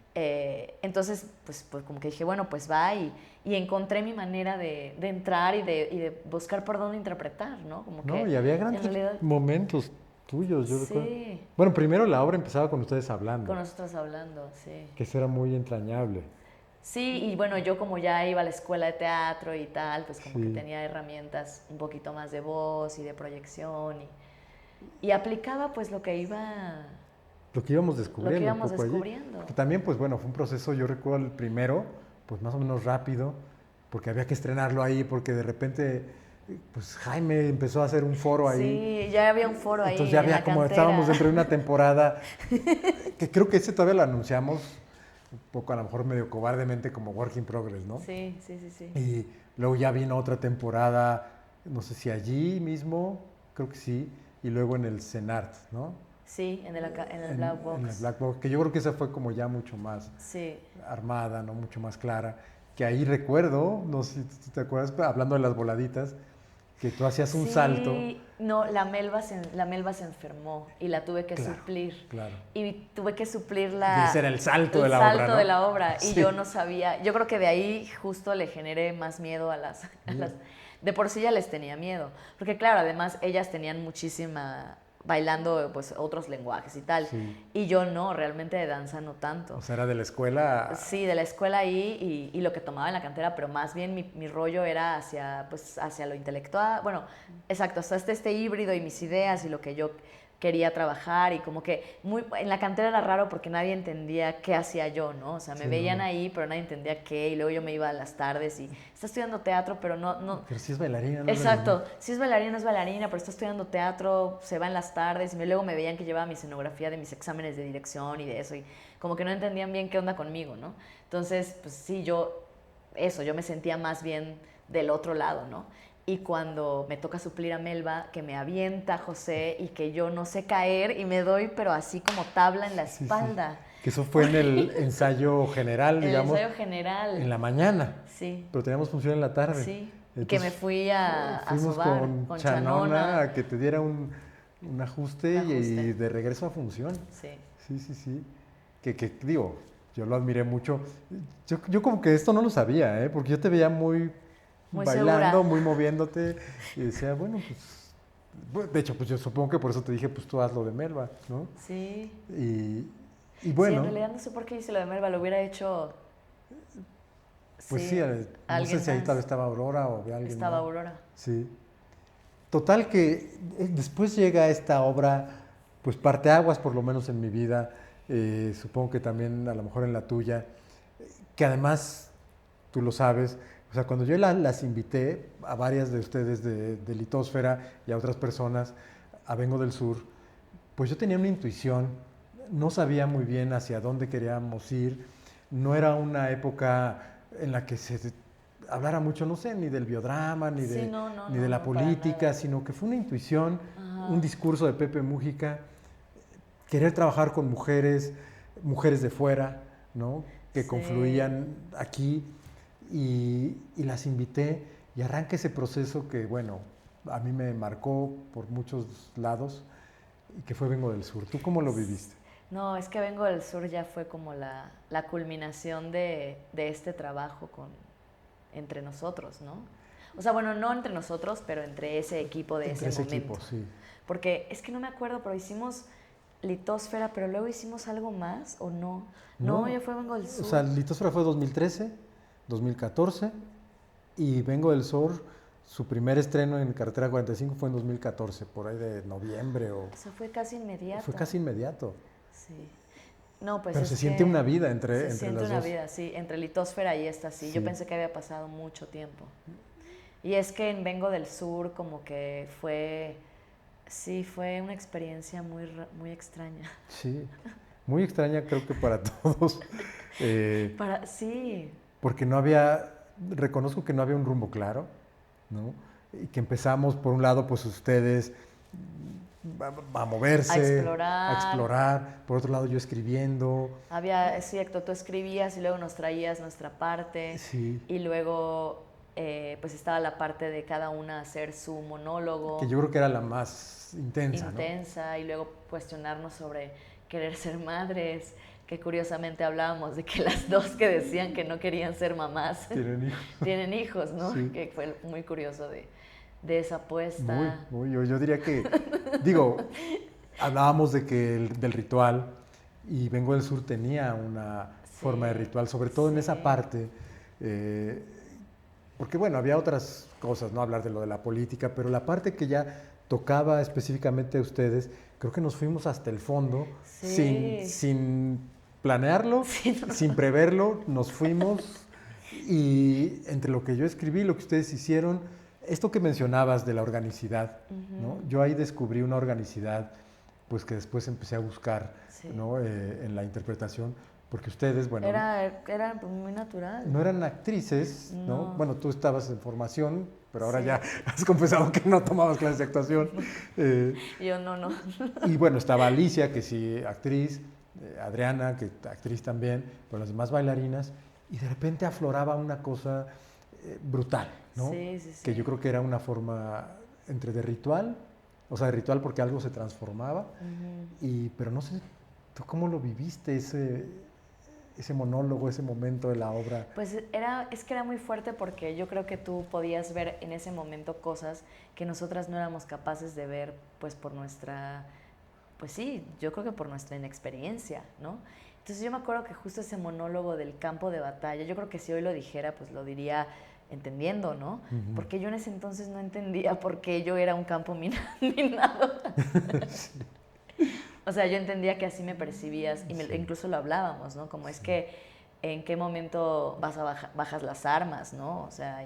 Entonces, pues como que dije, bueno, pues va y encontré mi manera de entrar y de buscar por dónde interpretar, ¿no? Como No, que y había en grandes realidad, momentos tuyos, yo recuerdo. sí, Bueno, primero la obra empezaba con ustedes hablando, con nosotros hablando, sí. que eso era muy entrañable. Sí, y bueno, yo como ya iba a la escuela de teatro y tal, pues como que Sí. tenía herramientas un poquito más de voz y de proyección y aplicaba pues Lo que íbamos lo que descubriendo un íbamos poco allí. descubriendo. Porque también, pues bueno, fue un proceso, yo recuerdo el primero, pues más o menos rápido, porque había que estrenarlo ahí, porque de repente, pues Jaime empezó a hacer un foro ahí. Sí, ya había un foro Entonces ahí ya en había la como estábamos cantera. dentro de una temporada, que creo que ese todavía lo anunciamos un poco a lo mejor medio cobardemente como Work in Progress, ¿no? Sí, sí, sí, sí. Y luego ya vino otra temporada, no sé si allí mismo, creo que sí, y luego en el CENART, ¿no? Sí, en el En, Black en el Box. Black Box, que yo creo que esa fue como ya mucho más Sí. armada, ¿no? Mucho más clara. Que ahí recuerdo, no sé si tú te acuerdas, hablando de las voladitas, que tú hacías un salto. Sí, no, la Melba se enfermó y la tuve que Claro, suplir. claro. Y tuve que suplir Y ese era el salto de el la obra, salto de ¿no? la obra. Y yo Sí. no sabía. Yo creo que de ahí justo le generé más miedo a las. Mira. De por sí ya les tenía miedo. Porque, claro, además ellas tenían muchísima bailando pues otros lenguajes y tal. Sí. Y yo no, realmente de danza no tanto. O sea, era de la escuela. Sí, de la escuela ahí y lo que tomaba en la cantera, pero más bien mi rollo era hacia lo intelectual. Bueno, exacto, hasta este híbrido y mis ideas y lo que yo quería trabajar y como que en la cantera era raro porque nadie entendía qué hacía yo, ¿no? O sea, me Sí, veían no. ahí, pero nadie entendía qué y luego yo me iba a las tardes y está estudiando teatro, pero no. Pero sí es bailarina, ¿no? Exacto, sí es bailarina, pero está estudiando teatro, se va en las tardes y luego me veían que llevaba mi escenografía de mis exámenes de dirección y de eso y como que no entendían bien qué onda conmigo, ¿no? Entonces, pues sí, yo me sentía más bien del otro lado, ¿no? Y cuando me toca suplir a Melba, que me avienta José y que yo no sé caer y me doy, pero así como tabla en la Sí, sí. espalda. Que eso fue en el ensayo general, En el digamos. ensayo general. En la mañana. Sí. Pero teníamos función en la tarde. Sí. Y que me Entonces fui a fuimos sobar con con Chanona Chanona. a que te diera un ajuste, Un ajuste. y de regreso a función. Sí. Sí, sí, sí. Que digo, yo lo admiré mucho. Yo como que esto no lo sabía, ¿eh? Porque yo te veía muy Muy bailando, segura. muy moviéndote. Y decía, bueno, pues... De hecho, pues yo supongo que por eso te dije, pues tú haz lo de Melba, ¿no? Sí. Y Sí, en bueno, realidad no sé por qué hice lo de Melba, lo hubiera hecho, pues sí, sí, no sé alguien si ahí tal vez más. estaba Aurora o de alguien Estaba más. Aurora. Sí. Total que después llega esta obra, pues parteaguas por lo menos en mi vida, supongo que también a lo mejor en la tuya, que además tú lo sabes, o sea, cuando yo las invité a varias de ustedes de Litósfera y a otras personas a Vengo del Sur, pues yo tenía una intuición, no sabía muy bien hacia dónde queríamos ir, no era una época en la que se hablara mucho, no sé, ni del biodrama, Sí, ni de la no, para política, nada. sino que fue una intuición, un Ajá. discurso de Pepe Mújica, querer trabajar con mujeres, mujeres de fuera, ¿no? Que Sí. confluían aquí y las invité y arranca ese proceso que, bueno, a mí me marcó por muchos lados y que fue Vengo del Sur. ¿Tú cómo lo viviste? No, es que Vengo del Sur ya fue como la culminación de este trabajo entre nosotros, ¿no? O sea, bueno, no entre nosotros, pero entre ese equipo de Entre ese ese equipo, momento. sí. Porque es que no me acuerdo, pero hicimos Litósfera, pero luego hicimos algo más, ¿o no? No, ¿No? ya fue Vengo del O Sur. sea, Litosfera fue 2013, 2014 y Vengo del Sur, su primer estreno en Carretera 45 fue en 2014, por ahí de noviembre o... O sea, fue casi Fue inmediato. casi inmediato. Sí. No, pues Pero es se siente una que vida se entre siente las una dos. vida, sí, entre Litósfera y esta, sí. Yo Sí. pensé que había pasado mucho tiempo. Y es que en Vengo del Sur como que sí, fue una experiencia muy extraña. Sí, muy extraña creo que para todos, eh, Sí, porque no había, reconozco que no había un rumbo claro, ¿no? Y que empezamos por un lado, pues ustedes a a moverse, a explorar. explorar, por otro lado yo escribiendo, Es cierto, tú escribías y luego nos traías nuestra parte sí, y luego pues estaba la parte de cada una hacer su que monólogo yo creo que era la más intensa, ¿no? intensa y luego cuestionarnos sobre querer ser madres, que curiosamente hablábamos de que las dos que decían que no querían ser mamás Tienen hijos, tienen hijos, ¿no? sí, Que fue muy curioso de esa muy, apuesta. muy, yo diría que, digo, hablábamos de que del ritual y Vengo del Sur tenía una forma de Sí, ritual, sobre todo en esa sí. parte, eh, porque bueno, había otras cosas, no hablar de lo de la política, pero la parte que ya tocaba específicamente a ustedes, creo que nos fuimos hasta el fondo Sí. sin planearlo, Sí, sin preverlo, nos fuimos y entre lo que yo escribí, lo que ustedes hicieron, esto que mencionabas de la organicidad, ¿no? Yo ahí descubrí una organicidad, pues que después empecé a buscar, sí. ¿no? En la interpretación, porque ustedes, bueno, Era pues, muy natural. no eran actrices, ¿no? No, Bueno, tú estabas en formación, pero ahora sí. ya has confesado que no tomabas clases de actuación. Eh, Yo no. y bueno, estaba Alicia, que sí, actriz, Adriana, que actriz también, pero las demás bailarinas, y de repente afloraba una cosa brutal, ¿no? Sí, sí, Que sí. yo creo que era una forma entre de ritual, o sea, de ritual porque algo se transformaba, pero no sé, ¿tú cómo lo viviste ese monólogo, ese momento de la obra? Pues es que era muy fuerte porque yo creo que tú podías ver en ese momento cosas que nosotras no éramos capaces de ver pues por nuestra pues sí, yo creo que por nuestra inexperiencia, ¿no? Entonces yo me acuerdo que justo ese monólogo del campo de batalla, yo creo que si hoy lo dijera, pues lo diría entendiendo, ¿no? Ujú. Porque yo en ese entonces no entendía por qué yo era un campo minado. Sí, O sea, yo entendía que así me percibías y sí, incluso lo hablábamos, ¿no? Como es sí, que en qué momento bajas las armas, ¿no? O sea,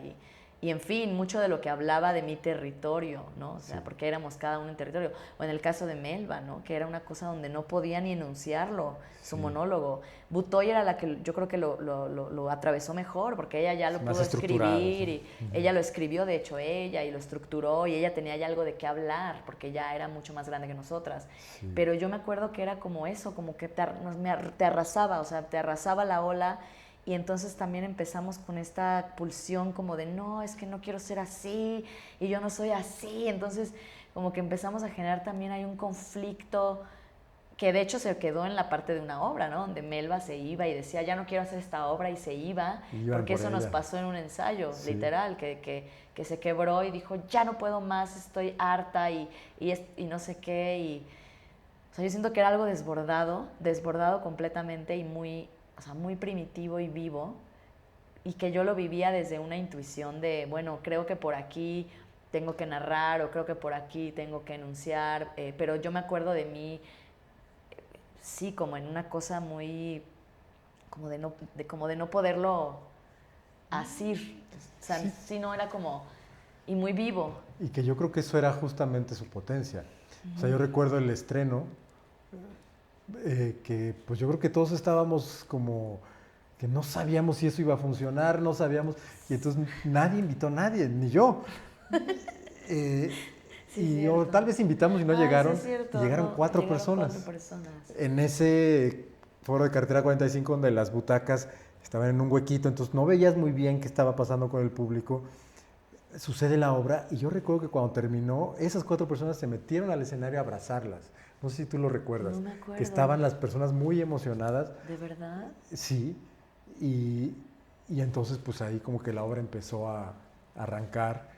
y en fin, mucho de lo que hablaba de mi territorio, ¿no? O sí, sea, porque éramos cada uno en territorio. O en el caso de Melba, ¿no? Que era una cosa donde no podía ni enunciarlo, su sí. monólogo. Butoy era la que yo creo que lo atravesó mejor, porque ella ya lo Más pudo estructurado, sí. escribir y ella lo escribió, de hecho, ella, y lo estructuró, y ella tenía ya algo de qué hablar, porque ya era mucho más grande que nosotras. Sí, Pero yo me acuerdo que era como eso, como que te arrasaba, o sea, te arrasaba la ola. Y entonces también empezamos con esta pulsión como de, no, es que no quiero ser así y yo no soy así. Entonces como que empezamos a generar también hay un conflicto que de hecho se quedó en la parte de una obra, ¿no? Donde Melba se iba y decía, ya no quiero hacer esta obra y se iba, y iban porque por eso nos ella. pasó en un ensayo, Sí, literal, que se quebró y dijo, ya no puedo más, estoy harta y no sé qué. O sea, yo siento que era algo desbordado completamente y muy, o sea, muy primitivo y vivo, y que yo lo vivía desde una intuición de, bueno, creo que por aquí tengo que narrar o creo que por aquí tengo que enunciar, pero yo me acuerdo de mí, sí, como en una cosa muy, como de no poderlo asir, o sea, sí. sí, no era como, y muy vivo. Y que yo creo que eso era justamente su potencia. O sea, yo recuerdo el estreno, que pues yo creo que todos estábamos como que no sabíamos si eso iba a funcionar, no sabíamos, y entonces nadie invitó a nadie, ni yo. Eh, Sí, es o cierto. tal vez invitamos y no Ay, sí llegaron, es y cierto, llegaron no, 4 llegaron 4 personas. personas. En ese foro de carretera 45 donde las butacas estaban en un huequito, entonces no veías muy bien qué estaba pasando con el público. Sucede la obra y yo recuerdo que cuando terminó, esas 4 personas se metieron al escenario a abrazarlas. No sé si tú lo recuerdas, No me que acuerdo. estaban las personas muy emocionadas, ¿De verdad? sí, y, y entonces pues ahí como que la obra empezó a arrancar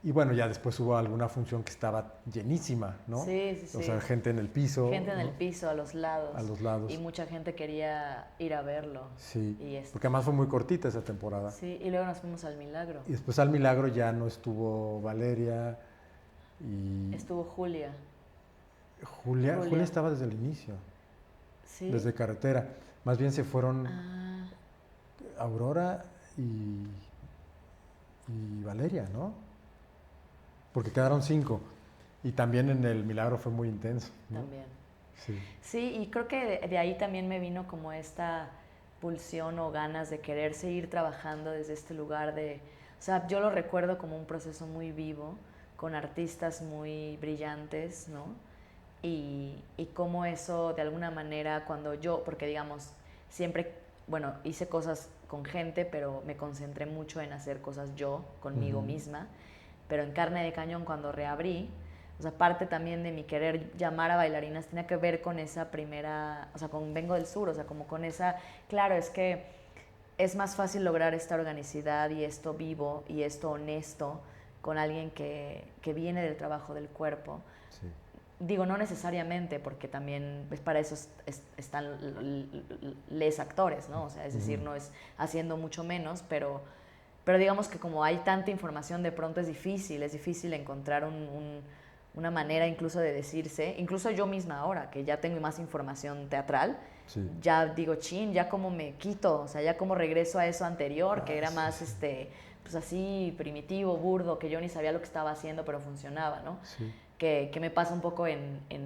y bueno, ya después hubo alguna función que estaba llenísima, ¿no? Sí, sí, O sea, sí. gente en el piso, Gente en el ¿no? piso, a los A lados. los Y lados, mucha gente quería ir a verlo. sí, Y esto. porque además fue muy cortita esa temporada. Sí, y luego nos fuimos al Milagro. Y después al Milagro ya no estuvo Valeria y Estuvo Julia. Julia Julia. estaba desde el inicio, ¿Sí? desde carretera. Más bien se fueron Ah, Aurora y Valeria, ¿no? Porque quedaron 5. Y también en el Milagro fue muy intenso, ¿no? también. Sí. Sí, y creo que de ahí también me vino como esta pulsión o ganas de querer seguir trabajando desde este lugar de... O sea, yo lo recuerdo como un proceso muy vivo, con artistas muy brillantes, ¿no? Y cómo eso de alguna manera cuando yo, porque digamos, siempre, bueno, hice cosas con gente, pero me concentré mucho en hacer cosas yo, conmigo Ujú. misma, pero en Carne de Cañón cuando reabrí, o sea, parte también de mi querer llamar a bailarinas tenía que ver con esa primera, o sea, con Vengo del Sur, o sea, como con esa, claro, es que es más fácil lograr esta organicidad y esto vivo y esto honesto con alguien que viene del trabajo del cuerpo. Sí. Digo, no necesariamente, porque también pues, para eso están les actores, ¿no? O sea, es decir, Ujú. no es haciendo mucho menos, pero digamos que como hay tanta información, de pronto es difícil encontrar una manera incluso de decirse, incluso yo misma ahora, que ya tengo más información teatral, Sí. ya digo, chin, ya como me quito, o sea, ya como regreso a eso anterior, que Ay, era sí, más, sí. pues así, primitivo, burdo, que yo ni sabía lo que estaba haciendo, pero funcionaba, ¿no? Sí. Que me pasa un poco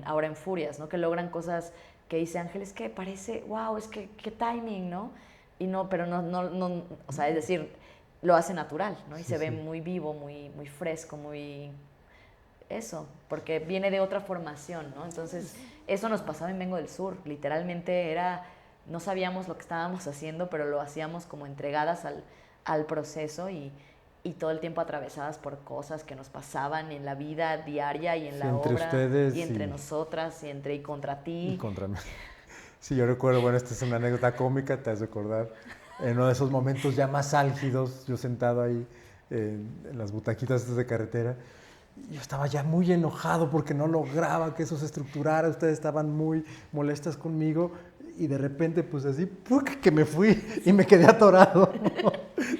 ahora en Furias, ¿no? Que logran cosas que dice Ángel, es que parece, wow, es que qué timing, ¿no? Y no, pero no, o sea, es decir, lo hace natural, ¿no? Y Sí, se ve sí. muy vivo, muy fresco, muy eso, porque viene de otra formación, ¿no? Entonces, eso nos pasaba en Vengo del Sur, literalmente era, no sabíamos lo que estábamos haciendo, pero lo hacíamos como entregadas al proceso y todo el tiempo atravesadas por cosas que nos pasaban en la vida diaria y en Sí, la entre obra y ustedes entre nosotras y contra y ti. contra mí. Sí, yo recuerdo, bueno, esta es una anécdota cómica, te has de acordar, en uno de esos momentos ya más álgidos, yo sentado ahí en las butaquitas estas de carretera, Yo estaba ya muy enojado porque no lograba que eso se estructurara, ustedes estaban muy molestas conmigo y de repente pues así, ¡puc!, que me fui y me quedé atorado,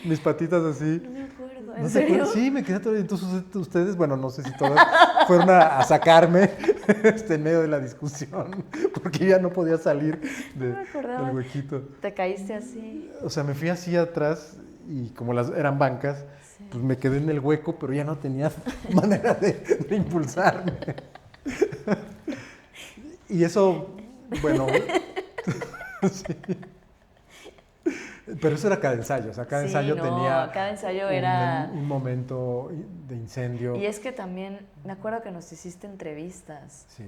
mis patitas así. No me acuerdo, ¿en ¿No se serio? acuerdan? Sí, me quedé atorado. Entonces ustedes, bueno, no sé si todas fueron a sacarme en medio de la discusión porque ya no podía salir No me acordaba. del huequito. Te caíste así. O sea, me fui así atrás y como las eran bancas, Sí. pues me quedé en el hueco, pero ya no tenía manera de impulsarme. Y eso, bueno, sí. Pero eso era cada ensayo, o sea, cada Sí, ensayo no, tenía cada ensayo era... un momento de incendio. Y es que también, me acuerdo que nos hiciste entrevistas Sí.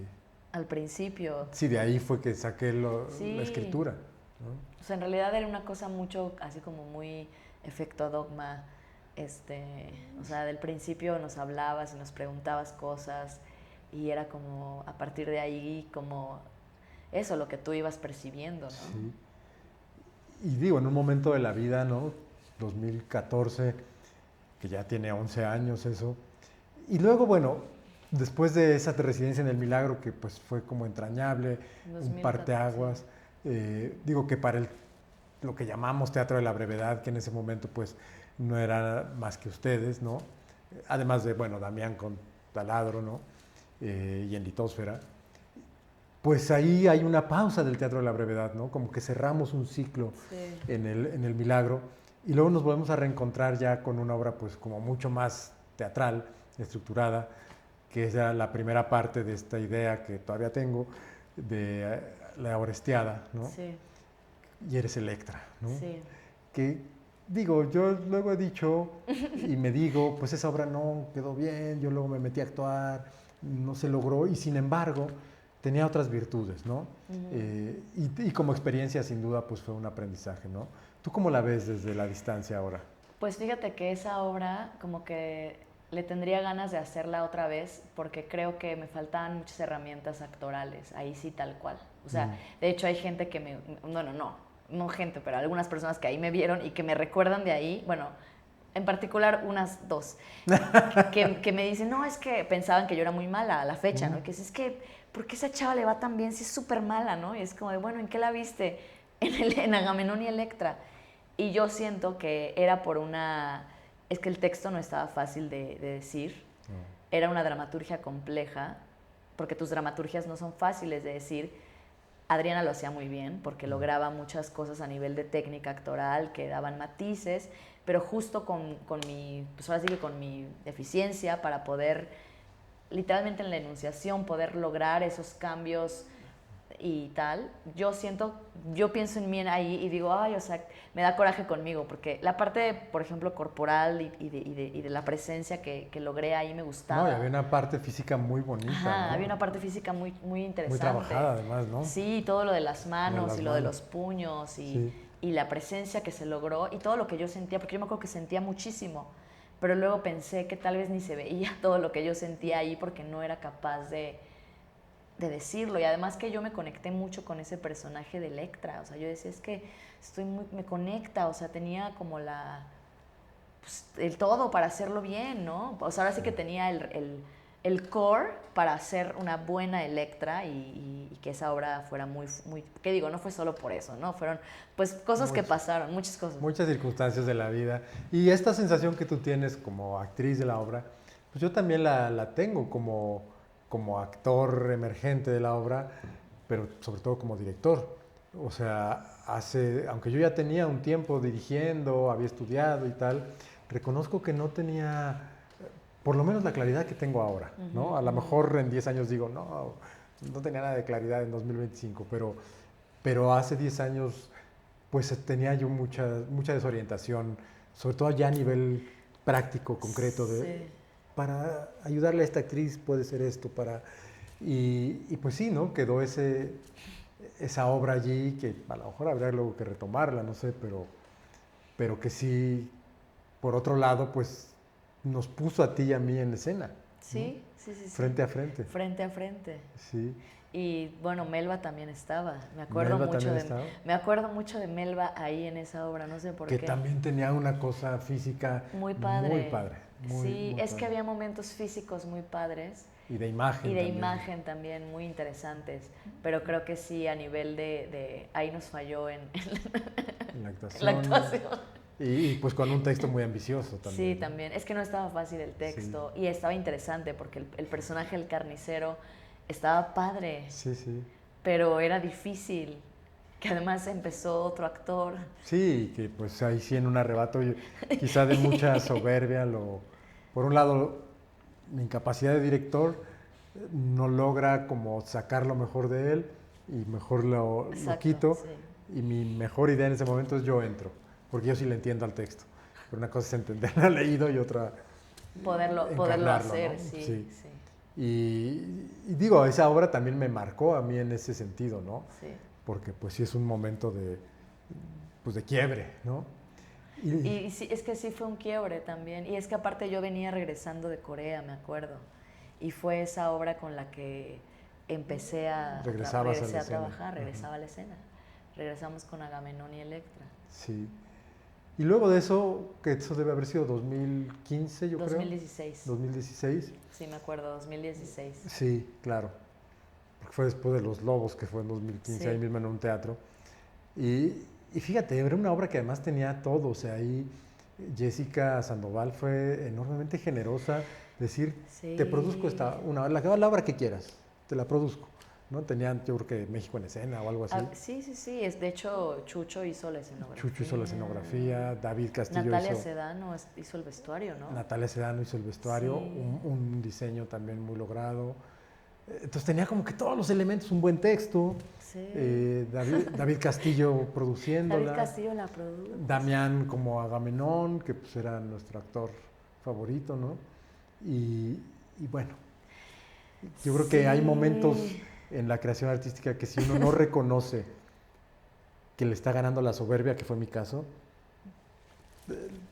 al principio. Sí, de ahí fue que saqué Sí. la escritura, ¿no? O sea, en realidad era una cosa mucho, así como muy efecto dogma. O sea, del principio nos hablabas y nos preguntabas cosas y era como, a partir de ahí, como eso, lo que tú ibas percibiendo, ¿no? Sí. Y digo, en un momento de la vida, ¿no? 2014, que ya tiene 11 años eso. Y luego, bueno, después de esa residencia en el Milagro, que pues fue como entrañable, un 2014. parteaguas, digo que para lo que llamamos Teatro de la Brevedad, que en ese momento pues no era más que ustedes, ¿no? Además de, bueno, Damián con Taladro, ¿no? Y en Litósfera. Pues ahí hay una pausa del Teatro de la Brevedad, ¿no? Como que cerramos un ciclo Sí. en el Milagro y luego nos volvemos a reencontrar ya con una obra pues como mucho más teatral, estructurada, que es ya la primera parte de esta idea que todavía tengo de La Orestiada, ¿no? Sí, Y eres Electra, ¿no? sí. Que digo, yo luego he dicho y me digo, pues esa obra no quedó bien, yo luego me metí a actuar, no se logró y sin embargo tenía otras virtudes, ¿no? Y como experiencia sin duda pues fue un aprendizaje, ¿no? ¿Tú cómo la ves desde la distancia ahora? Pues fíjate que esa obra como que le tendría ganas de hacerla otra vez porque creo que me faltaban muchas herramientas actorales, ahí sí tal cual. O sea, de hecho hay gente que me... Bueno, no gente, pero algunas personas que ahí me vieron y que me recuerdan de ahí, bueno, en particular unas dos, que me dicen, no, es que pensaban que yo era muy mala a la fecha, ¿no? Y que es que, ¿por qué esa chava le va tan bien si es súper mala, ¿no? Y es como de, bueno, ¿en qué la viste? En Agamenón y Electra. Y yo siento que era por una... Es que el texto no estaba fácil de decir. Era una dramaturgia compleja, porque tus dramaturgias no son fáciles de decir. Adriana lo hacía muy bien, porque lograba muchas cosas a nivel de técnica actoral que daban matices, pero justo con mi... Pues ahora sí que con mi deficiencia para poder, literalmente en la enunciación, poder lograr esos cambios y tal, yo pienso en mí ahí y digo, ay, o sea, me da coraje conmigo, porque la parte, por ejemplo, corporal y de la presencia que logré ahí me gustaba. No, y había una parte física muy bonita, Ajá, ¿no? había una parte física muy, muy interesante. Muy trabajada además, ¿no? Sí, todo lo de las manos las y lo de manos. los puños Sí. y la presencia que se logró y todo lo que yo sentía, porque yo me acuerdo que sentía muchísimo, pero luego pensé que tal vez ni se veía todo lo que yo sentía ahí porque no era capaz de decirlo. Y además que yo me conecté mucho con ese personaje de Electra. O sea, yo decía, es que me conecta. O sea, tenía como pues, el todo para hacerlo bien, ¿no? O sea, ahora sí que tenía el core para hacer una buena Electra y que esa obra fuera muy, muy... ¿Qué digo? No fue solo por eso, ¿no? Fueron, pues, cosas que pasaron, muchas cosas. Muchas circunstancias de la vida. Y esta sensación que tú tienes como actriz de la obra, pues yo también la tengo como actor emergente de la obra, pero sobre todo como director. O sea, aunque yo ya tenía un tiempo dirigiendo, había estudiado y tal, reconozco que no tenía, por lo menos la claridad que tengo ahora, ¿no? A lo mejor en 10 años digo, no tenía nada de claridad en 2025, pero hace 10 años pues tenía yo mucha desorientación, sobre todo ya a nivel práctico, concreto, Sí. para ayudarle a esta actriz puede ser esto, y pues sí, ¿no? Quedó esa obra allí que a lo mejor habría luego que retomarla, no sé, pero que sí, por otro lado, pues nos puso a ti y a mí en escena. Sí, ¿no? sí, sí, sí. Frente a frente. Frente a frente. Sí. Y bueno, Melba también estaba. Me acuerdo mucho de Melba ahí en esa obra, no sé por que qué. también tenía una cosa física Muy padre. muy padre. Sí, muy es padre. que había momentos físicos muy padres. Y de imagen Y de también. imagen también muy interesantes. Pero creo que sí, a nivel de ahí nos falló en La en la actuación. actuación. Y pues con un texto muy ambicioso también. Sí, también. Es que no estaba fácil el texto. Sí. Y estaba interesante porque el personaje, el carnicero, estaba padre. Sí, sí. Pero era difícil. Que además empezó otro actor. Sí, que pues ahí sí en un arrebato, quizá de mucha soberbia, por un lado, mi incapacidad de director no logra como sacar lo mejor de él y mejor lo Exacto, quito. sí. Y mi mejor idea en ese momento es yo entro, porque yo sí le entiendo al texto. Pero una cosa es entenderlo leído y otra Poderlo encarnarlo, hacer, ¿no? sí, sí. Y digo, esa obra también me marcó a mí en ese sentido, ¿no? Sí. Porque pues sí es un momento pues de quiebre, ¿no? Y sí, es que sí fue un quiebre también. Y es que aparte yo venía regresando de Corea, me acuerdo. Y fue esa obra con la que empecé Regresabas a la regresé a escena. trabajar, regresaba a la escena. Regresamos con Agamenón y Electra. Sí. Y luego de eso, que eso debe haber sido 2015, yo 2016. creo. 2016. Sí, me acuerdo, 2016. Sí, claro. Porque fue después de Los Lobos, que fue en 2015, Sí. ahí mismo en un teatro. Y fíjate, era una obra que además tenía todo. O sea, ahí Jessica Sandoval fue enormemente generosa. Decir, Sí. te produzco la obra que quieras, te la produzco. ¿No? Tenían, yo creo que México en escena o algo así. Sí, sí, sí. De hecho, Chucho hizo la escenografía. Chucho hizo la escenografía, David Castillo Natalia Sedano hizo el vestuario, ¿no? Natalia Sedano hizo el vestuario, Sí. un diseño también muy logrado. Entonces tenía como que todos los elementos, un buen texto. Sí. David Castillo produciéndola. David Castillo la produjo. Damián como Agamenón, que pues era nuestro actor favorito, ¿no? Y bueno, yo creo que hay momentos en la creación artística que si uno no reconoce que le está ganando la soberbia, que fue mi caso,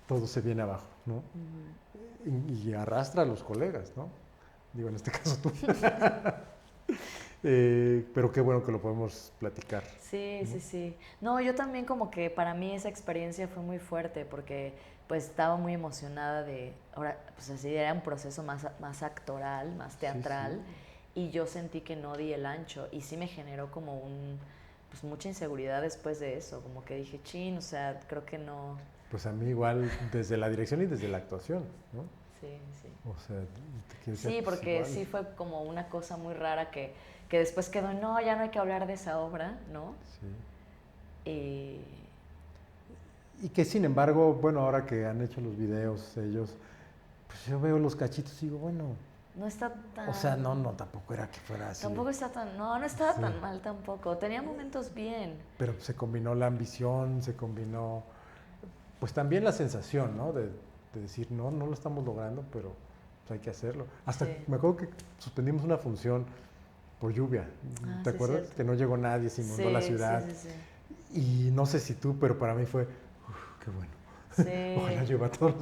todo se viene abajo, ¿no? Y arrastra a los colegas, ¿no? Digo, en este caso tú. Pero qué bueno que lo podemos platicar. Sí, ¿no? sí, sí. No, yo también como que para mí esa experiencia fue muy fuerte porque pues estaba muy emocionada ahora, pues así era un proceso más actoral, más teatral, y yo sentí que no di el ancho y sí me generó como pues mucha inseguridad después de eso, como que dije, chin, o sea, creo que no. Pues a mí igual desde la dirección y desde la actuación, ¿no? Sí, sí. O sea, Sí, porque igual. Sí fue como una cosa muy rara que después quedó, no, ya no hay que hablar de esa obra, ¿no? Sí. Y que sin embargo, bueno, ahora que han hecho los videos ellos, pues yo veo los cachitos y digo, bueno... No está tan... O sea, no, tampoco era que fuera así. Tampoco está tan... No estaba tan mal tampoco. Tenía momentos bien. Pero se combinó la ambición, se combinó... Pues también la sensación, ¿no? De decir, no lo estamos logrando, pero pues hay que hacerlo. Hasta me acuerdo que suspendimos una función por lluvia. ¿Te acuerdas? Cierto. Que no llegó nadie, se inundó la ciudad. Sí. Y no sé si tú, pero para mí fue, qué bueno. Sí. Ojalá llueva todo.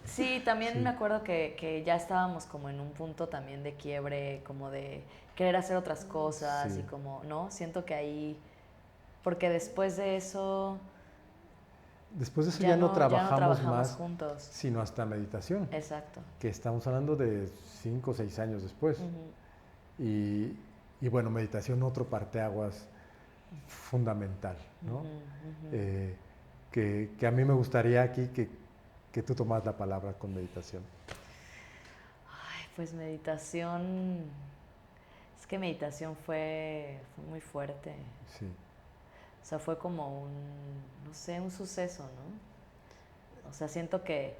Sí, también me acuerdo que ya estábamos como en un punto también de quiebre, como de querer hacer otras cosas y como, ¿no? Siento que ahí, porque después de eso ya no trabajamos más juntos, sino hasta meditación. Exacto. Que estamos hablando de 5 o 6 años después. Y bueno, meditación, otro parteaguas fundamental, ¿no? Que a mí me gustaría aquí que tú tomas la palabra con meditación. Ay, pues meditación, es que meditación fue muy fuerte. Sí. O sea, fue como no sé, un suceso, ¿no? O sea, siento que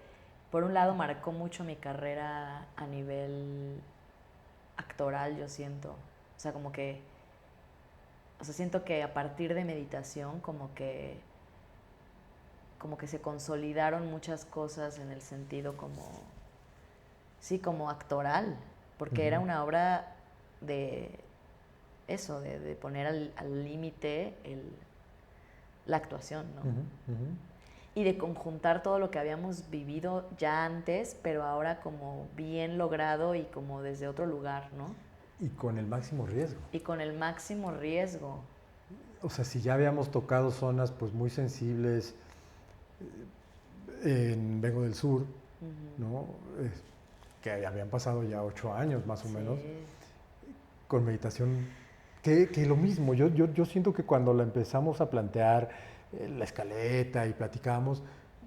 por un lado marcó mucho mi carrera a nivel actoral, yo siento. O sea, como que, siento que a partir de meditación como que se consolidaron muchas cosas en el sentido como actoral, porque era una obra de eso, de poner al límite la actuación, ¿no? Y de conjuntar todo lo que habíamos vivido ya antes, pero ahora como bien logrado y como desde otro lugar, ¿no? Y con el máximo riesgo. Y con el máximo riesgo. O sea, si ya habíamos tocado zonas pues muy sensibles en Vengo del Sur, ¿no? Que habían pasado ya 8 años más o menos, con meditación, que lo mismo, yo siento que cuando la empezamos a plantear, la escaleta y platicábamos,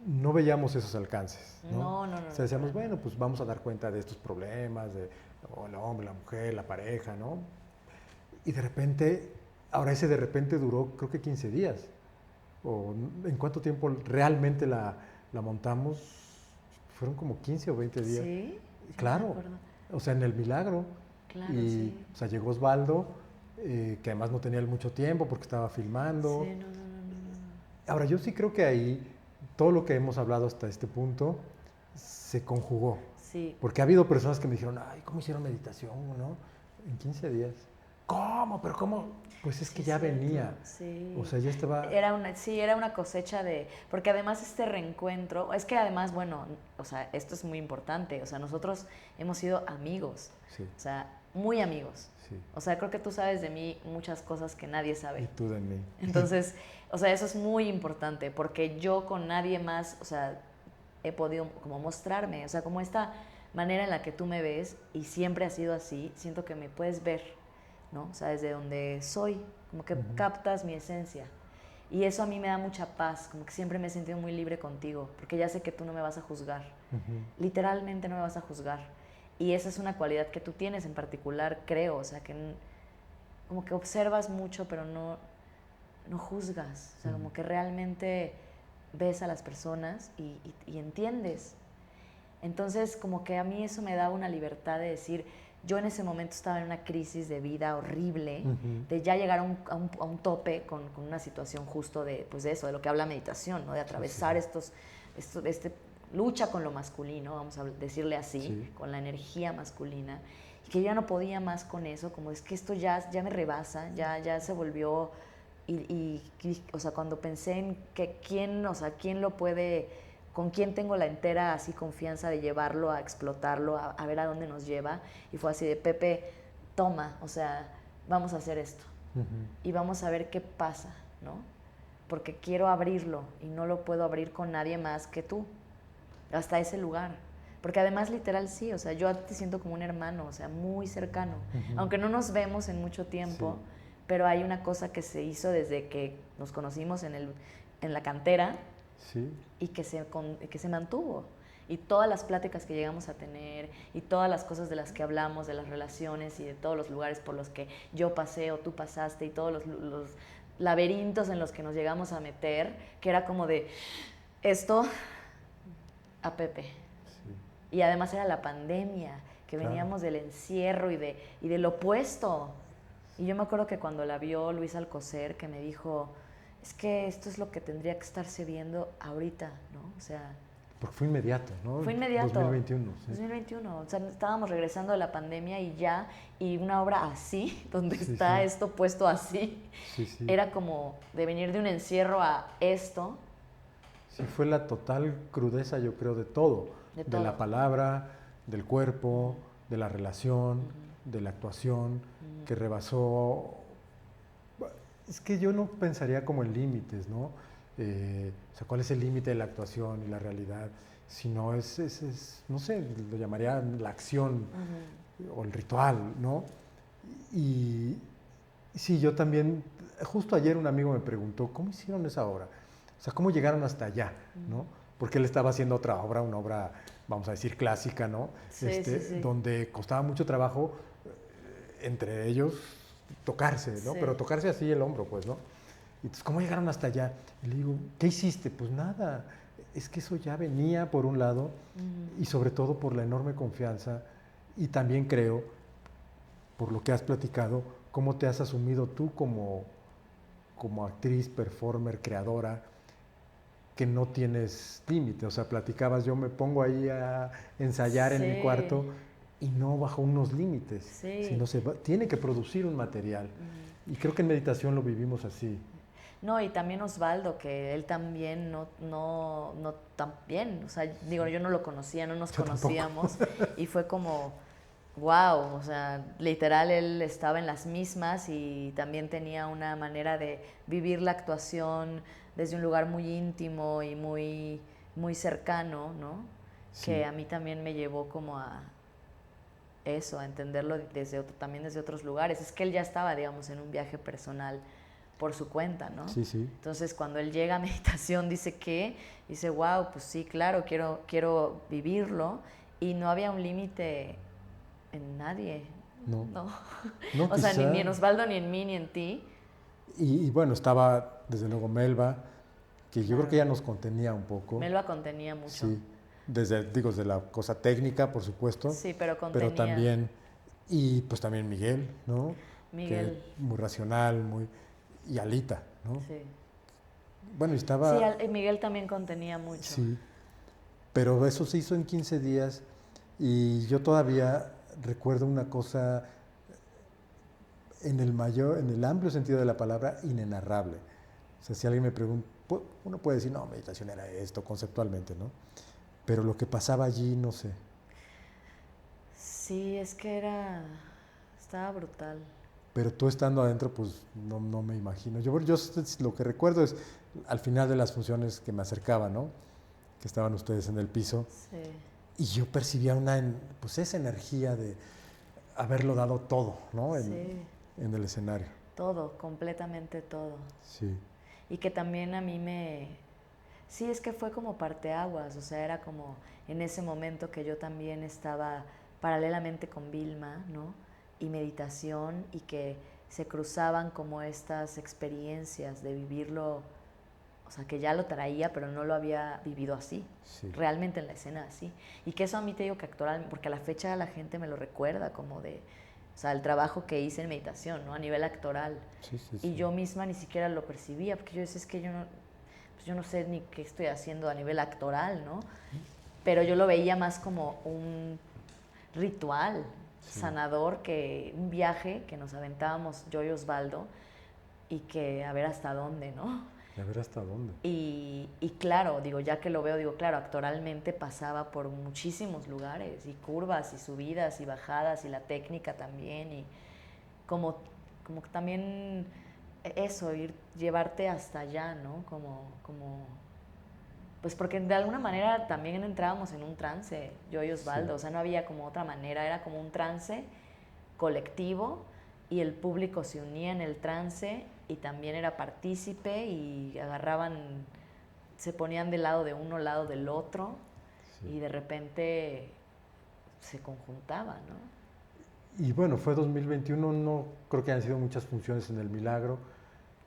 no veíamos esos alcances, ¿no? No. O sea, decíamos, bueno, pues vamos a dar cuenta de estos problemas, de el hombre, la mujer, la pareja, ¿no? Y de repente, ahora ese de repente duró creo que 15 días. O ¿en cuánto tiempo realmente la montamos? Fueron como 15 o 20 días. Sí, claro. O sea, en el milagro. Claro, y, sí. O sea, llegó Osvaldo, que además no tenía mucho tiempo porque estaba filmando. Sí, no. Ahora, yo sí creo que ahí todo lo que hemos hablado hasta este punto se conjugó. Sí. Porque ha habido personas que me dijeron, ay, ¿cómo hicieron meditación, no? En 15 días. ¿Cómo? ¿Pero cómo? Pues es que ya venía. Sí. O sea, ya estaba... Era una cosecha de... Porque además este reencuentro... Es que además, bueno, o sea, esto es muy importante. O sea, nosotros hemos sido amigos. Sí. O sea, muy amigos. Sí. O sea, creo que tú sabes de mí muchas cosas que nadie sabe. Y tú de mí. Entonces, o sea, eso es muy importante. Porque yo con nadie más, o sea, he podido como mostrarme. O sea, como esta manera en la que tú me ves, y siempre ha sido así, siento que me puedes ver, ¿no? O sea, desde donde soy, como que captas mi esencia. Y eso a mí me da mucha paz, como que siempre me he sentido muy libre contigo, porque ya sé que tú no me vas a juzgar. Literalmente no me vas a juzgar. Y esa es una cualidad que tú tienes en particular, creo, o sea, que como que observas mucho, pero no juzgas. O sea, como que realmente ves a las personas y entiendes. Entonces, como que a mí eso me da una libertad de decir, yo en ese momento estaba en una crisis de vida horrible, de ya llegar a un tope con una situación justo de, pues de eso, de lo que habla meditación, ¿no? De atravesar lucha con lo masculino, vamos a decirle así, con la energía masculina, y que yo ya no podía más con eso, como es que esto ya me rebasa, ya se volvió, o sea, cuando pensé en que quién lo puede... con quién tengo la entera así confianza de llevarlo, a explotarlo, a ver a dónde nos lleva. Y fue así de, Pepe, toma, o sea, vamos a hacer esto. Y vamos a ver qué pasa, ¿no? Porque quiero abrirlo y no lo puedo abrir con nadie más que tú, hasta ese lugar. Porque además, literal, sí, o sea, yo te siento como un hermano, o sea, muy cercano. Aunque no nos vemos en mucho tiempo, pero hay una cosa que se hizo desde que nos conocimos en la cantera, y que se mantuvo. Y todas las pláticas que llegamos a tener, y todas las cosas de las que hablamos, de las relaciones y de todos los lugares por los que yo pasé o tú pasaste, y todos los laberintos en los que nos llegamos a meter, que era como de esto a Pepe. Y además era la pandemia, que veníamos del encierro y del opuesto. Y yo me acuerdo que cuando la vio Luis Alcocer, que me dijo, es que esto es lo que tendría que estarse viendo ahorita, ¿no? O sea... Porque fue inmediato, ¿no? Fue inmediato. 2021. 2021. O sea, estábamos regresando de la pandemia y una obra así, donde está esto puesto así, era como de venir de un encierro a esto. Sí, fue la total crudeza, yo creo, de todo. De la palabra, del cuerpo, de la relación, de la actuación, que rebasó... Es que yo no pensaría como en límites, ¿no? O sea, ¿cuál es el límite de la actuación y la realidad? Si no es, no sé, lo llamaría la acción o el ritual, ¿no? Y sí, yo también, justo ayer un amigo me preguntó, ¿cómo hicieron esa obra? O sea, ¿cómo llegaron hasta allá, ¿no? Porque él estaba haciendo otra obra, una obra, vamos a decir, clásica, ¿no? Donde costaba mucho trabajo, entre ellos, tocarse, ¿no? Pero tocarse así el hombro, pues, ¿no? Y entonces, ¿cómo llegaron hasta allá? Y le digo, ¿qué hiciste? Pues nada, es que eso ya venía por un lado, y sobre todo por la enorme confianza, y también creo, por lo que has platicado, cómo te has asumido tú como actriz, performer, creadora, que no tienes límite. O sea, platicabas, yo me pongo ahí a ensayar en mi cuarto, y no bajo unos límites, sino tiene que producir un material. Y creo que en meditación lo vivimos así. No, y también Osvaldo, que él también no tan bien, o sea, digo, yo no lo conocía, no nos conocíamos, y fue como wow, o sea, literal él estaba en las mismas y también tenía una manera de vivir la actuación desde un lugar muy íntimo y muy, muy cercano, ¿no? Que Sí, a mí también me llevó como a eso, a entenderlo también desde otros lugares. Es que él ya estaba, digamos, en un viaje personal por su cuenta, ¿no? sí, sí. Entonces, cuando él llega a meditación, dice, wow, pues sí, claro, quiero vivirlo. Y no había un límite en nadie, No, no. no, O sea, ni quizá. en Osvaldo, ni en mí, ni en ti. Y bueno, estaba desde luego Melba, que yo creo que Claro, ya nos contenía un poco, Melba contenía mucho. sí, desde la cosa técnica, por supuesto, Sí, pero pero contenía también, y pues también Miguel, ¿no? Que Miguel, muy racional, y Alita, ¿no? sí. Bueno, y Sí, estaba, Miguel también contenía mucho. sí, pero eso se hizo en 15 días y yo todavía recuerdo una cosa en el amplio sentido de la palabra, inenarrable. O sea, si alguien me pregunta, uno puede decir, no, meditación era esto conceptualmente, ¿no? Pero lo que pasaba allí, no sé. Sí, es que estaba brutal. Pero tú estando adentro, pues no me imagino. Yo lo que recuerdo es al final de las funciones que me acercaba, ¿no? Que estaban ustedes en el piso. Sí, Y yo percibía pues esa energía de haberlo dado todo, ¿no? sí, En el escenario. todo, completamente todo. Sí, Y que también a mí sí, es que fue como parteaguas, o sea, era como en ese momento que yo también estaba paralelamente con Vilma, ¿no? Y meditación, y que se cruzaban como estas experiencias de vivirlo, o sea, que ya lo traía, pero no lo había vivido así, sí, realmente en la escena así. Y que eso a mí te digo que actoral, porque a la fecha la gente me lo recuerda como o sea, el trabajo que hice en meditación, ¿no? A nivel actoral. sí, sí, Y sí. yo misma ni siquiera lo percibía, porque yo decía, es que yo no sé ni qué estoy haciendo a nivel actoral, ¿no? Pero yo lo veía más como un ritual Sí. sanador, que un viaje que nos aventábamos yo y Osvaldo, y que a ver hasta dónde, ¿no? Y a ver hasta dónde. Y claro, digo, ya que lo veo, digo, claro, actoralmente pasaba por muchísimos lugares, y curvas, y subidas, y bajadas, y la técnica también, y como, como que también eso, llevarte hasta allá, ¿no? Pues porque de alguna manera también entrábamos en un trance, yo y Sí. Osvaldo, o sea, no había como otra manera, era como un trance colectivo, y el público se unía en el trance y también era partícipe, y se ponían del lado de uno, lado del otro, Sí. y de repente se conjuntaban, ¿no? Y bueno, fue 2021, no creo que hayan sido muchas funciones en el Milagro.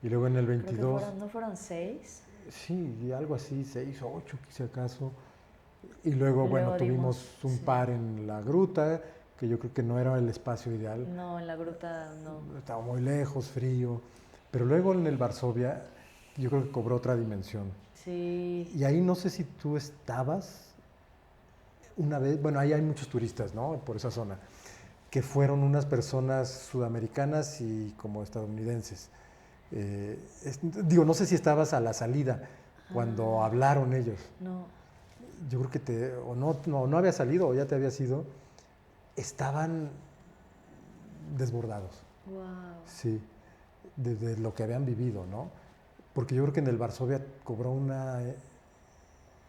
Y luego en el Creo que 22, ¿no fueron 6? sí, y algo así, 6 o 8 si acaso. Y luego, Y bueno, luego tuvimos un sí. par en la gruta, que yo creo que no era el espacio ideal. No, en la gruta no. Estaba muy lejos, frío. Pero luego en el Varsovia, yo creo que cobró otra dimensión. Sí, Y ahí no sé si tú estabas una vez, bueno, ahí hay muchos turistas, ¿no? Por esa zona, que fueron unas personas sudamericanas y como estadounidenses. Digo, no sé si estabas a la salida cuando ah, hablaron ellos. no, Yo creo que o no había salido o ya te había ido. Estaban desbordados, wow, sí, de lo que habían vivido, ¿no? Porque yo creo que en el Varsovia cobró una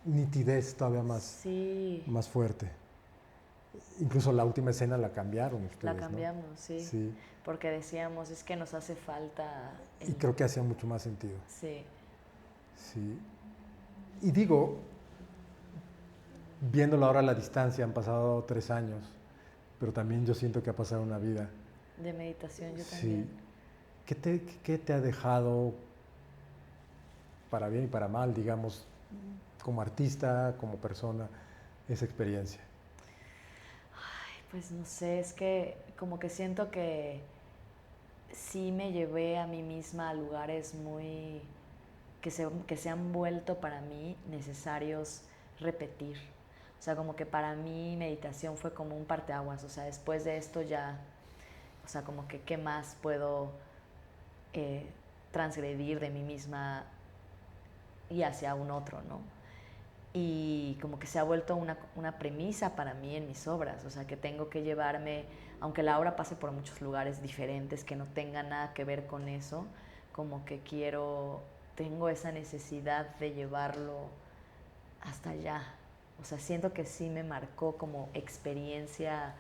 nitidez todavía sí, más fuerte. Incluso la última escena la cambiaron la ustedes, ¿no? cambiamos, sí, Sí, porque decíamos, es que nos hace falta y creo que hacía mucho más sentido. sí, Sí. Y digo, viéndolo ahora a la distancia, han pasado 3 años, pero también yo siento que ha pasado una vida. de meditación yo Sí. también. Qué te ha dejado, para bien y para mal, digamos, como artista, como persona, esa experiencia? Pues no sé, es que como que siento que sí me llevé a mí misma a lugares que se han vuelto para mí necesarios repetir. O sea, como que para mí meditación fue como un parteaguas. O sea, después de esto ya, o sea, como que qué más puedo eh, transgredir de mí misma y hacia un otro, ¿no? y como que se ha vuelto una premisa para mí en mis obras, o sea, que tengo que llevarme, aunque la obra pase por muchos lugares diferentes, que no tenga nada que ver con eso, como que tengo esa necesidad de llevarlo hasta allá. O sea, siento que sí me marcó como experiencia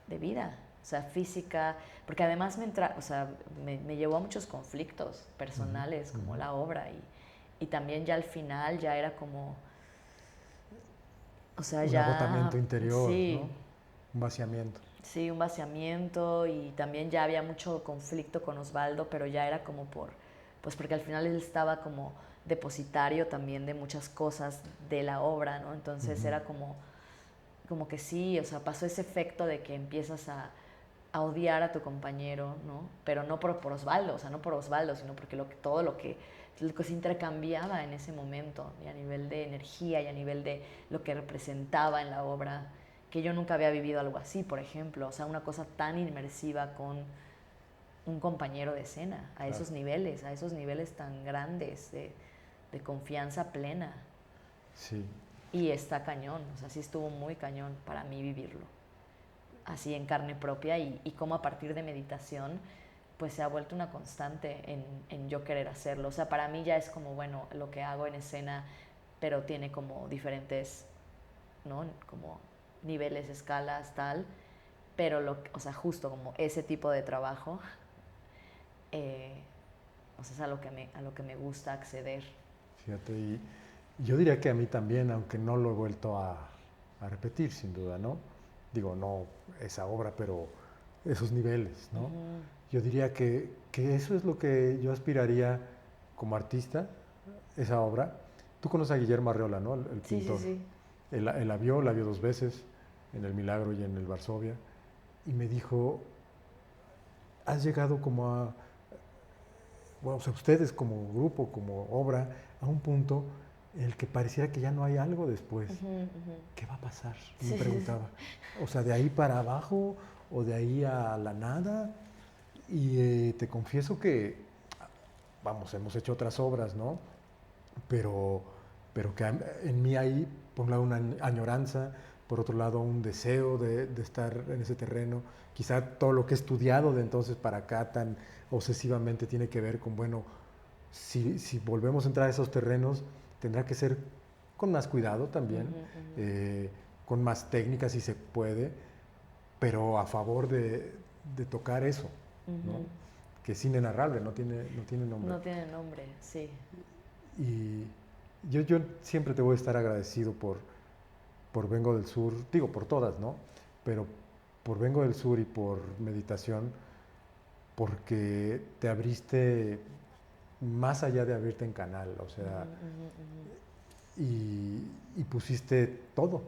de vida, o sea, física, porque además me llevó a muchos conflictos personales, como la obra, y también ya al final ya era como, o sea, Un ya, agotamiento interior, sí, ¿no? Un vaciamiento. sí, un vaciamiento, y también ya había mucho conflicto con Osvaldo, pero ya era como pues porque al final él estaba como depositario también de muchas cosas de la obra, ¿no? Entonces era como que sí, o sea, pasó ese efecto de que empiezas a odiar a tu compañero, ¿no? Pero no por Osvaldo, o sea, no por Osvaldo, sino porque todo lo que se intercambiaba en ese momento, y a nivel de energía y a nivel de lo que representaba en la obra, que yo nunca había vivido algo así, por ejemplo, o sea, una cosa tan inmersiva con un compañero de escena, a esos niveles tan grandes de confianza plena. Sí. Y está cañón, o sea, sí estuvo muy cañón para mí vivirlo, así en carne propia, y cómo a partir de meditación pues se ha vuelto una constante en yo querer hacerlo. O sea, para mí ya es como, bueno, lo que hago en escena, pero tiene como diferentes, ¿no? Como niveles, escalas, tal, pero o sea, justo como ese tipo de trabajo, eh, o sea, es a lo que me gusta acceder. Fíjate, y yo diría que a mí también, aunque no lo he vuelto a repetir, sin duda, ¿no? Digo, no esa obra, pero esos niveles, ¿no? Yo diría que eso es lo que yo aspiraría como artista, esa obra. Tú conoces a Guillermo Arreola, ¿no? El Sí, sí, pintor. sí. Él la vio 2 veces, en el Milagro y en el Varsovia, y me dijo, has llegado como bueno, o sea, ustedes como grupo, como obra, a un punto en el que pareciera que ya no hay algo después. ¿Qué va a pasar? Y me Sí, sí, sí. preguntaba. O sea, de ahí para abajo o de ahí a la nada. Y te confieso que, vamos, hemos hecho otras obras, ¿no? Pero, pero que en mí hay, por un lado, una añoranza, por otro lado, un deseo de estar en ese terreno. Quizá todo lo que he estudiado de entonces para acá tan obsesivamente tiene que ver con, bueno, si volvemos a entrar a esos terrenos, tendrá que ser con más cuidado también, eh, con más técnica si se puede, pero a favor de tocar eso, ¿no? Que es inenarrable, no tiene nombre. No tiene nombre, sí. Y yo siempre te voy a estar agradecido por Vengo del Sur, digo por todas, ¿no? Pero por Vengo del Sur y por Meditación, porque te abriste más allá de abrirte en canal, o sea, y pusiste todo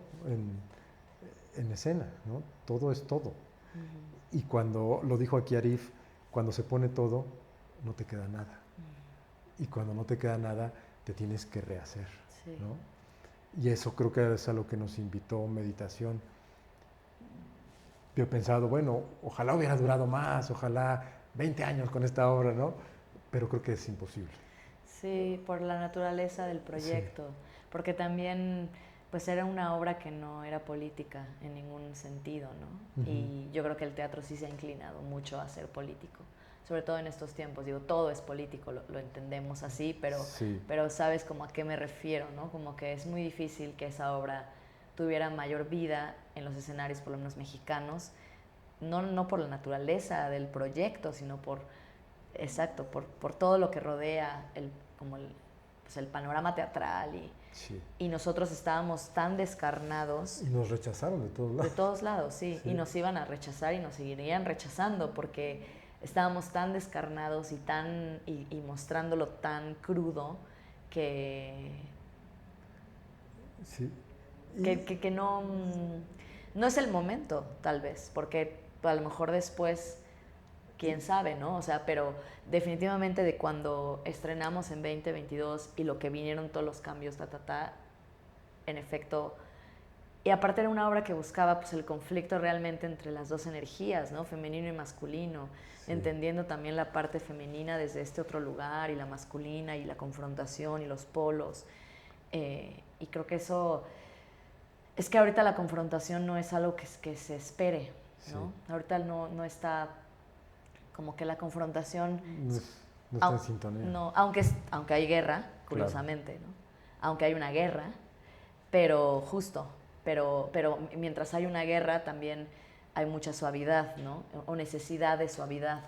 en escena, ¿no? Todo es todo. Y cuando lo dijo aquí Arif, cuando se pone todo, no te queda nada. Y cuando no te queda nada, te tienes que rehacer, Sí. ¿no? Y eso creo que es a lo que nos invitó Meditación. Yo he pensado, bueno, ojalá hubiera durado más, ojalá 20 años con esta obra, ¿no? Pero creo que es imposible. Sí, por la naturaleza del Sí. proyecto, porque también pues era una obra que no era política en ningún sentido, ¿no? Y yo creo que el teatro sí se ha inclinado mucho a ser político, sobre todo en estos tiempos. Digo, todo es político, lo entendemos así, Sí. pero sabes como a qué me refiero, ¿no? Como que es muy difícil que esa obra tuviera mayor vida en los escenarios, por lo menos mexicanos, no por la naturaleza del proyecto, sino exacto, por todo lo que rodea pues el panorama teatral, Sí. y nosotros estábamos tan descarnados Y nos rechazaron de todos de lados. todos lados, sí, Sí. y nos iban a rechazar y nos seguirían rechazando porque estábamos tan descarnados y mostrándolo tan crudo que, Sí. que, Y, que, que no, no es el momento, tal vez, porque a lo mejor después quién sabe, ¿no? O sea, pero definitivamente de cuando estrenamos en 2022 y lo que vinieron todos los cambios, en efecto, y aparte era una obra que buscaba pues el conflicto realmente entre las dos energías, ¿no? Femenino y masculino, sí. entendiendo también la parte femenina desde este otro lugar y la masculina y la confrontación y los polos. Y creo que eso, es que ahorita la confrontación no es algo que se espere, ¿no? Sí. Ahorita no está como que la confrontación, No está en sintonía. no, aunque hay guerra, Claro. curiosamente, ¿no? Aunque hay una guerra, pero justo, pero mientras hay una guerra también hay mucha suavidad, ¿no? O necesidad de suavidad.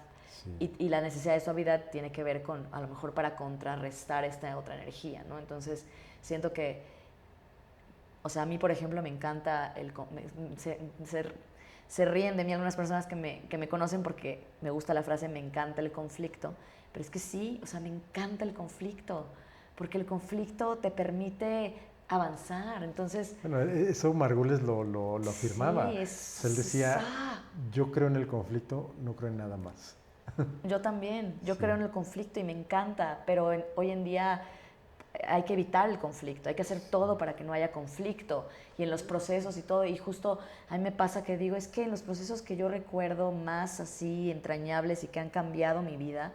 Sí. Y la necesidad de suavidad tiene que ver con, a lo mejor, para contrarrestar esta otra energía, ¿no? Entonces, siento que, o sea, a mí, por ejemplo, me encanta se ríen de mí algunas personas que me conocen porque me gusta la frase me encanta el conflicto, pero es que sí, o sea, me encanta el conflicto, porque el conflicto te permite avanzar, entonces... Bueno, eso Margules lo afirmaba. Sí, O sea, él decía, yo creo en el conflicto, no creo en nada más. yo también, yo Sí. creo en el conflicto y me encanta, pero hoy en día hay que evitar el conflicto, hay que hacer todo para que no haya conflicto y en los procesos y todo. Y justo a mí me pasa que digo, es que en los procesos que yo recuerdo más así entrañables y que han cambiado mi vida,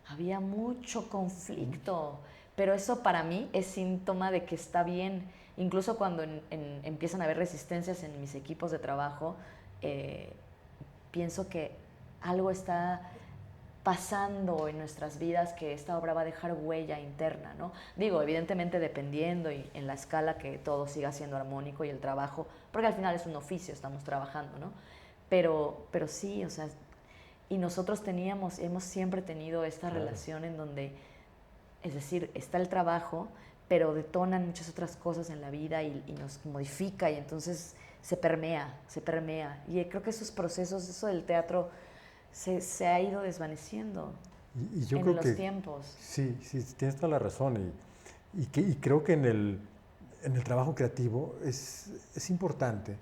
había mucho conflicto, pero eso para mí es síntoma de que está bien. Incluso cuando empiezan a haber resistencias en mis equipos de trabajo, eh, pienso que algo está pasando en nuestras vidas que esta obra va a dejar huella interna, ¿no? Digo, evidentemente dependiendo y en la escala que todo siga siendo armónico y el trabajo, porque al final es un oficio, estamos trabajando, ¿no? Pero sí, o sea, y nosotros hemos siempre tenido esta relación en donde, es decir, está el trabajo, pero detonan muchas otras cosas en la vida y nos modifica y entonces se permea, se permea. Y creo que esos procesos, eso del teatro, se ha ido desvaneciendo Y yo en creo los que tiempos. sí, sí, tienes toda la razón. Y creo que en el trabajo creativo es importante.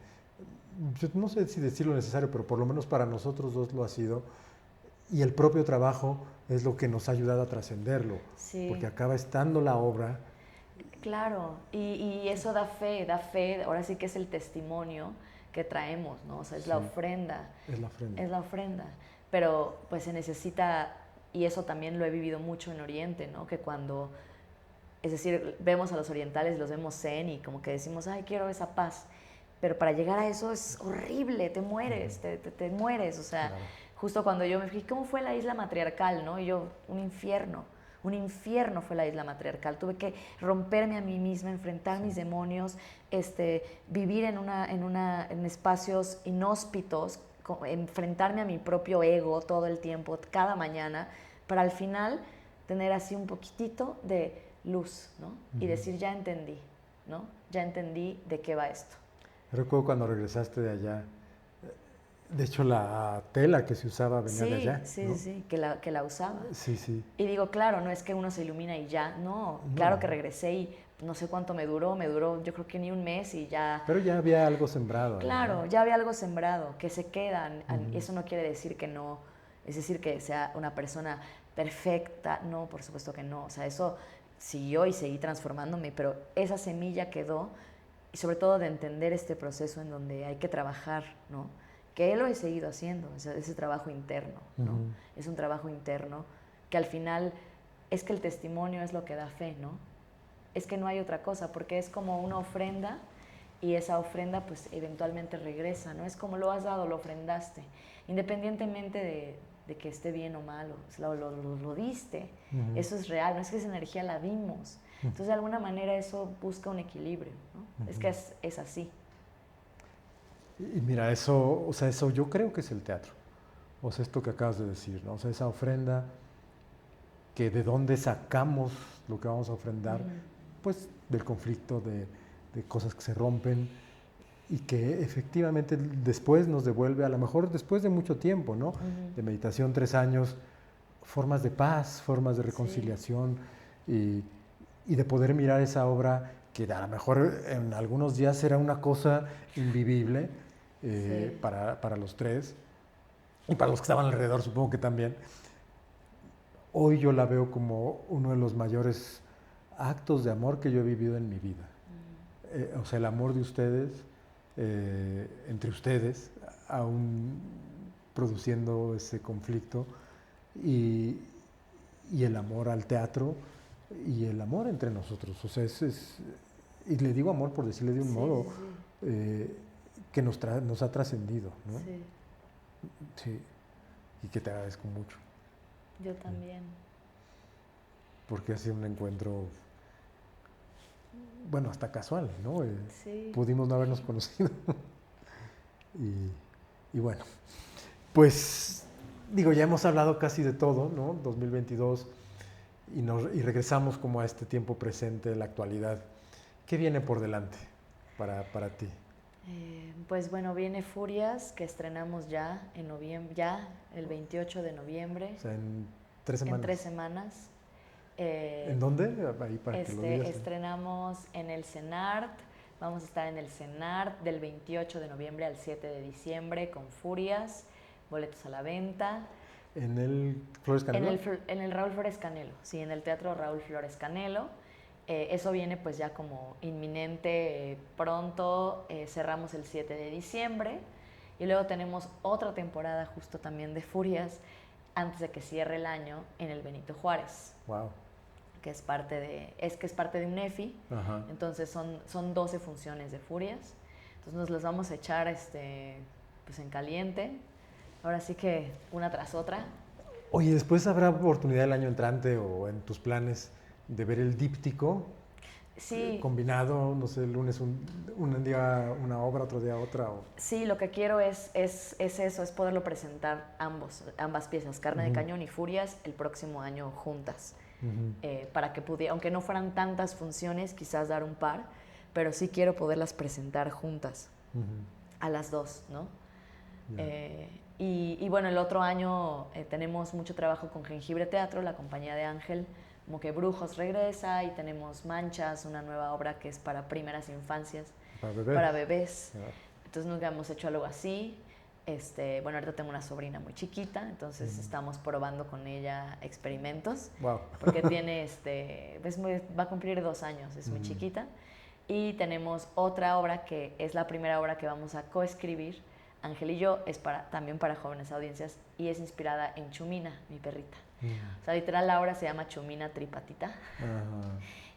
Yo no sé si decirlo necesario, pero por lo menos para nosotros dos lo ha sido. Y el propio trabajo es lo que nos ha ayudado a trascenderlo, Sí, porque acaba estando la obra. claro. Y eso da fe, ahora sí que es el testimonio que traemos, ¿no? O sea, es la Sí, ofrenda, es la ofrenda. es la ofrenda. Pero pues se necesita, y eso también lo he vivido mucho en Oriente, ¿no? Que cuando, es decir, vemos a los orientales, los vemos zen y como que decimos, ay, quiero esa paz. Pero para llegar a eso es horrible, te mueres, te mueres. O sea, Claro. justo cuando yo me fijé, ¿cómo fue la isla matriarcal, no? Y yo, un infierno fue la isla matriarcal. Tuve que romperme a mí misma, enfrentar mis demonios, vivir en espacios inhóspitos, enfrentarme a mi propio ego todo el tiempo, cada mañana, para al final tener así un poquitito de luz, ¿no? Y decir, ya entendí, ¿no? Ya entendí de qué va esto. Recuerdo cuando regresaste de allá, de hecho la tela que se usaba venía de Sí, allá, sí, ¿no? sí, que la usaba. Sí, sí. Y digo, claro, no es que uno se ilumina y ya, no, claro No, que regresé y no sé cuánto me duró yo creo que ni un mes y ya, pero ya había algo sembrado ahí, claro, ¿no? ya había algo sembrado, que se quedan, eso no quiere decir que no, es decir, que sea una persona perfecta, no, por supuesto que no, o sea, eso siguió y seguí transformándome, pero esa semilla quedó y sobre todo de entender este proceso en donde hay que trabajar, ¿no? Que lo he seguido haciendo, ese trabajo interno, ¿no? Es un trabajo interno que al final es que el testimonio es lo que da fe, ¿no? Es que no hay otra cosa, porque es como una ofrenda y esa ofrenda pues eventualmente regresa, ¿no? Es como lo has dado, lo ofrendaste, independientemente de que esté bien o mal, lo diste, eso es real, no es que esa energía la dimos. Entonces de alguna manera eso busca un equilibrio, ¿no? Es que es así. Y mira, eso, o sea, eso yo creo que es el teatro. O sea, esto que acabas de decir, ¿no? O sea, esa ofrenda, que de dónde sacamos lo que vamos a ofrendar, pues del conflicto, de cosas que se rompen y que efectivamente después nos devuelve, a lo mejor después de mucho tiempo, ¿no? De meditación, 3 años, formas de paz, formas de Sí, reconciliación y, y de poder mirar esa obra que a lo mejor en algunos días era una cosa invivible sí. para los tres y para los que estaban alrededor supongo que también. Hoy yo la veo como uno de los mayores actos de amor que yo he vivido en mi vida. O sea, el amor de ustedes, entre ustedes, aún produciendo ese conflicto y, y el amor al teatro y el amor entre nosotros. O sea, y le digo amor por decirle de un modo que nos ha trascendido, ¿no? Sí. Sí, y que te agradezco mucho. Yo también. Porque ha sido un encuentro, bueno, hasta casual, ¿no? Sí. Pudimos no habernos conocido. y bueno, pues digo, ya hemos hablado casi de todo, ¿no? 2022 y regresamos como a este tiempo presente, la actualidad. ¿Qué viene por delante para ti? Pues bueno, viene Furias, que estrenamos ya en noviembre, ya el 28 de noviembre. O sea, en 3 semanas. En 3 semanas. ¿En dónde? Ahí para que lo digas. Estrenamos en el CENART. Vamos a estar en el CENART del 28 de noviembre al 7 de diciembre con Furias, boletos a la venta. ¿En el Flores Canelo? En el Raúl Flores Canelo, sí, en el Teatro Raúl Flores Canelo. Eso viene pues ya como inminente pronto, cerramos el 7 de diciembre y luego tenemos otra temporada justo también de Furias antes de que cierre el año en el Benito Juárez. Wow. Que es parte de UNEFI. Ajá. Entonces son 12 funciones de Furias. Entonces nos las vamos a echar pues en caliente. Ahora sí que una tras otra. Oye, ¿después habrá oportunidad el año entrante o en tus planes de ver el díptico? Sí. Combinado, no sé, el lunes un día una obra, otro día otra. Sí, lo que quiero es eso, es poderlo presentar ambas piezas, Carne de Cañón y Furias, el próximo año juntas. Para que pudiera, aunque no fueran tantas funciones, quizás dar un par, pero sí quiero poderlas presentar juntas, a las dos, ¿no? Yeah. Y bueno, el otro año tenemos mucho trabajo con Jengibre Teatro, la compañía de Ángel, como que Brujos regresa y tenemos Manchas, una nueva obra que es para primeras infancias, para bebés. Yeah. Entonces nunca hemos hecho algo así. Bueno, ahorita tengo una sobrina muy chiquita, entonces estamos probando con ella experimentos. Wow. Porque tiene, va a cumplir 2 años, es muy chiquita. Y tenemos otra obra que es la primera obra que vamos a coescribir, Ángel y yo, es también para jóvenes audiencias y es inspirada en Chumina, mi perrita. O sea, literal la obra se llama Chumina Tripatita.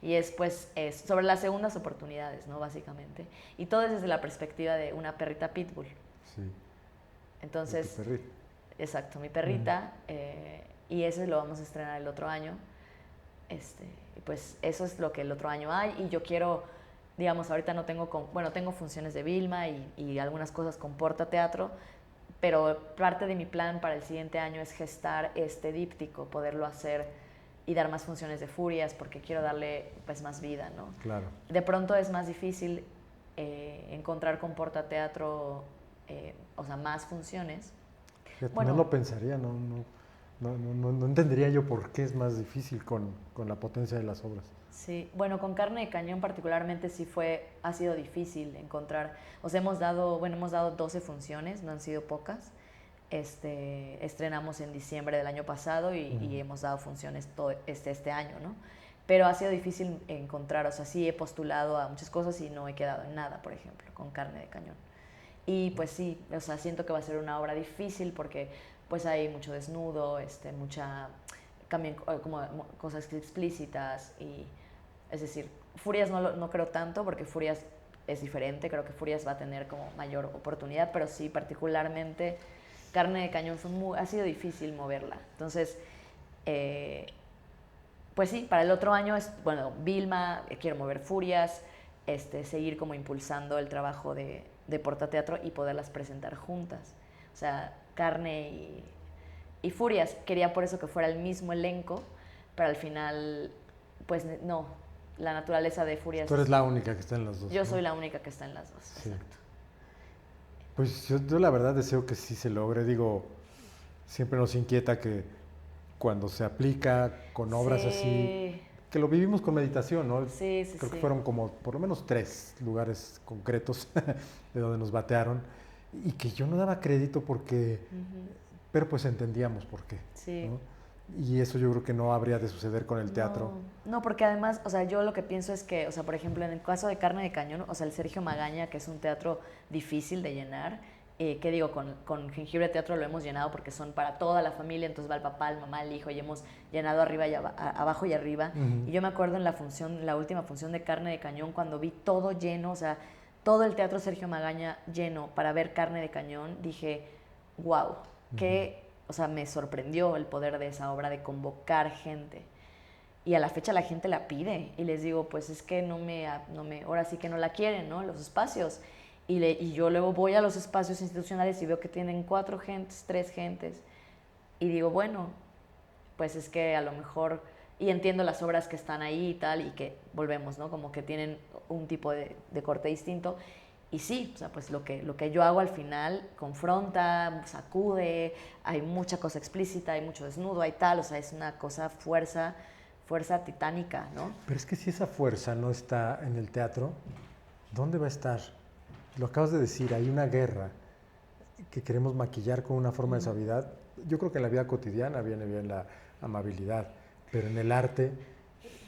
Y es pues sobre las segundas oportunidades, ¿no? Básicamente. Y todo es desde la perspectiva de una perrita pitbull. Sí. Entonces, exacto, mi perrita, y eso lo vamos a estrenar el otro año. Pues eso es lo que el otro año hay y yo quiero, digamos, ahorita no tengo, tengo funciones de Vilma y algunas cosas con Porta Teatro, pero parte de mi plan para el siguiente año es gestar este díptico, poderlo hacer y dar más funciones de Furias porque quiero darle pues más vida, ¿no? Claro. De pronto es más difícil encontrar con Porta Teatro o sea, más funciones. Bueno, no lo pensaría, no entendería yo por qué es más difícil con la potencia de las obras. Sí, bueno, con Carne de Cañón particularmente sí ha sido difícil encontrar, o sea, hemos dado 12 funciones, no han sido pocas. Estrenamos en diciembre del año pasado y hemos dado funciones todo este año, ¿no? Pero ha sido difícil encontrar, o sea, sí he postulado a muchas cosas y no he quedado en nada, por ejemplo, con Carne de Cañón. Y pues sí, o sea, siento que va a ser una obra difícil porque pues hay mucho desnudo, también como cosas explícitas y es decir, Furias no creo tanto porque Furias es diferente, creo que Furias va a tener como mayor oportunidad, pero sí particularmente Carne de Cañón ha sido difícil moverla. Entonces, pues sí, para el otro año Vilma, quiero mover Furias, seguir como impulsando el trabajo de Porta Teatro y poderlas presentar juntas. O sea, Carne y Furias. Quería por eso que fuera el mismo elenco, pero al final, pues no, la naturaleza de Furias... Tú eres la única que está en las dos. Yo soy la única que está en las dos, sí. Exacto. Pues yo la verdad deseo que sí se logre. Digo, siempre nos inquieta que cuando se aplica con obras así... Que lo vivimos con meditación, ¿no? Sí, Creo que fueron como por lo menos 3 lugares concretos de donde nos batearon y que yo no daba crédito porque, pero pues entendíamos por qué. Sí. ¿no? Y eso yo creo que no habría de suceder con el teatro. No, porque además, o sea, yo lo que pienso es que, o sea, por ejemplo, en el caso de Carne de Cañón, o sea, el Sergio Magaña, que es un teatro difícil de llenar, ¿Qué digo? Con Jengibre Teatro lo hemos llenado porque son para toda la familia, entonces va el papá, el mamá, el hijo, y hemos llenado arriba y abajo y arriba. Ujú. Y yo me acuerdo en la última función de Carne de Cañón, cuando vi todo lleno, o sea, todo el Teatro Sergio Magaña lleno para ver Carne de Cañón, dije, wow, o sea, me sorprendió el poder de esa obra, de convocar gente. Y a la fecha la gente la pide y les digo, pues es que ahora sí que no la quieren, ¿no? Los espacios. Y yo luego voy a los espacios institucionales y veo que tienen 4 gentes, 3 gentes. Y digo, bueno, pues es que a lo mejor, y entiendo las obras que están ahí y tal, y que volvemos, ¿no? Como que tienen un tipo de corte distinto. Y sí, o sea, pues lo que yo hago al final confronta, sacude, hay mucha cosa explícita, hay mucho desnudo, hay tal, o sea, es una cosa fuerza titánica, ¿no? Pero es que si esa fuerza no está en el teatro, ¿dónde va a estar? Lo acabas de decir, hay una guerra que queremos maquillar con una forma de suavidad. Yo creo que en la vida cotidiana viene bien la amabilidad, pero en el arte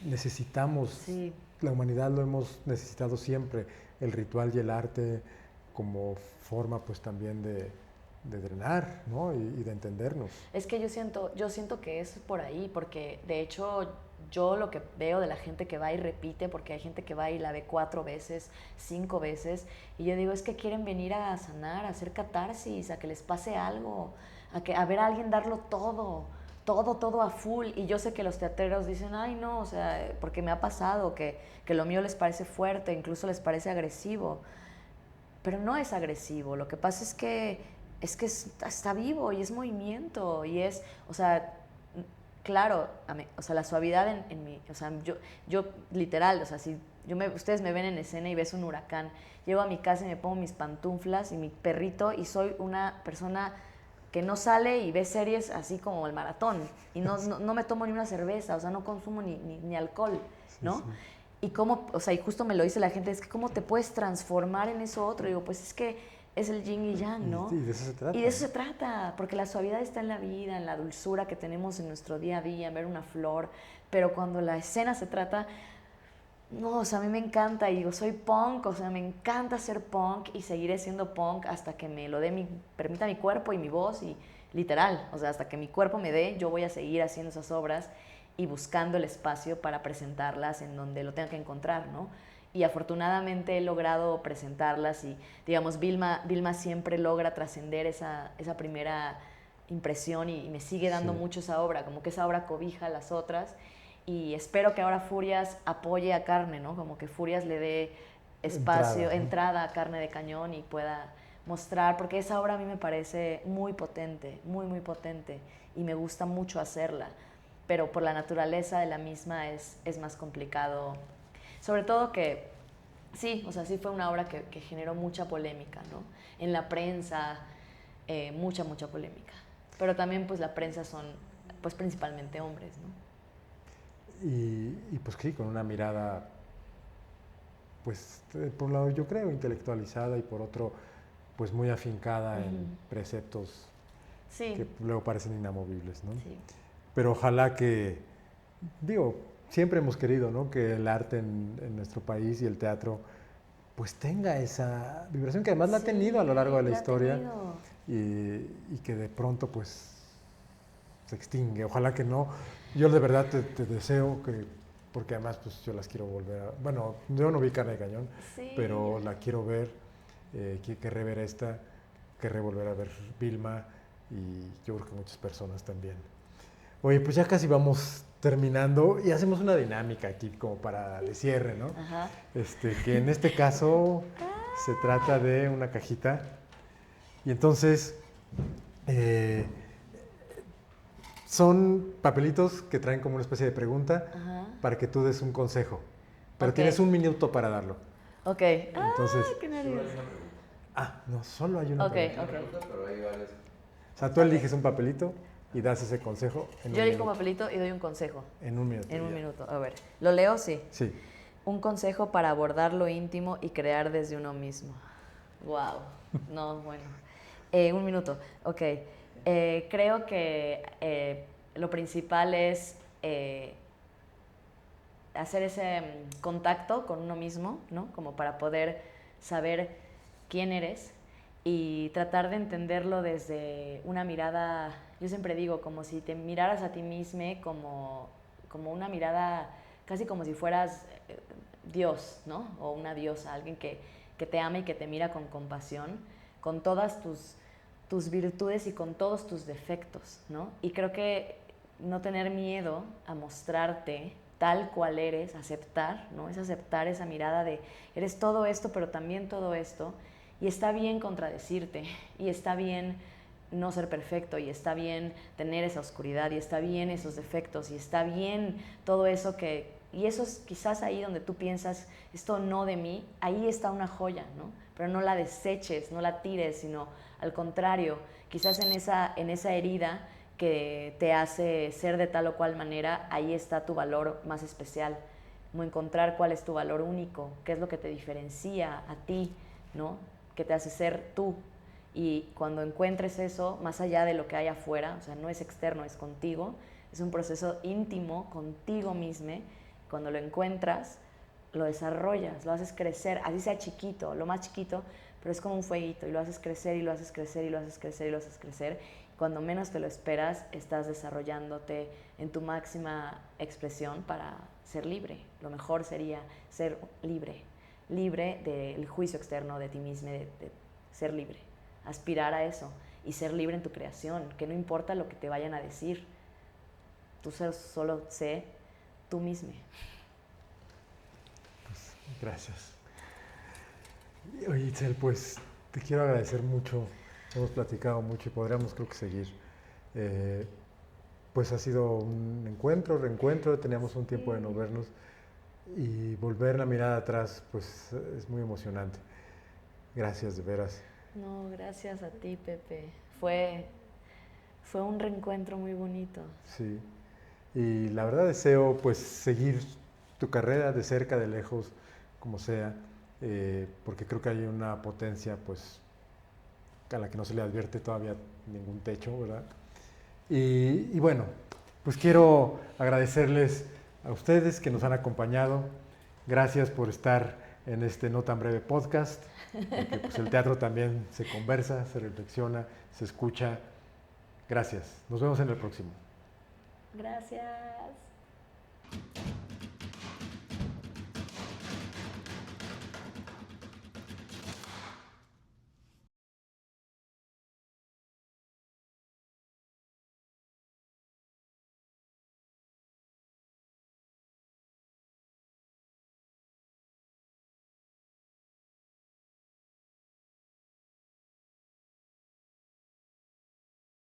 necesitamos, Sí. la humanidad lo hemos necesitado siempre, el ritual y el arte como forma pues también de drenar, ¿no? Y de entendernos. Es que yo siento que es por ahí, porque de hecho yo lo que veo de la gente que va y repite, porque hay gente que va y la ve 4 veces, 5 veces, y yo digo, es que quieren venir a sanar, a hacer catarsis, a que les pase algo, a ver a alguien darlo todo a full. Y yo sé que los teatreros dicen, ay no, o sea, porque me ha pasado que lo mío les parece fuerte, incluso les parece agresivo, pero no es agresivo. Lo que pasa es que está vivo y es movimiento y es, o sea, claro, o sea, la suavidad en mi, o sea, yo literal, o sea, si ustedes me ven en escena y ves un huracán, llego a mi casa y me pongo mis pantuflas y mi perrito y soy una persona que no sale y ve series así como el maratón y no me tomo ni una cerveza, o sea, no consumo ni alcohol, Sí, ¿no? sí. Y cómo, o sea, y justo me lo dice la gente, es que cómo te puedes transformar en eso otro. Y digo, pues es que es el yin y yang, ¿no? Y de eso se trata. Y de eso se trata, porque la suavidad está en la vida, en la dulzura que tenemos en nuestro día a día, en ver una flor. Pero cuando la escena se trata, no, o sea, a mí me encanta, y digo, soy punk, o sea, me encanta ser punk y seguiré siendo punk hasta que me lo permita mi cuerpo y mi voz, y literal, o sea, hasta que mi cuerpo me dé, yo voy a seguir haciendo esas obras y buscando el espacio para presentarlas en donde lo tenga que encontrar, ¿no? Y afortunadamente he logrado presentarlas y, digamos, Vilma siempre logra trascender esa primera impresión y me sigue dando Sí. mucho esa obra, como que esa obra cobija a las otras, y espero que ahora Furias apoye a Carne, ¿no? Como que Furias le dé espacio, Entrada, ¿no? entrada a Carne de Cañón y pueda mostrar, porque esa obra a mí me parece muy potente, muy potente, y me gusta mucho hacerla, pero por la naturaleza de la misma es más complicado. Sobre todo que, sí, o sea, sí fue una obra que generó mucha polémica, ¿no? En la prensa, mucha polémica. Pero también pues la prensa son pues principalmente hombres, ¿no? Y pues sí, con una mirada, pues por un lado yo creo intelectualizada y por otro pues muy afincada en preceptos Sí, que luego parecen inamovibles, ¿no? sí. Pero ojalá que, digo, siempre hemos querido, ¿no? Que el arte en nuestro país y el teatro pues tenga esa vibración que además la ha tenido a lo largo de la historia y que de pronto pues se extingue. Ojalá que no. Yo de verdad te deseo que, porque además pues yo las quiero volver a, bueno, yo no vi Carne de Cañón, Sí. pero la quiero ver, querré ver esta, querré volver a ver Vilma y yo creo que muchas personas también. Oye, pues ya casi vamos terminando y hacemos una dinámica aquí como para de cierre, ¿no? Ajá. Que en este caso se trata de una cajita y entonces eh, son papelitos que traen como una especie de pregunta Ajá. para que tú des un consejo, pero Ok. tienes un minuto para darlo. Ok. Entonces, ¡Ay, qué nervios! no, solo hay una Ok, pregunta. ok. Pero hay varios. O sea, tú eliges un papelito y das ese consejo en Yo un elijo un minuto. papelito y doy un consejo. En un minuto. En un ya. minuto. A ver. ¿Lo leo? Sí. Sí. Un consejo para abordar lo íntimo y crear desde uno mismo. Wow. No, bueno. Un minuto. Ok. Creo que lo principal es hacer ese contacto con uno mismo, ¿no? Como para poder saber quién eres y tratar de entenderlo desde una mirada, yo siempre digo, como si te miraras a ti mismo como una mirada, casi como si fueras Dios, ¿no? O una diosa, alguien que te ama y que te mira con compasión, con todas tus virtudes y con todos tus defectos, ¿no? Y creo que no tener miedo a mostrarte tal cual eres, aceptar, ¿no? Es aceptar esa mirada de eres todo esto, pero también todo esto, y está bien contradecirte, y está bien no ser perfecto, y está bien tener esa oscuridad, y está bien esos defectos, y está bien todo eso y eso es quizás ahí donde tú piensas, esto no de mí, ahí está una joya, ¿no? Pero no la deseches, no la tires, sino al contrario, quizás en esa herida que te hace ser de tal o cual manera, ahí está tu valor más especial, como encontrar cuál es tu valor único, qué es lo que te diferencia a ti, ¿no? Que te hace ser tú. Y cuando encuentres eso, más allá de lo que hay afuera, o sea, no es externo, es contigo, es un proceso íntimo contigo mismo. Cuando lo encuentras, lo desarrollas, lo haces crecer, así sea chiquito, lo más chiquito, pero es como un fueguito y lo haces crecer y lo haces crecer y lo haces crecer y lo haces crecer. Cuando menos te lo esperas, estás desarrollándote en tu máxima expresión para ser libre. Lo mejor sería ser libre, libre del juicio externo de ti mismo, de ser libre, aspirar a eso y ser libre en tu creación, que no importa lo que te vayan a decir, tú solo sé tú mismo. Gracias. Oye, Itzel, pues te quiero agradecer mucho. Hemos platicado mucho y podríamos, creo que, seguir. Eh, pues ha sido un encuentro, reencuentro, teníamos un tiempo de no vernos y volver la mirada atrás, pues es muy emocionante. Gracias, de veras. No, gracias a ti, Pepe. Fue un reencuentro muy bonito. Sí. Y la verdad deseo, pues, seguir tu carrera de cerca, de lejos, como sea, porque creo que hay una potencia, pues, a la que no se le advierte todavía ningún techo, ¿verdad? Y bueno, pues quiero agradecerles a ustedes que nos han acompañado. Gracias por estar en este no tan breve podcast, porque pues, el teatro también se conversa, se reflexiona, se escucha. Gracias. Nos vemos en el próximo. Gracias.